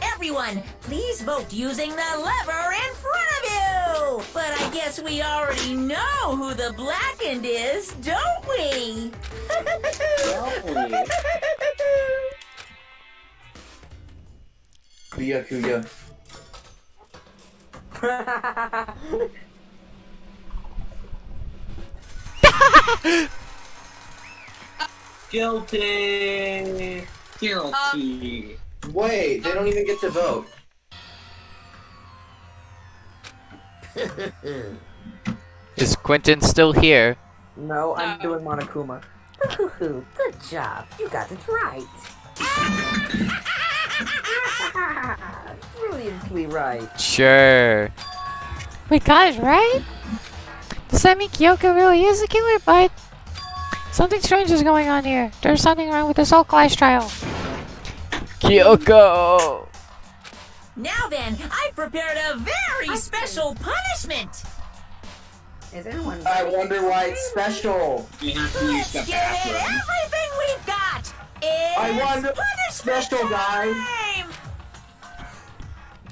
Everyone, please vote using the lever in front of you. But I guess we already know who the blackened is, don't we? Byakuya. Guilty. Guilty. Wait, they don't even get to vote. Is Quentin still here? No, I'm doing Monokuma. Good job. You got it right. Brilliantly right. Sure. We got it right? Does that mean Kyoko really is the killer? But something strange is going on here. There's something wrong with this whole class trial. Kyoko! Now then, I prepared a very special punishment. Is anyone? I wonder why it's special. You have to use the Let's give it bathroom. everything we've got. It's I wonder, punishment special guy. time.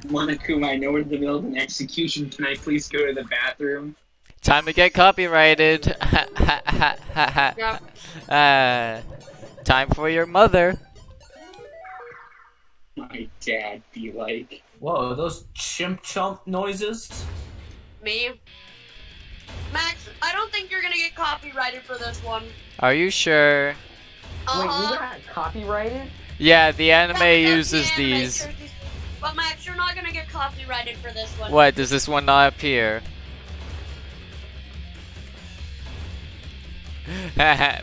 Monokuma, I know we're in the middle of an execution. Can I please go to the bathroom? Time to get copyrighted. Time for your mother. My dad be like. Whoa, those chimp chomp noises? Me? Max, I don't think you're gonna get copyrighted for this one. Are you sure? Wait, you Uh-huh. got copyrighted? Yeah, the anime That's uses the anime, these. sure, But Max, you're not gonna get copyrighted for this one. What, does this one not appear?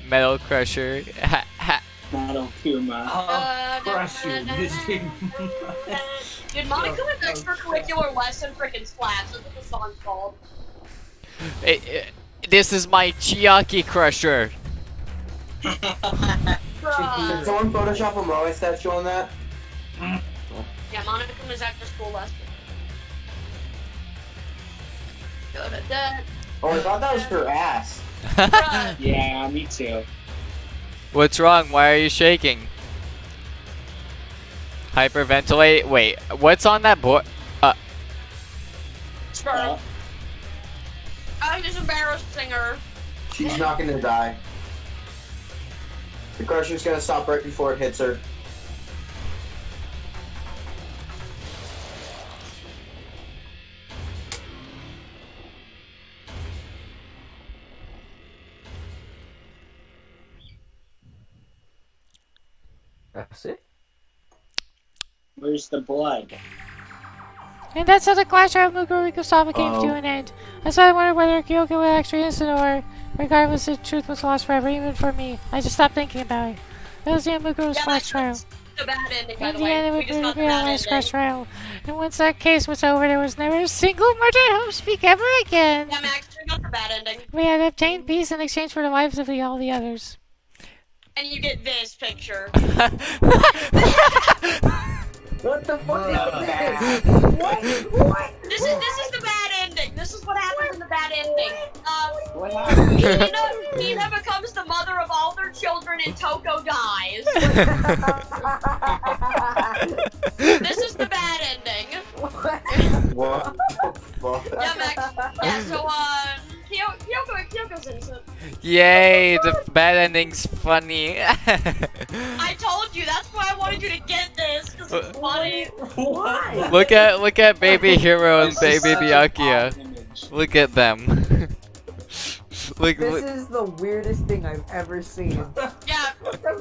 Metal Crusher. Monokuma. Crush you, using. Dude, Monokuma's extracurricular lesson freaking slaps. That's what the song's called. This is my Chiaki Crusher. Did someone Photoshop a Moe statue on that? Yeah, Monokuma's after school lesson. Da-da-da. Oh, I thought that was her ass. Yeah, me too. What's wrong? Why are you shaking? Hyperventilate? Wait, what's on that board? Sperm. I'm just embarrassing her. She's not gonna die. The crusher's gonna stop right before it hits her. That's it? Where's the blood? And that's how the clash of Mukuro Kusama came to an end. I started wondering whether Kyoko was actually innocent or, regardless, the truth was lost forever, even for me. I just stopped thinking about it. That was the end of Mukuro's clash trial. The bad ending, by In the the way. end, it We would just be got the a bad nice clash ending. trial. And once that case was over, there was never a single murder home speak ever again. Yeah, Max, we got the bad ending. We had obtained peace in exchange for the lives of all the others. And you get this picture. What the fuck is this? What? This is the bad ending. This is what happens in the bad ending. What happened? Nina becomes the mother of all their children and Toko dies. This is the bad ending. What the fuck? Yeah, Max. Yeah, so, Kyoko's innocent. Yay, the bad ending's funny. I told you, that's why I wanted you to get this, because it's funny. Why? Look at Baby Hero and Baby Byakuya. Look at them. Look, This is the weirdest thing I've ever seen. Yeah,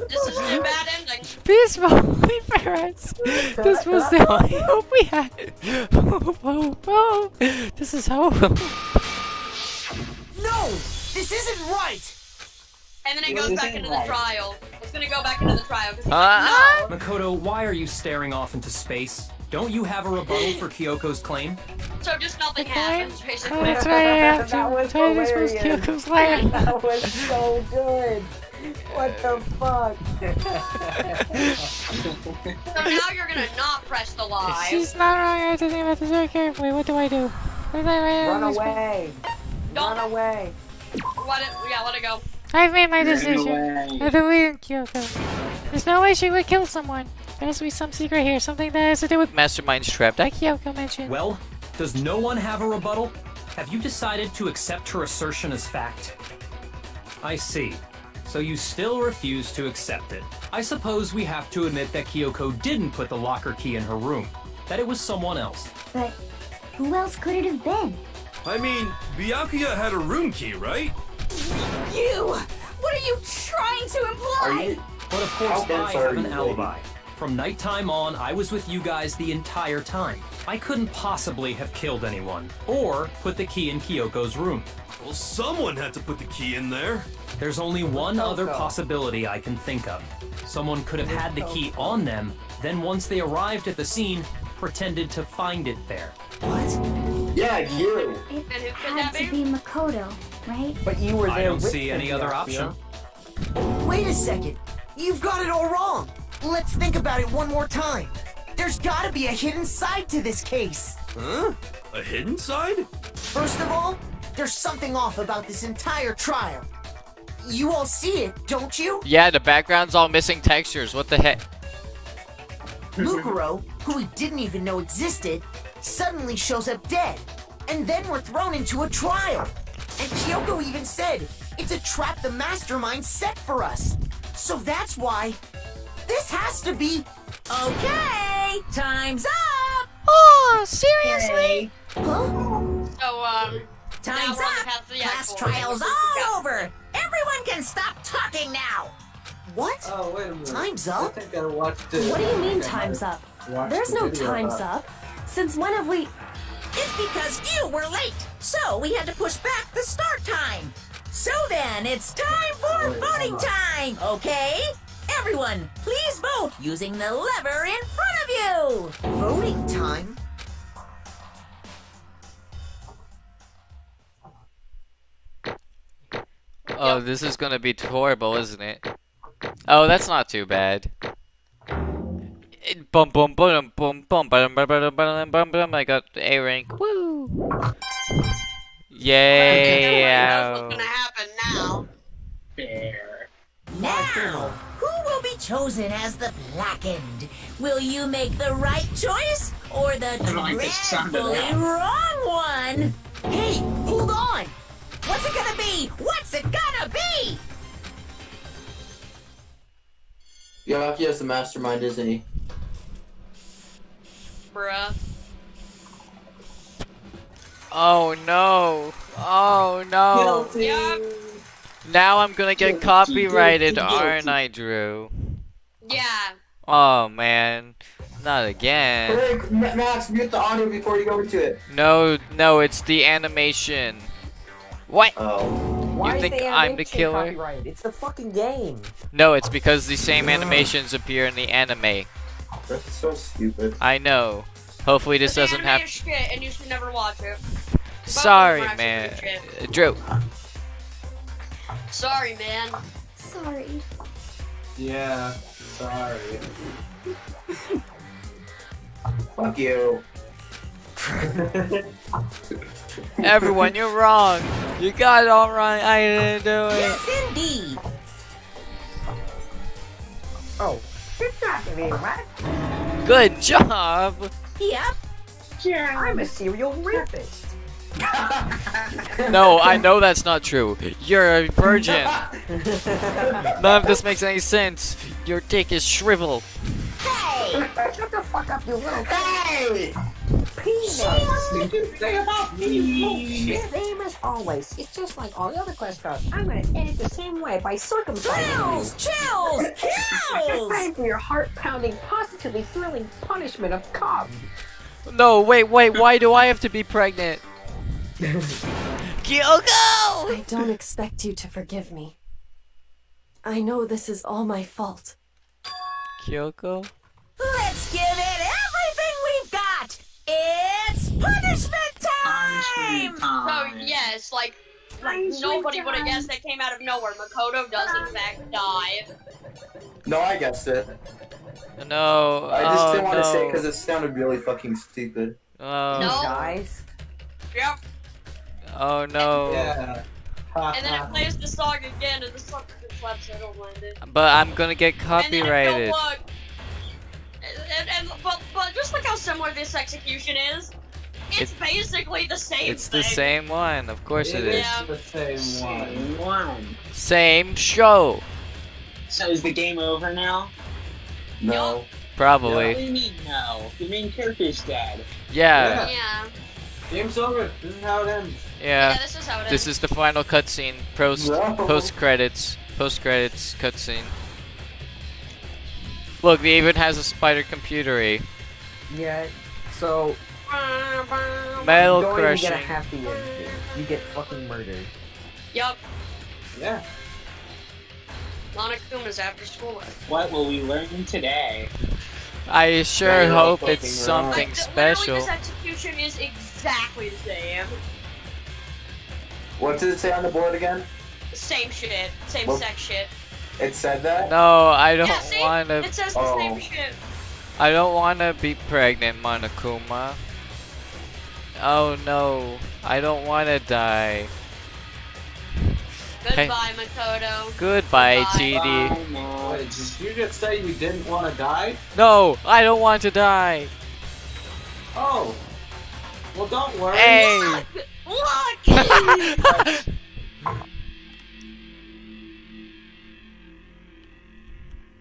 this is the bad ending. Peaceful, only parents. This was the only hope we had. Hope, hope, hope. This is hope. No! This isn't right! And then it goes back into the trial. It's gonna go back into the trial, because no. Makoto, why are you staring off into space? Don't you have a rebuttal for Kyoko's claim? So just nothing happens, basically. Oh, that's right, I have to. That was Tell you this was hilarious. Kyoko's lair. That was so good. What the fuck? So now you're gonna not press the live. She's not wrong. I have to think about this very carefully. What do I do? Run away. Run away. Let it go. I've made my Run decision. away. I believe in Kyoko. There's no way she would kill someone. There has to be some secret here. Something that has to do with Mastermind's trapped. that Kyoko mentioned. Well, does no one have a rebuttal? Have you decided to accept her assertion as fact? I see. So you still refuse to accept it. I suppose we have to admit that Kyoko didn't put the locker key in her room. That it was someone else. But who else could it have been? I mean, Byakuya had a room key, right? You! What are you trying to imply? But of course, How I dense are have an you, alibi. From nighttime on, I was with you guys the entire time. I couldn't possibly have killed anyone, or put the key in Kyoko's room. Well, someone had to put the key in there. There's only one other possibility I can think of. Someone could have had the key on them, then once they arrived at the scene, pretended to find it there. Yeah, you. It And who could had that to be Makoto, right? But you were there I don't with see him, any other Byakuya. option. Wait a second. You've got it all wrong. let's think about it one more time. There's gotta be a hidden side to this case. Huh? A hidden side? First of all, there's something off about this entire trial. You all see it, don't you? Yeah, the background's all missing textures. What the heck? Mukuro, who we didn't even know existed, suddenly shows up dead. And then we're thrown into a trial. And Kyoko even said, it's a trap the mastermind set for us. So that's why this has to be... Okay, time's up! Oh, seriously? Huh? So, Time's now we're on up! the path to the Class actual trial's all over! Everyone can stop talking now! What? Oh, wait a minute. Time's up? I think I watched it. What do you mean time's up? There's no time's up. Since when have we... It's because you were late, so we had to push back the start time. So then, it's time for voting time, okay? Everyone, please vote using the lever in front of you! Voting time? Oh, this is gonna be horrible, isn't it? Oh, that's not too bad. Bum bum bum bum bum bum bum bum bum bum bum. I got A rank. Woo! Yay! That's what's gonna happen now. Fair. Now, who will be chosen as the blackened? Will you make the right choice or the I like the sound of dreadfully that. wrong one? Hey, hold on! What's it gonna be? What's it gonna be? Byakuya's the mastermind, isn't he? Bruh. Oh no! Oh no! Yep. Now I'm gonna get copyrighted, aren't I, Drew? Yeah. Oh man, not again. Hey, Max, mute the audio before you go into it. No, no, it's the animation. What? Oh. Why You is think the I'm the animation killer? copyrighted? It's the fucking game. No, it's because the same animations appear in the anime. That's so stupid. I know. Hopefully this The doesn't anime happen. is shit, and you should never watch it. Sorry, Both of them are man. actually Drew. Sorry, man. Sorry. Yeah, sorry. Fuck you. Everyone, you're wrong. You got it all wrong. I didn't do it. Yes, indeed. Oh, you're talking to me, right? Good job. Yep. I'm a serial rapist. No, I know that's not true. You're a virgin. None of this makes any sense. Your dick is shriveled. Hey! Shut the fuck up, you little Hey! penis! Say about me. Same as always. It's just like all the other class trials. I'm gonna end it the same way by circumcising Chills! you. Chills! It's time for your heart-pounding, positively thrilling punishment of cob. No, wait, why do I have to be pregnant? Kyoko! I don't expect you to forgive me. I know this is all my fault. Kyoko? Let's give it everything we've got! It's punishment time! So, yes, like nobody would have guessed that came out of nowhere. Makoto does, in fact, die. No, I guessed it. No. I just oh, didn't want to say it no. because it sounded really fucking stupid. Oh. No. Guys. Yep. Oh no. Yeah. And then it plays the song again, and the song slaps, so I don't mind it. But I'm gonna get And then copyrighted. go look. But just look how similar this execution is. It's basically the same It's thing. the same one. Of course it is. Yeah. The same one. Same show. So is the game over now? No. Probably. What do you mean no? The main character's dead. Yeah. Yeah. Game's over. This is how it ends. Yeah. This is how it This ends. is the final cutscene. Post credits. Post credits cutscene. Look, they even has a spider computery. Yeah, so... Metal you don't crushing. even get a happy end here. You get fucking murdered. Yup. Yeah. Monokuma's after school. What will we learn today? I sure you're hope fucking it's right. something Like, special. literally, this execution is exactly the same. What does it say on the board again? Same shit. Same What? sex shit. It said that? No, I don't Yeah, see? wanna. It says the same shit. I don't wanna be pregnant, Monokuma. Oh no, I don't wanna die. Goodbye, Makoto. Goodbye, TD. Wait, did you just say you didn't want to die? No, I don't want to die. Oh. Well, don't worry. Hey. Look!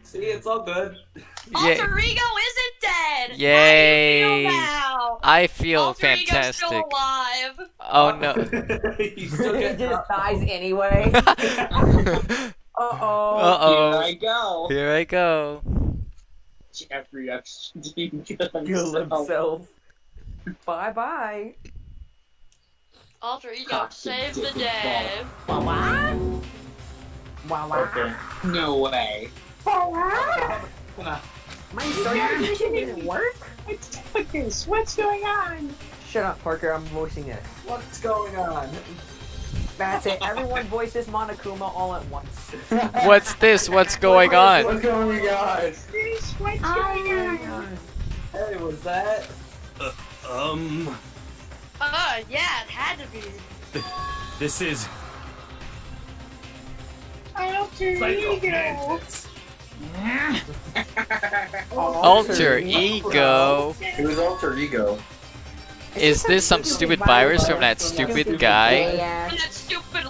See, it's all good. Alter Ego isn't dead! Yay! How do you feel now? I feel Alter Ego's fantastic. still alive. Oh no. You still He get just dies anyway. Uh-oh. Uh-oh. Here I go. Here I go. Jeffrey Epstein Kill himself. Bye-bye. Alter Ego saved the day. Okay. No way. My association didn't work? What's going on? Shut up, Parker. I'm voicing it. What's going on? That's it. Everyone voices Monokuma all at once. What's this? What's going on? What's going on? What's going on? Hey, was that? Yeah, it had to be. This is Alter Ego. Alter Ego. It was Alter Ego. Is this some stupid virus from that stupid guy? From that stupid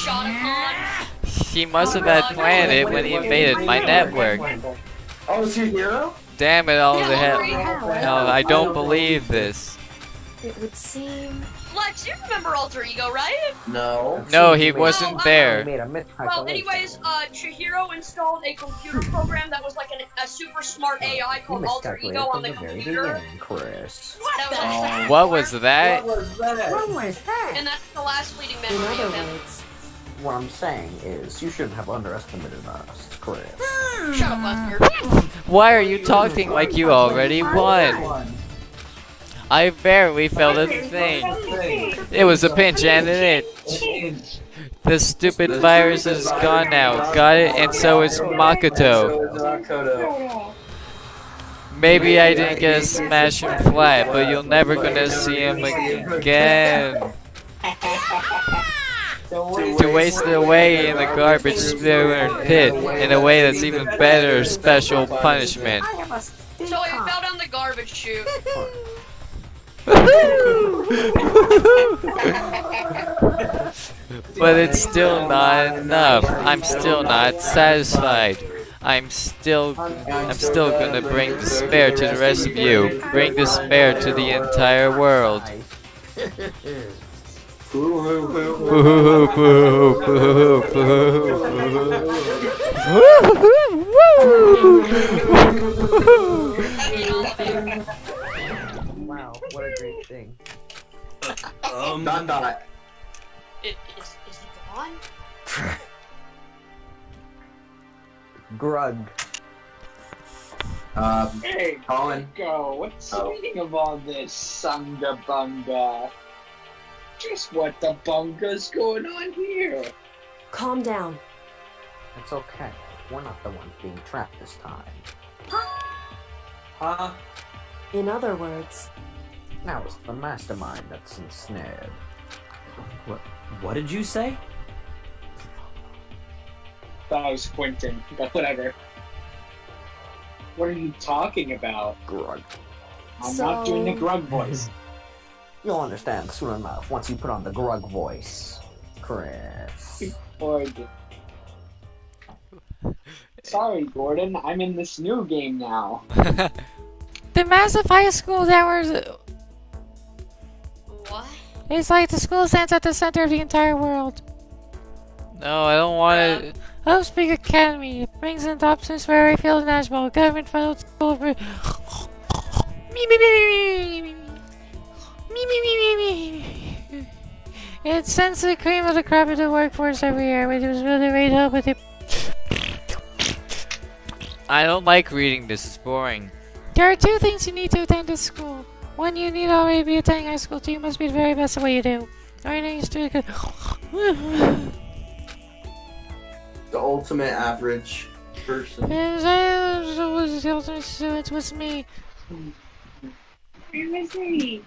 Shotacon. He must have had planned it when he invaded my network. Oh, is he hero? Damn it all the hell. No, I don't believe this. It would seem. Lex, you remember Alter Ego, right? No. No, he wasn't there. Well, anyways, Chihiro installed a computer program that was like a super smart AI called Alter Ego on the computer. Chris. What was that? What was that? What was that? And that's the last fleeting In memory other of him. words, What I'm saying is, you shouldn't have underestimated us, Chris. Shut up, Buster. Why are you talking like you already won? I barely felt a thing. It was a pinch and an itch. The stupid virus is gone now. Got it? And so is Makoto. Maybe I didn't get to smash him flat, but you're never gonna see him again. To waste it away in the garbage spewing pit in a way that's even better special punishment. So he fell down the garbage chute. But it's still not enough. I'm still not satisfied. I'm still gonna bring despair to the rest of you. Bring despair to the entire world. Wow, what a great thing. Dot. Is he gone? Grug. Hey, Colin. go. What's the meaning of all this Sunga Bunga? Just what the bunga's going on here? calm down. It's okay. We're not the ones being trapped this time. In other words, Now it's the mastermind that's ensnared. What did you say? Thought I was squinting, but whatever. What are you talking about? Grug. I'm not doing the Grug voice. You'll understand soon enough once you put on the Grug voice, Chris. Sorry, Gordon. I'm in this new game now. The massive high school towers. What? It's like the school stands at the center of the entire world. No, I don't want to. Hope Speak Academy. It brings in top students for every field in Nashville. Government funded school for. It sends the cream of the crop into the workforce every year, which was really great help with it. I don't like reading this. It's boring. There are two things you need to attend this school. One, you need already be attending high school. Two, you must be the very best at what you do. Right now, you still could. The ultimate average person. It was me. Where is he?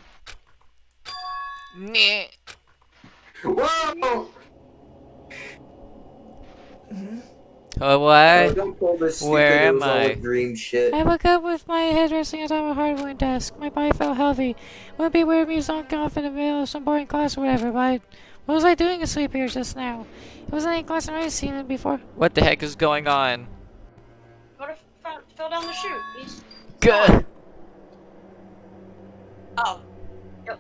Whoa! Oh, what? Don't pull this stupid, Where it am was all I? a dream shit. I woke up with my head resting atop a hardwood desk. My body felt heavy. Wouldn't be weird me zonked off in the middle of some boring class or whatever, but what was I doing asleep here just now? It wasn't any class I've already seen it before. What the heck is going on? Go to fill down the chute. He's Good. oh. Yep.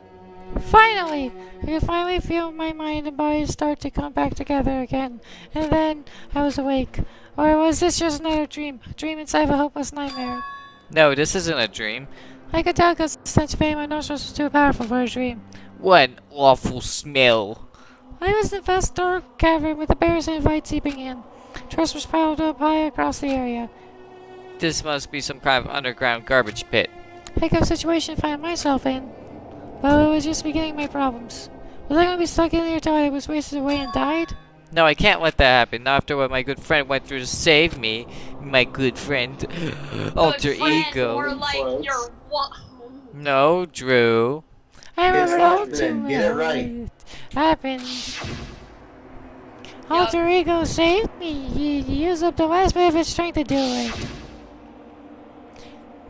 Finally! I could finally feel my mind and body start to come back together again. And then I was awake. Or was this just another dream? A dream inside of a hopeless nightmare? No, this isn't a dream. I could tell because the stench of my nostrils was too powerful for a dream. What an awful smell. I was in a vast dark cavern with the bears and light seeping in. Trash was piled up high across the area. This must be some kind of underground garbage pit. Heck of a situation to find myself in. Well, it was just beginning my problems. Was I going to be stuck in there till I was wasted away and died? No, I can't let that happen. Not after what my good friend went through to save me. My good friend. Alter ego. Or like your what? No, Drew. I remember Get it right. Happened. Alter ego saved me. He used up the last bit of his strength to do it.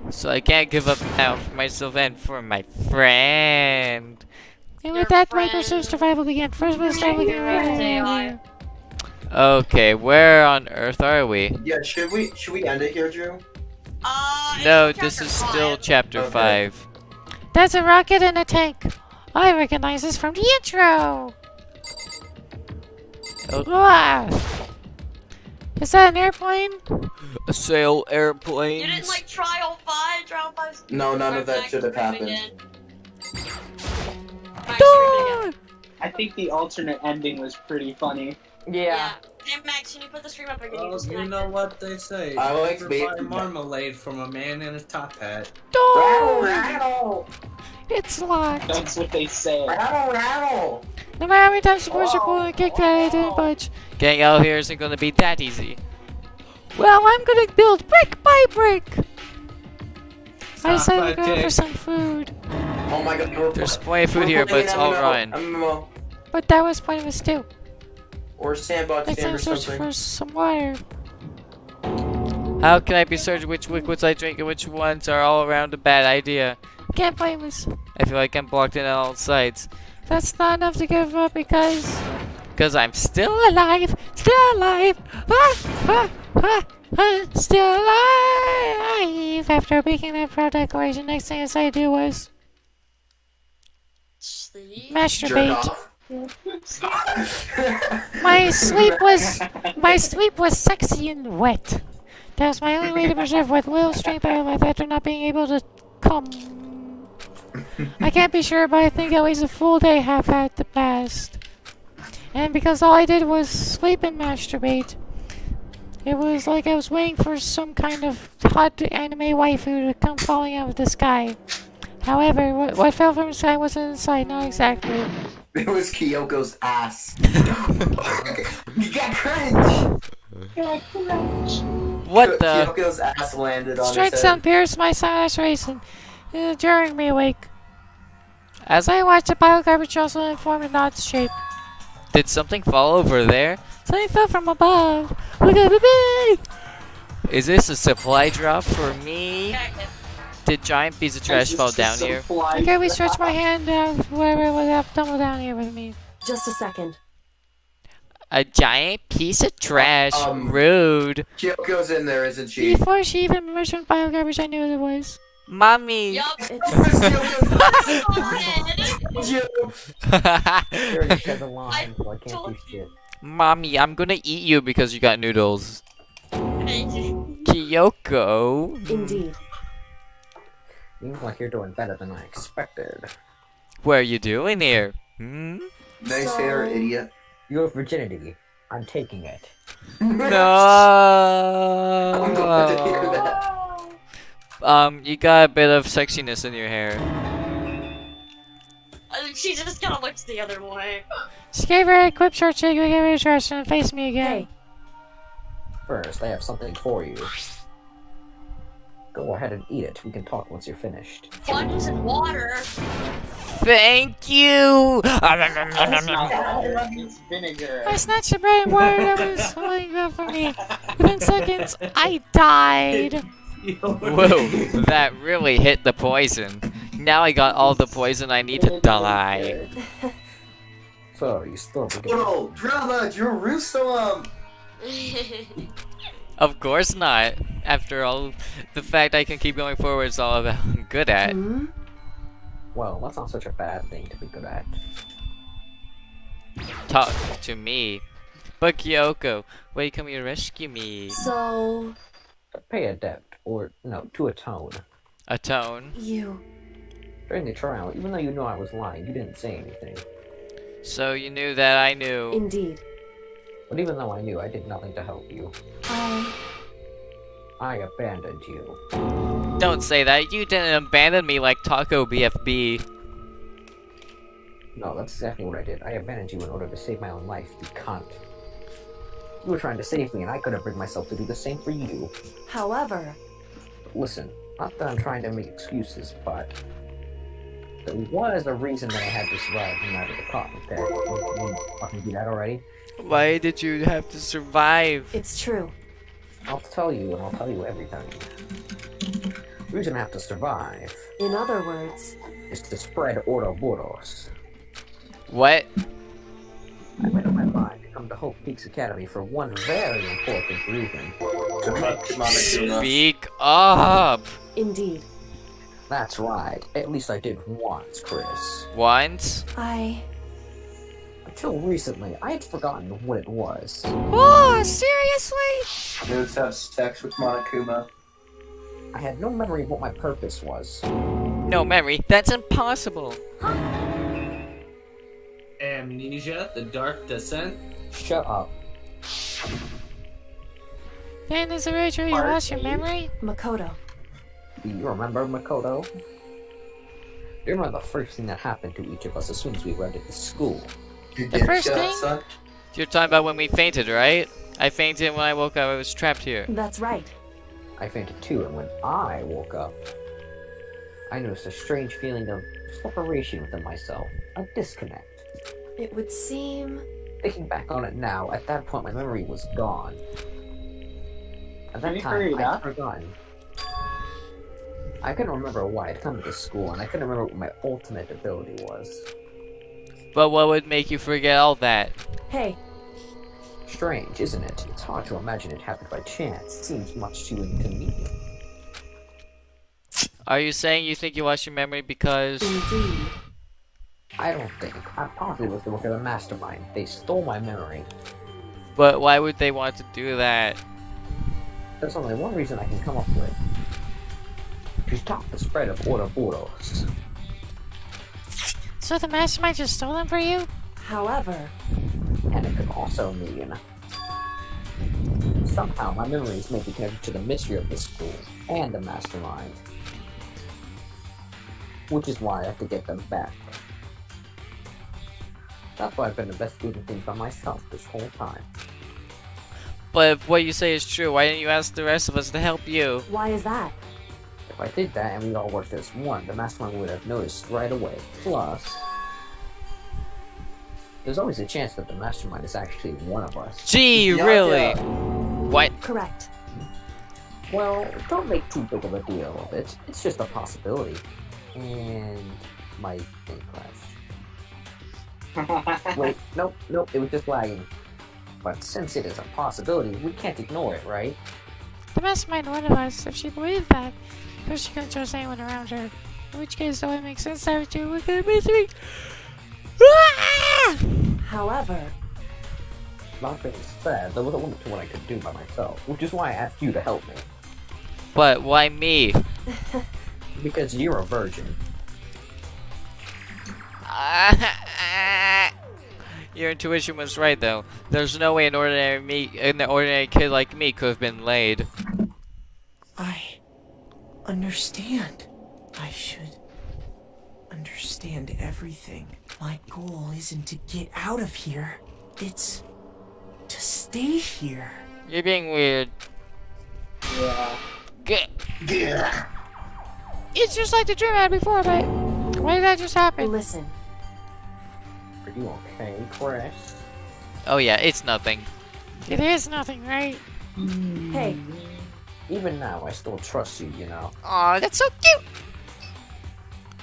So I can't give up now for myself and for my friend. And with that, my pursuit of survival began. First, we'll start looking around. Okay, where on earth are we? Yeah, should we end it here, Drew? No, this is still chapter 5. That's a rocket and a tank. I recognize this from the intro. Ah. Is that an airplane? A sail airplane. You didn't like trial 5? Trial 5? No, none of that should have happened. I think the alternate ending was pretty funny. Yeah. Hey Max, can you put the stream up again? Well, you know what they say. I like Never being- buy marmalade from a man in a top hat. Rattle! It's locked. That's what they say. Rattle! No matter how many times the boys are pulling a kick that I didn't budge. Getting out here isn't gonna be that easy. Well, I'm gonna build brick by brick. I Stop decided to go it, for some food. Oh my god, There's plenty of food here, but it's all rotten. But that was pointless too. Or sandbox Next game time or search something. for some water. How can I be certain which liquids I drink and which ones are all around a bad idea? Can't blame us. I feel like I'm blocked in on all sides. That's not enough to give up because I'm still alive. Still alive. Still alive. After making that proud declaration, next thing I decided to do was masturbate. My sleep was sexy and wet. That was my only way to preserve what little strength I left after not being able to come. I can't be sure, but I think at least a full day have had the past. And because all I did was sleep and masturbate, it was like I was waiting for some kind of hot anime waifu to come falling out of the sky. However, what fell from the sky wasn't inside, not exactly. It was Kyoko's ass. You got cringe! What the? Kyoko's ass landed on Straight his sun head. pierced my sinus racing, jarring me awake. As I watched the pile of garbage also informed in odd shape. Did something fall over there? Something fell from above. Look at me! Is this a supply drop for me? Did giant piece of trash fall down here? I carefully stretched my hand down, whatever was up, tumble down here with me. Just a second. A giant piece of trash. Rude. Kyoko's in there, isn't she? Before she even emerged from the pile of garbage, I knew what it was. Mommy. Yup. You already said the line, so I can't do shit. Mommy, I'm gonna eat you because you got noodles. Kyoko. Indeed. Seems like you're doing better than I expected. What are you doing here? Hmm? Nice hair, idiot. Your virginity. I'm taking it. No. I'm glad to hear that. You got a bit of sexiness in your hair. She just kind of looks the other way. She gave her a quick short shake, gave her a trash, and faced me again. Hey, first, I have something for you. Go ahead and eat it. We can talk once you're finished. Sponges and water. Thank you! It's vinegar. I snatched the bread and water that was holding up for me. Within seconds, I died. Whoa, that really hit the poison. Now I got all the poison I need to die. So, you still Bro, drama, Jerusalem! Of course not. After all, the fact I can keep going forward is all I'm good at. Well, that's not such a bad thing to be good at. Talk to me. But Kyoko, why you come here to rescue me? So... Pay a debt, or, no, to atone. Atone? You... During the trial, even though you knew I was lying, you didn't say anything. So you knew that I knew. Indeed. But even though I knew, I did nothing to help you. I abandoned you. Don't say that. You didn't abandon me like Taco BFB. No, that's exactly what I did. I abandoned you in order to save my own life, you cunt. You were trying to save me, and I couldn't bring myself to do the same for you. However... Listen, not that I'm trying to make excuses, but... there was a reason that I had to survive no matter the cost. Okay? You fucking do that already? Why did you have to survive? It's true. I'll tell you, and I'll tell you everything. The reason I have to survive... In other words... is to spread Ouroboros. What? I made up my mind to come to Hope Peaks Academy for one very important reason. Speak up! Indeed. That's right. At least I did once, Chris. Once? Until recently, I had forgotten what it was. Oh, seriously? Dudes have sex with Monokuma. I had no memory of what my purpose was. No memory? That's impossible. Amnesia, the Dark Descent. Shut up. Then there's a ritual you lost your memory? Makoto. Do you remember Makoto? Do you remember the first thing that happened to each of us as soon as we arrived at the school? The first thing? You're talking about when we fainted, right? I fainted when I woke up. I was trapped here. That's right. I fainted too, and when I woke up, I noticed a strange feeling of separation within myself. A disconnect. It would seem... Thinking back on it now, at that point my memory was gone. At that Can you time, hurry I up? had forgotten. I couldn't remember why I'd come to this school, and I couldn't remember what my ultimate ability was. But what would make you forget all that? Hey. Strange, isn't it? It's hard to imagine it happened by chance. It seems much too inconvenient. Are you saying you think you lost your memory because... Indeed. I don't think. I probably was the work of the mastermind. They stole my memory. But why would they want to do that? There's only one reason I can come up with. To stop the spread of Ouroboros. So the mastermind just stole them for you? However... And it could also mean... somehow my memories may be connected to the mystery of the school and the mastermind. Which is why I have to get them back. That's why I've been investigating things by myself this whole time. But if what you say is true, why didn't you ask the rest of us to help you? Why is that? If I did that and we all worked as one, the mastermind would have noticed right away. Plus, there's always a chance that the mastermind is actually one of us. Gee, really? What? Correct. Well, don't make too big of a deal of it. It's just a possibility. And my thing crashed. Wait, nope, it was just lagging. But since it is a possibility, we can't ignore it, right? The mastermind one of us, if she believed that, because she couldn't trust anyone around her. In which case, it only makes sense to have to look at the mystery. However... Not being said, there was a limit to what I could do by myself, which is why I asked you to help me. But why me? Because you're a virgin. Your intuition was right, though. There's no way an ordinary kid like me could have been laid. I understand. I should understand everything. My goal isn't to get out of here. It's to stay here. You're being weird. Yeah. It's just like the dream I had before, but why did that just happen? Listen. Are you okay, Chris? Oh yeah, it's nothing. It is nothing, right? Hey. Even now, I still trust you, you know. Aw, that's so cute!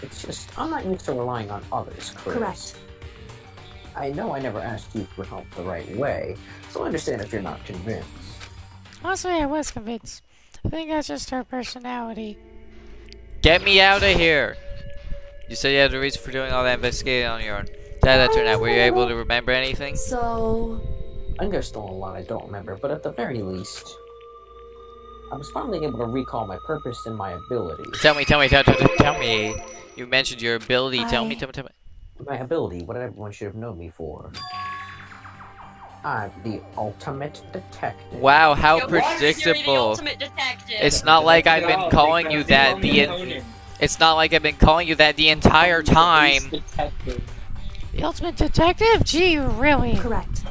It's just, I'm not used to relying on others, Chris. Correct. I know I never asked you for help the right way, so I understand if you're not convinced. Honestly, I was convinced. I think that's just her personality. Get me out of here! You said you had a reason for doing all that investigating on your own. How did that turn out? Were you able to remember anything? So... I think there's still a lot I don't remember, but at the very least, I was finally able to recall my purpose and my ability. Tell me. You mentioned your ability. Tell me. My ability, what everyone should have known me for. I'm the ultimate detective. Wow, how You're the predictable. ultimate detective. It's not like I've been calling you that It's not like I've been calling you that the entire time. The ultimate detective? Gee, really? Correct.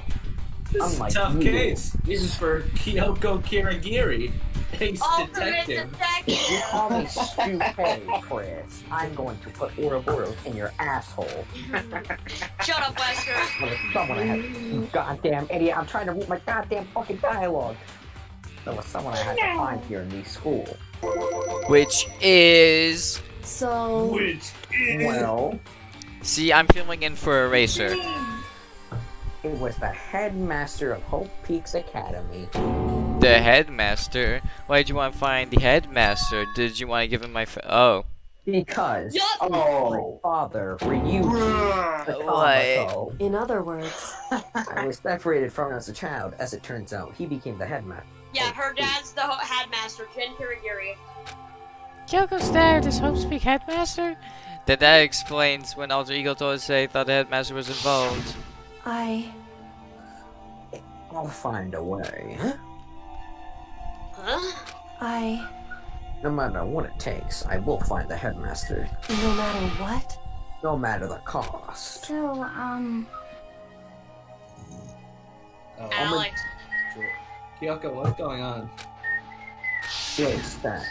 This is a Unlike tough you. case. This is for Kyoko Kirigiri. Ace Ultimate detective. detective. You call me stupid, Chris. I'm going to put Ouroboros in your asshole. Shut up, Wesker. Well, it's someone I had. You goddamn idiot. I'm trying to read my goddamn fucking dialogue. There was someone I had to find here in the school. Which is... So... Well... See, I'm filling in for a racer. It was the headmaster of Hope Peaks Academy. The headmaster? Why did you want to find the headmaster? Did you want to give him my oh. Because Yup. my father What? In other words... I was separated from him as a child. As it turns out, he became the headmaster. Yeah, her dad's the headmaster, Jin Kirigiri. Kyoko's dad is Hope Speak headmaster? Then that explains when Alter Ego told us they thought the headmaster was involved. I'll find a way. Huh? No matter what it takes, I will find the headmaster. No matter what? No matter the cost. So, Alex. Kyoko, what's going on? Yes, that.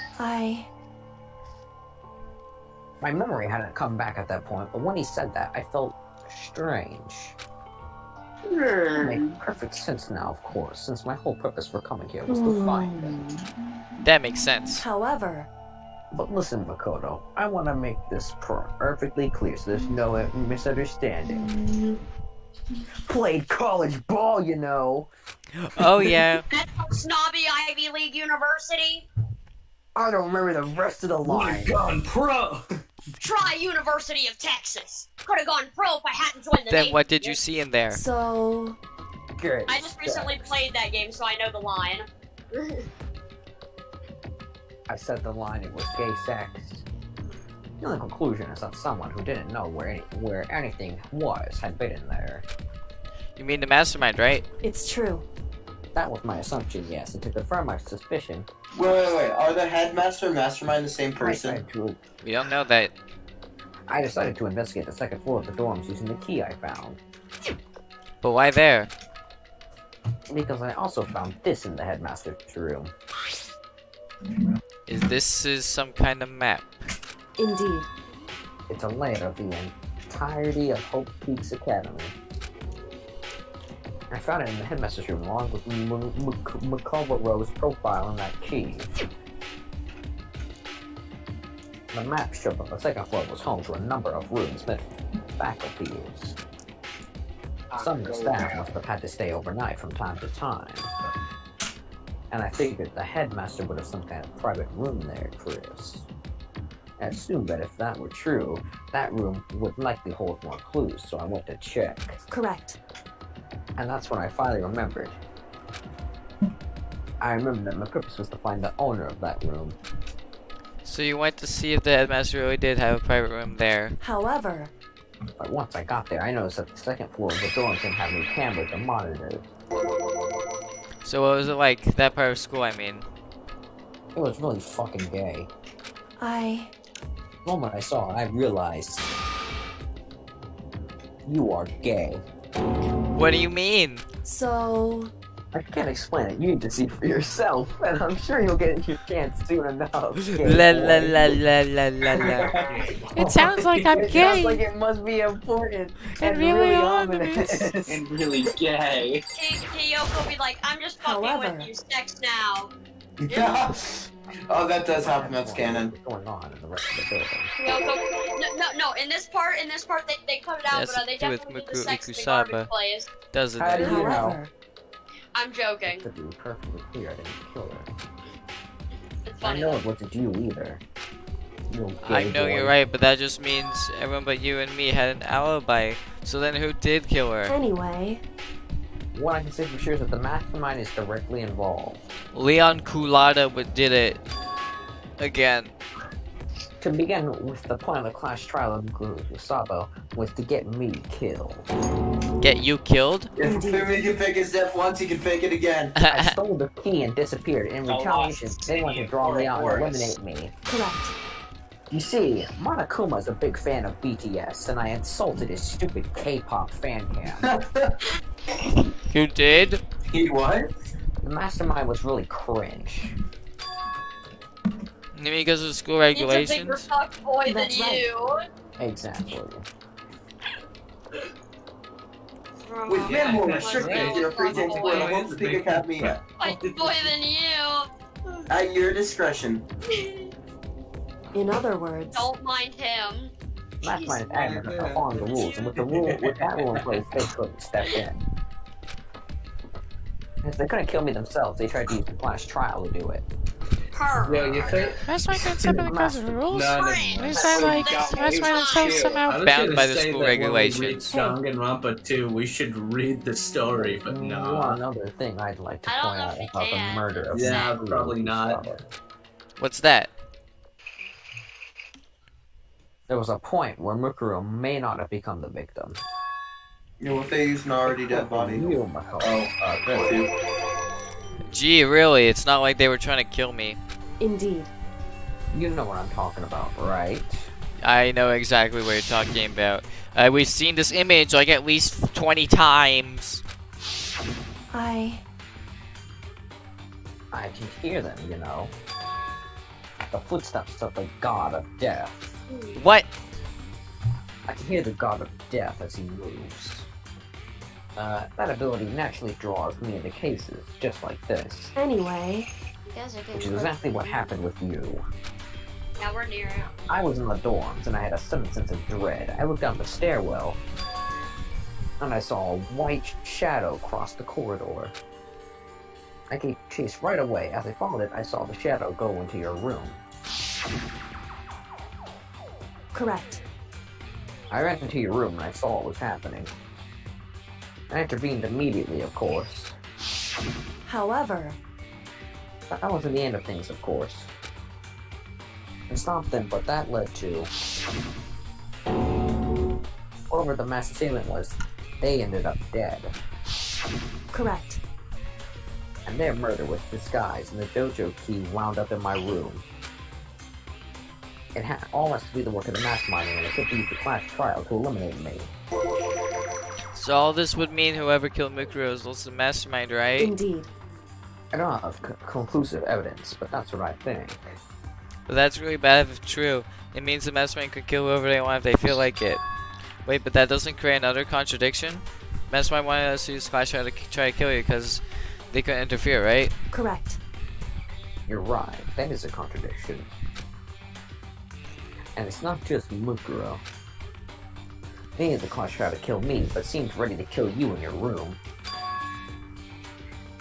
My memory hadn't come back at that point, but when he said that, I felt strange. It makes perfect sense now, of course, since my whole purpose for coming here was to find him. That makes sense. However... But listen, Makoto, I want to make this perfectly clear so there's no misunderstanding. Played college ball, you know. Oh, yeah. At snobby Ivy League University. I don't remember the rest of the line. Gone pro! Try University of Texas. Could have gone pro if I hadn't joined the Then Navy. what did you see in there? So... Good. I just recently played that game, so I know the line. I said the line, it was gay sex. The only conclusion is that someone who didn't know where anything was had been in there. You mean the mastermind, right? It's true. That was my assumption, yes, and to confirm my suspicion... Wait. Are the headmaster and mastermind the same person? We don't know that. I decided to investigate the second floor of the dorms using the key I found. But why there? Because I also found this in the headmaster's room. Is some kind of map? Indeed. It's a layout of the entirety of Hope Peaks Academy. I found it in the headmaster's room along with Makoto's profile and that key. The map showed that the second floor was home to a number of rooms meant for faculties. Some of the staff must have had to stay overnight from time to time. And I figured the headmaster would have some kind of private room there, Chris. I assumed that if that were true, that room would likely hold more clues, so I went to check. Correct. And that's when I finally remembered. I remembered that my purpose was to find the owner of that room. So you went to see if the headmaster really did have a private room there. However... But once I got there, I noticed that the second floor of the dorm didn't have any cameras or monitors. So what was it like, that part of school, I mean? It was really fucking gay. The moment I saw it, I realized... You are gay. What do you mean? So... I can't explain it. You need to see for yourself, and I'm sure you'll get your chance soon enough. La la la la la la la. It sounds like I'm It gay. sounds like it must be important and really ominous. And really gay. Kyoko will be like, I'm just fucking However- with you, sex now. Yeah. Oh, that does happen. That's canon. What's going on in the rest of the building? Kyoko, no, in this part, they cut it out, Yes, but they do with definitely did Muku the sex in the Ikusaba. garbage place. Doesn't How do it? you know? However, I'm joking. To be perfectly clear, I didn't kill her. It's I funny. know it wasn't you either. You I gay know boy. you're right, but that just means everyone but you and me had an alibi. So then who did kill her? anyway, What I can say for sure is that the mastermind is directly involved. Leon Kulada did it. Again. To begin with, the point of the class trial of Sabo was to get me killed. Get you killed? If Fumi can fake his death once, he can fake it again. I stole the key and disappeared. In retaliation, they wanted to draw me out and eliminate me. correct. You see, Monokuma's a big fan of BTS, and I insulted his stupid K-pop fan cam. You did? He what? The mastermind was really cringe. Maybe because of school He's a bigger regulations? fuck boy than That's right. you. Exactly. With minimal restrictions, you're free to explore the whole Speak Academy Fuck boy than you. at your discretion. In other words, Don't mind him. Mastermind is adamant about following the rules, and with that rule in place, they couldn't step in. If they couldn't kill me themselves, they tried to use the class trial to do it. Yo, you think? Mastermind can't step in because of rules? No, no. Is that like Mastermind himself I somehow was Bound gonna by the say school that when we regulations. read Danganronpa 2, we should read the story, but no. Another thing I'd like to I don't point know out if we about the can. murder of Yeah, Mukuro probably not. Kusaba. What's that? There was a point where Mukuro may not have become the victim. You know what they use an already dead body? You, Mako. That too. Gee, really? It's not like they were trying to kill me. indeed. You know what I'm talking about, right? I know exactly what you're talking about. We've seen this image like at least 20 times. I can hear them, you know. The footsteps of the god of death. What? I can hear the god of death as he moves. That ability naturally draws me into cases just like this. Anyway, You guys are Which getting is exactly what happened with you. Now we're near it. I was in the dorms and I had a sudden sense of dread. I looked down the stairwell and I saw a white shadow cross the corridor. I gave chase right away. As I followed it, I saw the shadow go into your room. correct. I ran into your room and I saw what was happening. I intervened immediately, of course. However, That wasn't the end of things, of course. And something, but that led to... Whoever the mass assailant was, they ended up dead. correct. And their murder was disguised, and the dojo key wound up in my room. It all has to be the work of the mastermind, and it could use the class trial to eliminate me. So all this would mean whoever killed Mukuro is also the mastermind, right? Indeed. I don't have conclusive evidence, but that's what I think. But that's really bad if it's true. It means the mastermind could kill whoever they want if they feel like it. Wait, but that doesn't create another contradiction? Mastermind wanted us to use Clash to try to kill you because they couldn't interfere, right? Correct. You're right, that is a contradiction. And it's not just Mukuro. They had the class try to kill me, but seemed ready to kill you in your room.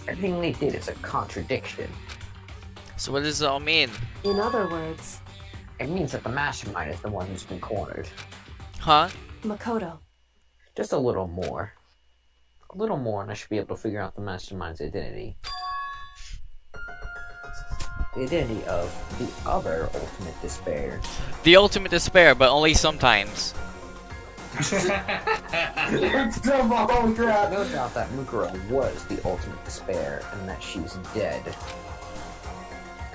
Everything they did is a contradiction. So what does it all mean? In other words, It means that the mastermind is the one who's been cornered. Huh? Makoto. Just a little more. A little more and I should be able to figure out the mastermind's identity. The identity of the other ultimate despair. The ultimate despair, but only sometimes. It's the ball crap. No doubt that Mukuro was the ultimate despair and that she's dead.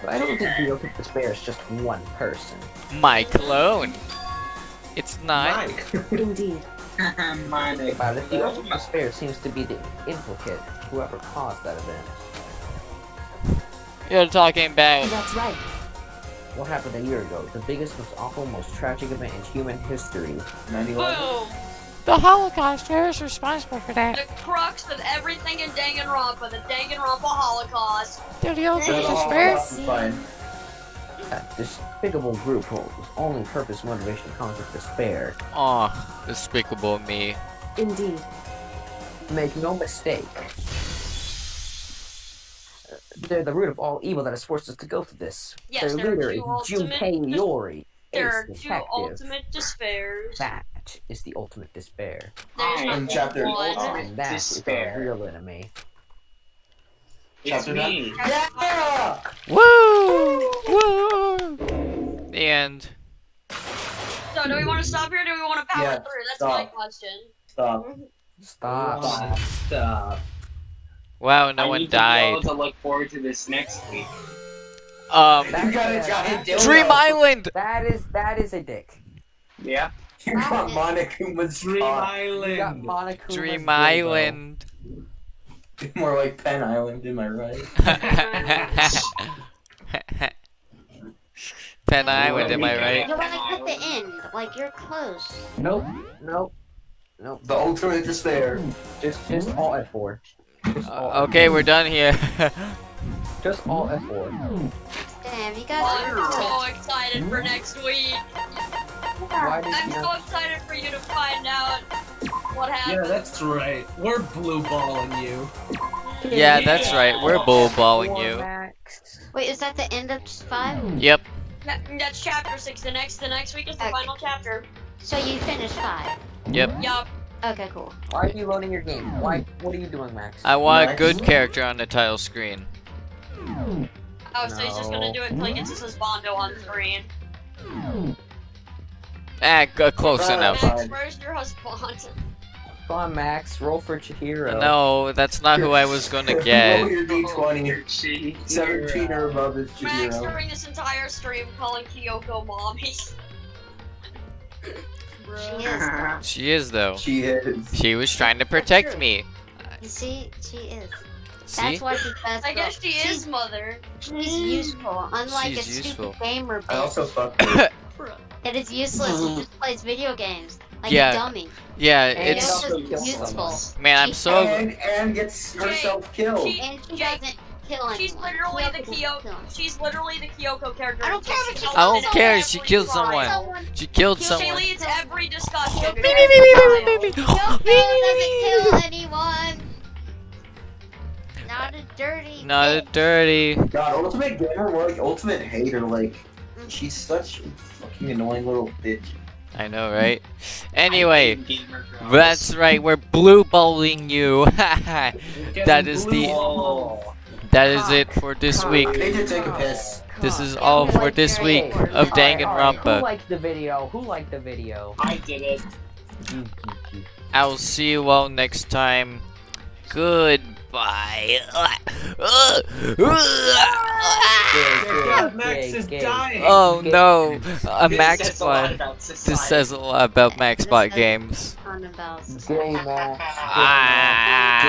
But I don't think the ultimate despair is just one person. My clone. It's not. Indeed. Mine. But if the ultimate despair seems to be the implicate, whoever caused that event. You're talking about. That's right. What happened a year ago? The biggest, most awful, most tragic event in human history. 9/11. Boom! The Holocaust. Who's responsible for that? The crux of everything in Danganronpa, the Danganronpa Holocaust. Dude, the ultimate The despair. Holocaust is fine. That despicable group whose only purpose, motivation comes with despair. Aw, despicable me. Indeed. Make no mistake. They're the root of all evil that has forced us to go through this. Yes, Their there are leader is two ultimate Junpei Iori, There ace are two detective. ultimate despairs. That is the ultimate despair. There's I'm not chapter one. And that is Despair. our real enemy. It's Chapter me. Yeah! Woo! Woo! The end. So, do we want to stop here or do we want to power Yeah, through? That's stop. my question. Stop. Stop. Stop. Wow, no I one need you all died. to look forward to this next week. You got a giant dildo. Dream Island! That is a dick. Yeah. You got Monokuma's Dream cock. You got Island. Monokuma's Dream dildo. Island. More like Penn Island, am I right? Penn Island, am I right? You're like at the end, like you're close. Nope. Nope. Nope. The ultimate despair. Just all F4. Just all Okay, we're done here. Just all F4. Damn, you guys I'm are so excited for next week. Why did I'm you so excited for you to find out what Yeah, happened. that's right. We're blue balling you. Yeah, that's right. We're bullballing you. Wait, is that the end of 5? Yep. That's chapter 6. The next week is the Okay. final chapter. So you finished 5. Yep. Yup. Okay, cool. Why are you loading your game? Why? What are you doing, Max? I want a Max? good character on the title screen. Oh, so he's just gonna do it until he gets his Bondo on screen. Close enough. Max, where's your husband? Come on, Max. Roll for Chihiro. No, that's not who I was gonna get. Roll your D20. 17 or above is Max, Chihiro. during this entire stream, calling Kyoko mommy. She is. She is, though. She is. She was trying to protect me. You see, she is. See? That's why she's best. I guess she She's- is mother. She's useful, unlike She's a useful. stupid gamer I bitch also fucked her. that is useless and just plays video games like Yeah. a dummy. Yeah, And it's. just useful. Man, I'm so. And gets herself killed. And she doesn't kill anyone. She's literally the Kyoko. She's literally the Kyoko character. I don't care if she I don't care. She killed someone. She killed She someone. leads every discussion. Kyoko doesn't kill anyone. Not a dirty. Not a dirty. God, Ultimate Gamer, more like Ultimate Hater, like, she's such a fucking annoying little bitch. I know, right? Anyway, that's right. We're blue balling you. That is the. That is it for this week. I need to take a piss. This is all for this week of Who Danganronpa. liked the video? Who liked the video? I did it. I'll see you all next time. Goodbye. God, Max is dying. Oh no, a This Max says a lot Bot. about This society. says a lot about Max Bot games. On about Gay Max. Ah.